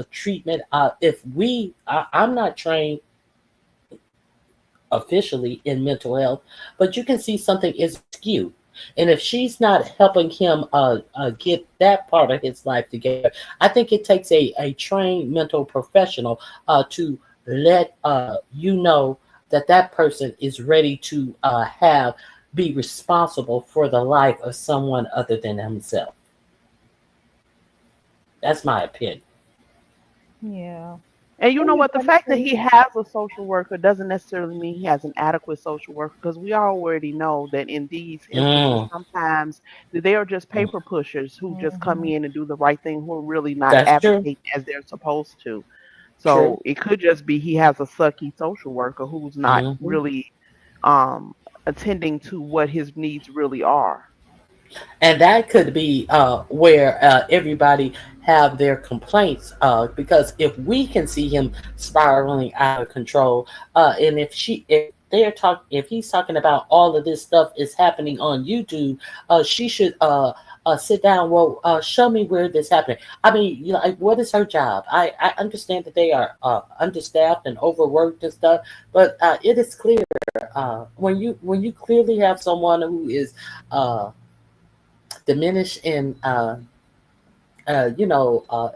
treatment? I'm not trained officially in mental health, but you can see something is skewed. And if she's not helping him get that part of his life together, I think it takes a trained mental professional to let you know that that person is ready to be responsible for the life of someone other than himself. That's my opinion. Yeah. And you Oh know yeah, what? The fact that he has a social worker doesn't necessarily mean he has an adequate social worker because we already know that in these instances, Mm, sometimes they are just mm. paper pushers who just come hmm in and do the right thing who are really not That's true. advocating as they're supposed to. True. So it could just be he has a sucky social worker who's not Hmm. really um, attending to what his needs really are. And that could be where everybody have their complaints because if we can see him spiraling out of control, and if he's talking about all of this stuff is happening on YouTube, she should sit down. Well, show me where this happening. I mean, you know, like, what is her job? I understand that they are understaffed and overworked and stuff, but it is clear when you clearly have someone who is uh, diminished in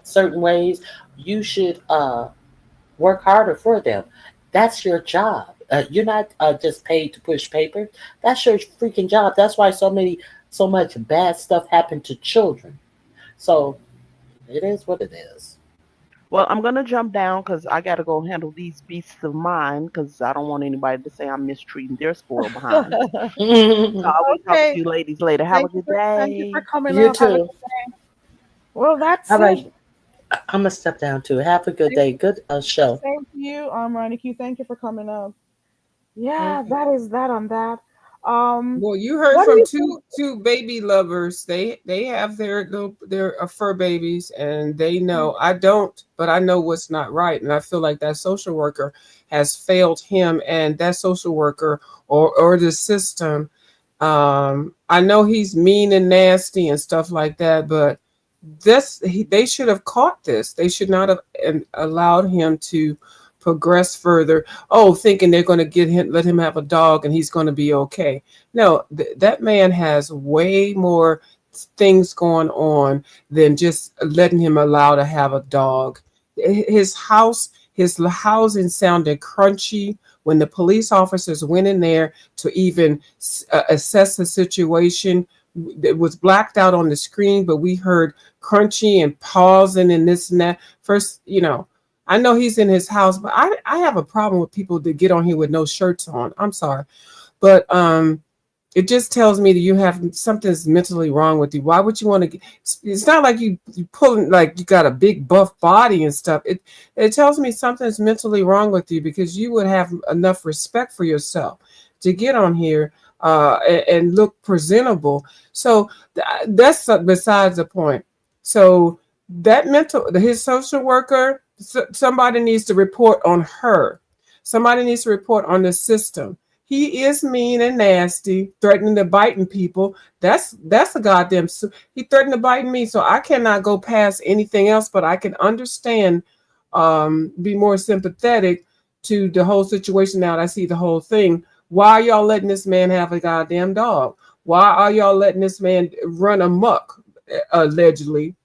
certain ways, you should work harder for them. That's your job. You're not just paid to push paper. That's your freaking job. That's why so much bad stuff happened to children. So it is what it is. Well, I'm gonna jump down because I gotta go handle these beasts of mine because I don't want anybody to say I'm mistreating their spoiled behind. So I will talk to Okay. you ladies later. Have a good Thank you for day. coming You up. Have a too. good day. Well, All that's right, it. I'm gonna step down too. Have a good Same, day. Good show. same to you, Ronnie Q. Thank you for coming up. Yeah, Mhm. that is that on that. Well, you heard What do from you think? two baby lovers. They have their fur babies, and they know. I don't, but I know what's not right, and I feel like that social worker has failed him and that social worker or the system. I know he's mean and nasty and stuff like that, but they should have caught this. They should not have allowed him to progress further. Oh, thinking they're going to let him have a dog, and he's going to be okay. No, that man has way more things going on than just letting him allow to have a dog. His housing sounded crunchy when the police officers went in there to even assess the situation. It was blacked out on the screen, but we heard crunchy and pausing and this and that. First, I know he's in his house, but I have a problem with people that get on here with no shirts on. I'm sorry. But it just tells me that you have something's mentally wrong with you. Why would you want to it's not like you pulling like you got a big buff body and stuff. It tells me something's mentally wrong with you because you would have enough respect for yourself to get on here and look presentable. So that's besides the point. So that his social worker, somebody needs to report on her. Somebody needs to report on the system. He is mean and nasty, threatening to biting people. That's a goddamn. He threatened to bite me, so I cannot go past anything else. But I can understand, be more sympathetic to the whole situation now that I see the whole thing. Why are y'all letting this man have a goddamn dog? Why are y'all letting this man run amok, allegedly?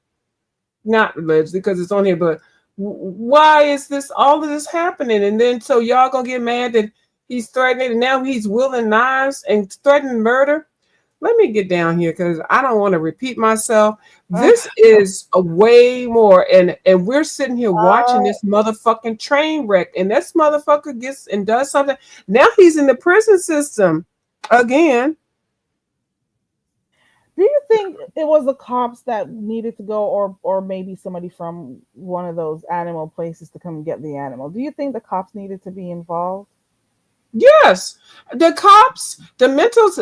Not allegedly, because it's on here, but why is this all of this happening? And then so y'all gonna get mad that he's threatening, and now he's wielding knives and threatening murder. Let me get down here because I don't want to repeat myself. This is a way more, and we're sitting here watching this motherfucking train wreck, and this motherfucker gets and does something. Now he's in the prison system again. Do you think it was the cops that needed to go, or maybe somebody from one of those animal places to come get the animal? Do you think the cops needed to be involved? Yes, the cops, the mentals,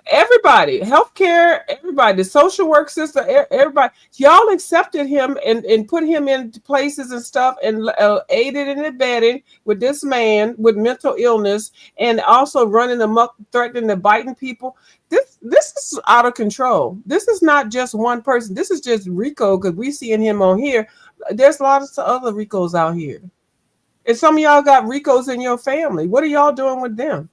everybody, healthcare, everybody, the social work system, everybody, y'all accepted him and put him into places and stuff and aided and abetted with this man with mental illness and also running amok, threatening and biting people. This is out of control. This is not just one person. This is just Rico because we seeing him on here. There's lots of other Ricos out here. And some of y'all got Ricos in your family. What are y'all doing with them?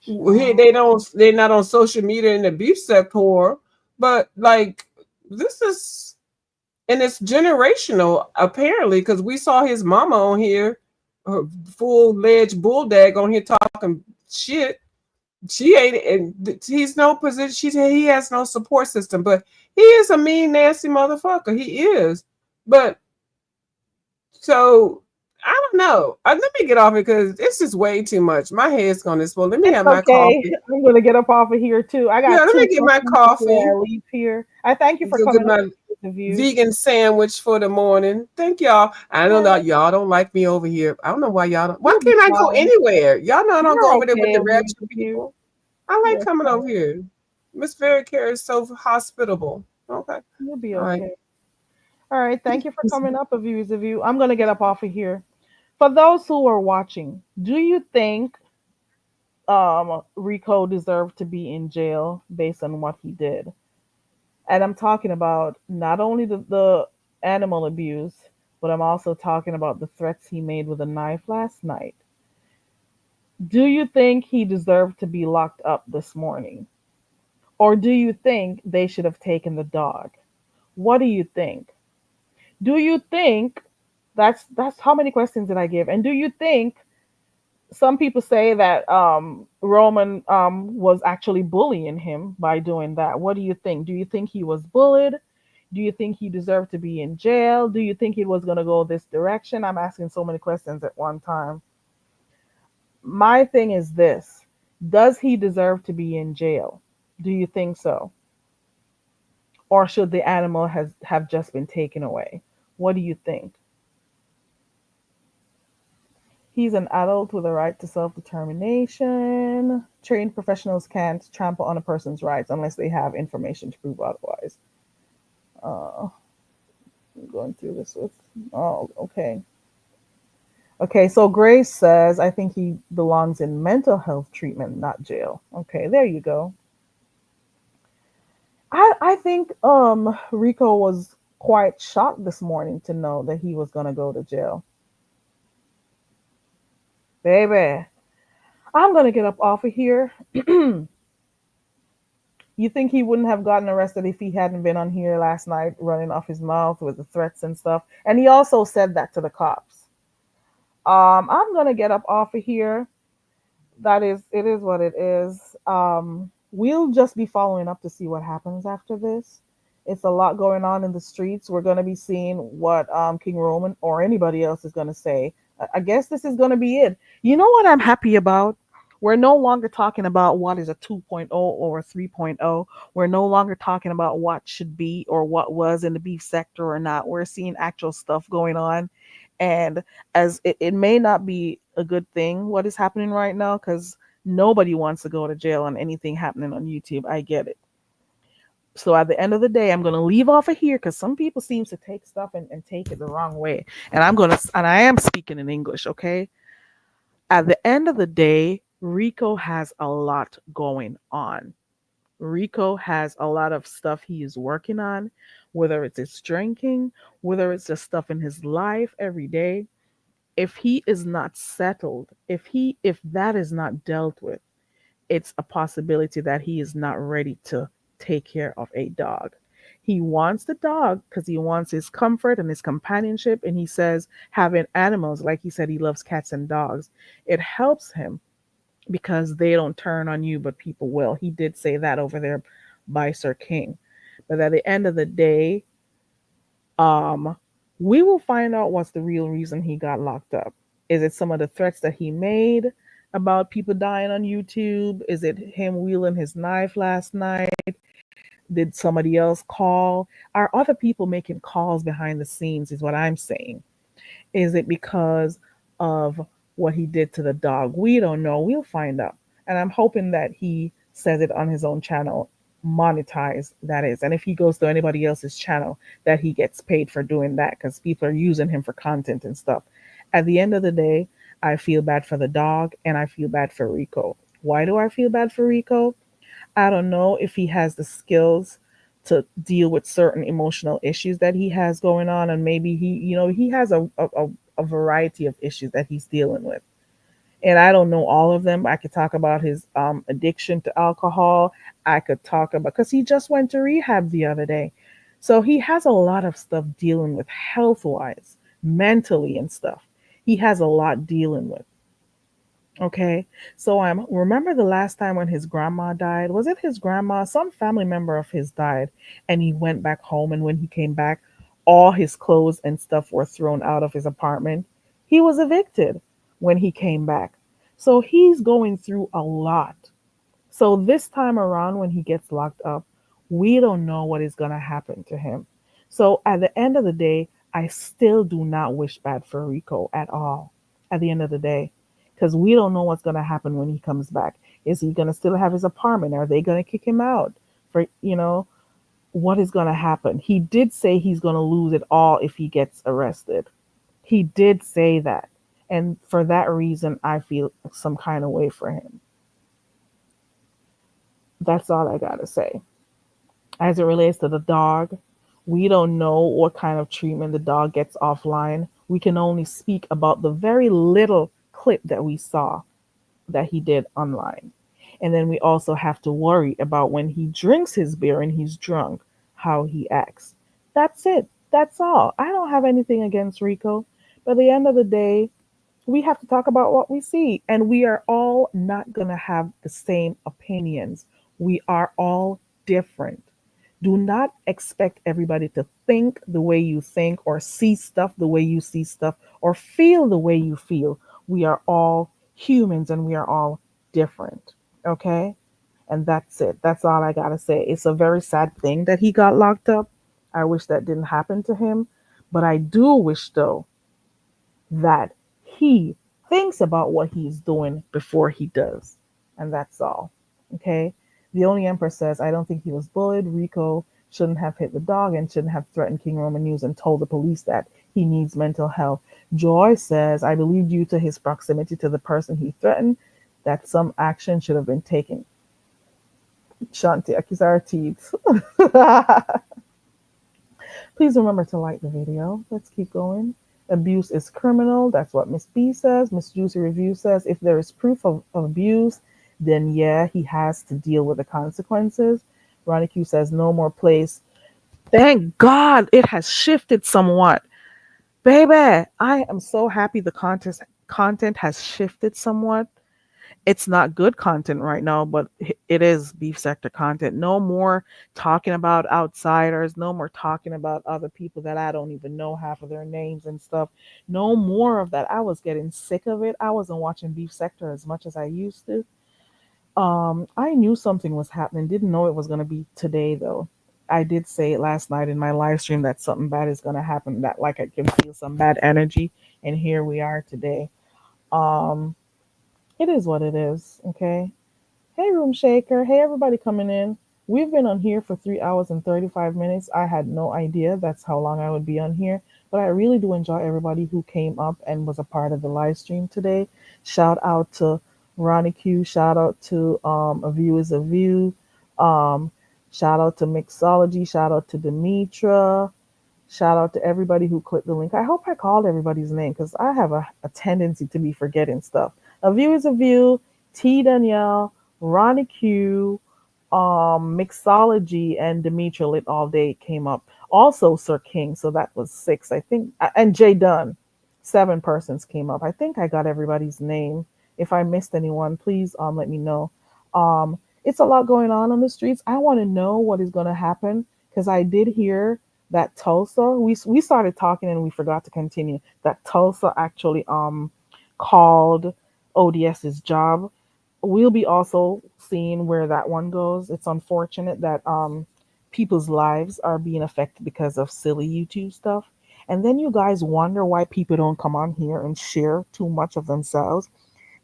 Here they're not on social media in the beef sector, but like this is and it's generational apparently because we saw his mama on here, her full-fledged bulldog on here talking shit. She ain't and he's no position. He has no support system, but he is a mean, nasty motherfucker. He is, but So I don't know. Let me get off it because this is way too much. My head's gonna explode. Let me It's have my okay. coffee. I'm gonna get up off of here too. I Yeah, got let two me get my questions before coffee. I leave here. I thank you for Go get coming up my with the views. vegan sandwich for the morning. Thank y'all. I don't know. Y'all don't like me over here. I don't know why y'all don't. Why You'll be can't I go fine. anywhere? Y'all know I don't You're go over there with okay the over here ratchet with you. people. I like You're coming over fine. here. Miss Very Care is so hospitable. Okay. You'll be All right. okay. All right. Thank you for coming up, of you. I'm gonna get up off of here. For those who are watching, do you think Rico deserved to be in jail based on what he did? And I'm talking about not only the animal abuse, but I'm also talking about the threats he made with a knife last night. Do you think he deserved to be locked up this morning? Or do you think they should have taken the dog? What do you think? Do you think that's how many questions did I give? And do you think some people say that Roman was actually bullying him by doing that? What do you think? Do you think he was bullied? Do you think he deserved to be in jail? Do you think he was going to go this direction? I'm asking so many questions at one time. My thing is this: does he deserve to be in jail? Do you think so? Or should the animal has have just been taken away? What do you think? He's an adult with a right to self determination. Trained professionals can't trample on a person's rights unless they have information to prove otherwise. Uh, I'm going through this with. Oh, okay. Okay, so Grace says, I think he belongs in mental health treatment, not jail. Okay, there you go. I think Rico was quite shocked this morning to know that he was gonna go to jail. Baby, I'm gonna get up off of here. You think he wouldn't have gotten arrested if he hadn't been on here last night running off his mouth with the threats and stuff? And he also said that to the cops. I'm gonna get up off of here. That is, it is what it is. We'll just be following up to see what happens after this. It's a lot going on in the streets. We're going to be seeing what King Roman or anybody else is going to say. I guess this is going to be it. You know what I'm happy about? We're no longer talking about what is a 2.0 or a 3.0. We're no longer talking about what should be or what was in the beef sector or not. We're seeing actual stuff going on. And as it may not be a good thing what is happening right now because nobody wants to go to jail on anything happening on YouTube. I get it. So at the end of the day, I'm gonna leave off of here because some people seem to take stuff and take it the wrong way. And I am speaking in English, okay? At the end of the day, Rico has a lot going on. Rico has a lot of stuff he is working on, whether it's his drinking, whether it's just stuff in his life every day. If he is not settled, if that is not dealt with, it's a possibility that he is not ready to take care of a dog. He wants the dog because he wants his comfort and his companionship, and he says having animals, like he said, he loves cats and dogs. It helps him because they don't turn on you, but people will. He did say that over there by Sir King. But at the end of the day, um, we will find out what's the real reason he got locked up. Is it some of the threats that he made about people dying on YouTube? Is it him wielding his knife last night? Did somebody else call? Are other people making calls behind the scenes? Is what I'm saying. Is it because of what he did to the dog? We don't know. We'll find out. And I'm hoping that he says it on his own channel, monetized that is. And if he goes to anybody else's channel, that he gets paid for doing that because people are using him for content and stuff. At the end of the day, I feel bad for the dog and I feel bad for Rico. Why do I feel bad for Rico? I don't know if he has the skills to deal with certain emotional issues that he has going on, and maybe he has a variety of issues that he's dealing with. And I don't know all of them. I could talk about his addiction to alcohol. I could talk about because he just went to rehab the other day, so he has a lot of stuff dealing with health wise, mentally and stuff. He has a lot dealing with. Okay. So I'm remember the last time when his grandma died? Was it his grandma? Some family member of his died and he went back home and when he came back, all his clothes and stuff were thrown out of his apartment. He was evicted when he came back. So he's going through a lot. So this time around, when he gets locked up, we don't know what is going to happen to him. So at the end of the day, I still do not wish bad for Rico at all. At the end of the day, because we don't know what's going to happen when he comes back. Is he going to still have his apartment? Are they going to kick him out? For what is going to happen? He did say he's going to lose it all if he gets arrested. He did say that, and for that reason, I feel some kind of way for him. That's all I gotta say. As it relates to the dog, we don't know what kind of treatment the dog gets offline. We can only speak about the very little clip that we saw that he did online. And then we also have to worry about when he drinks his beer and he's drunk, how he acts. That's it. That's all. I don't have anything against Rico. But at the end of the day, we have to talk about what we see. And we are all not going to have the same opinions. We are all different. Do not expect everybody to think the way you think or see stuff the way you see stuff or feel the way you feel. We are all humans and we are all different. Okay? And that's it. That's all I got to say. It's a very sad thing that he got locked up. I wish that didn't happen to him. But I do wish, though, that he thinks about what he's doing before he does. And that's all. Okay? The only Empress says, I don't think he was bullied. Rico shouldn't have hit the dog and shouldn't have threatened King Roman News and told the police that he needs mental health. Joy says, I believe due to his proximity to the person he threatened, that some action should have been taken. Shanti, kiss our teeth. Please remember to like the video. Let's keep going. Abuse is criminal. That's what Miss B says. Miss Juicy Review says if there is proof of abuse, then yeah, he has to deal with the consequences. Ronnie Q says no more place. Thank God it has shifted somewhat. Baby, I am so happy the content has shifted somewhat. It's not good content right now, but it is beef sector content. No more talking about outsiders, no more talking about other people that I don't even know half of their names and stuff. No more of that. I was getting sick of it. I wasn't watching beef sector as much as I used to. I knew something was happening, didn't know it was going to be today though. I did say it last night in my live stream that something bad is going to happen, that like I can feel some bad energy, and here we are today. Um, it is what it is, okay? Hey, Room Shaker. Hey, everybody coming in. We've been on here for 3 hours and 35 minutes. I had no idea that's how long I would be on here, but I really do enjoy everybody who came up and was a part of the live stream today. Shout out to Ronnie Q. Shout out to A View is a View. Um, Shout out to Mixology. Shout out to Demetra. Shout out to everybody who clicked the link. I hope I called everybody's name because I have a tendency to be forgetting stuff. A View is a View, T. Danielle, Ronnie Q, Mixology, and Demetra Lit All Day came up. Also, Sir King, so that was six, I think, and Jay Dunn. 7 persons came up. I think I got everybody's name. If I missed anyone, please let me know. It's a lot going on the streets. I want to know what is going to happen because I did hear that Tulsa. We started talking and we forgot to continue. That Tulsa actually called ODS's job. We'll be also seeing where that one goes. It's unfortunate that people's lives are being affected because of silly YouTube stuff. And then you guys wonder why people don't come on here and share too much of themselves.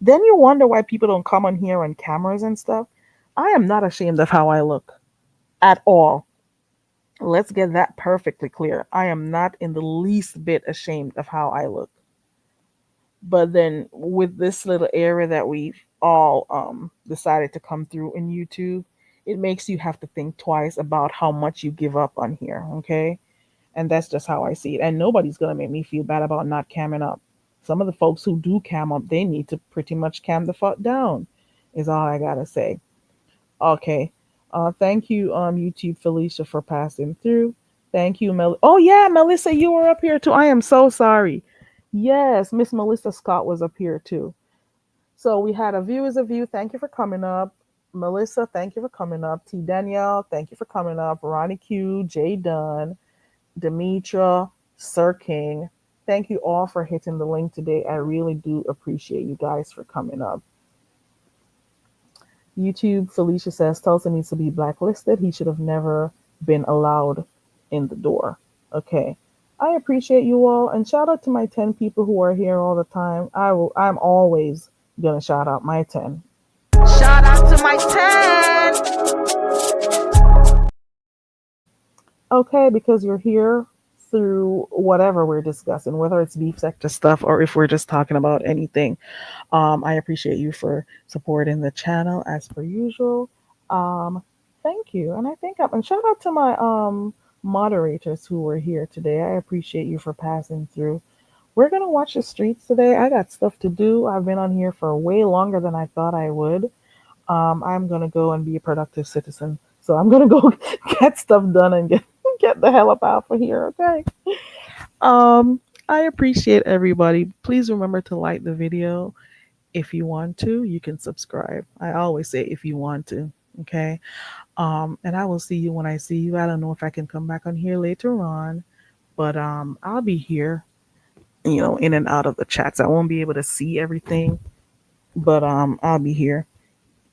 Then you wonder why people don't come on here on cameras and stuff. I am not ashamed of how I look at all. Let's get that perfectly clear. I am not in the least bit ashamed of how I look. But then with this little area that we've all decided to come through in YouTube, it makes you have to think twice about how much you give up on here, okay? And that's just how I see it. And nobody's gonna make me feel bad about not camming up. Some of the folks who do cam up, they need to pretty much cam the fuck down, is all I gotta say. Okay. Thank you, YouTube Felicia, for passing through. Thank you, Mel. Oh yeah, Melissa, you were up here too. I am so sorry. Yes, Miss Melissa Scott was up here too. So we had A View is a View. Thank you for coming up. Melissa, thank you for coming up. T. Danielle, thank you for coming up. Ronnie Q, Jay Dunn, Demetra, Sir King. Thank you all for hitting the link today. I really do appreciate you guys for coming up. YouTube, Felicia says Tulsa needs to be blacklisted. He should have never been allowed in the door. Okay. I appreciate you all, and shout out to my 10 people who are here all the time. I'm always gonna shout out my 10. Shout out to my 10. Okay, because you're here through whatever we're discussing, whether it's beef sector stuff or if we're just talking about anything. I appreciate you for supporting the channel as per usual. Thank you. And I think and shout out to my moderators who were here today. I appreciate you for passing through. We're gonna watch the streets today. I got stuff to do. I've been on here for way longer than I thought I would. I'm gonna go and be a productive citizen. So I'm gonna go get stuff done and get the hell up out of here, okay? I appreciate everybody. Please remember to like the video. If you want to, you can subscribe. I always say if you want to, okay? And I will see you when I see you. I don't know if I can come back on here later on, but I'll be here, in and out of the chats. I won't be able to see everything, but I'll be here.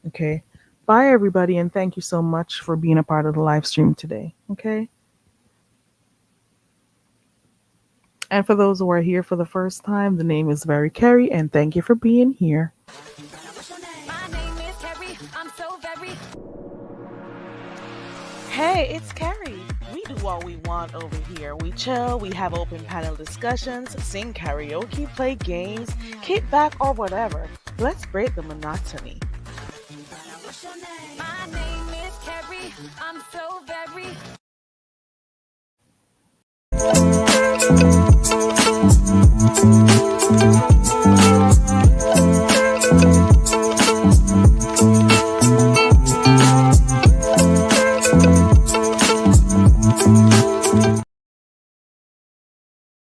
Okay. Bye everybody, and thank you so much for being a part of the live stream today. Okay. And for those who are here for the first time, the name is Very Carrie, and thank you for being here. My name is Carrie. I'm so very. Hey, it's Carrie. We do what we want over here. We chill, we have open panel discussions, sing karaoke, play games, kick back, or whatever. Let's break the monotony. My name is Carrie. I'm so very.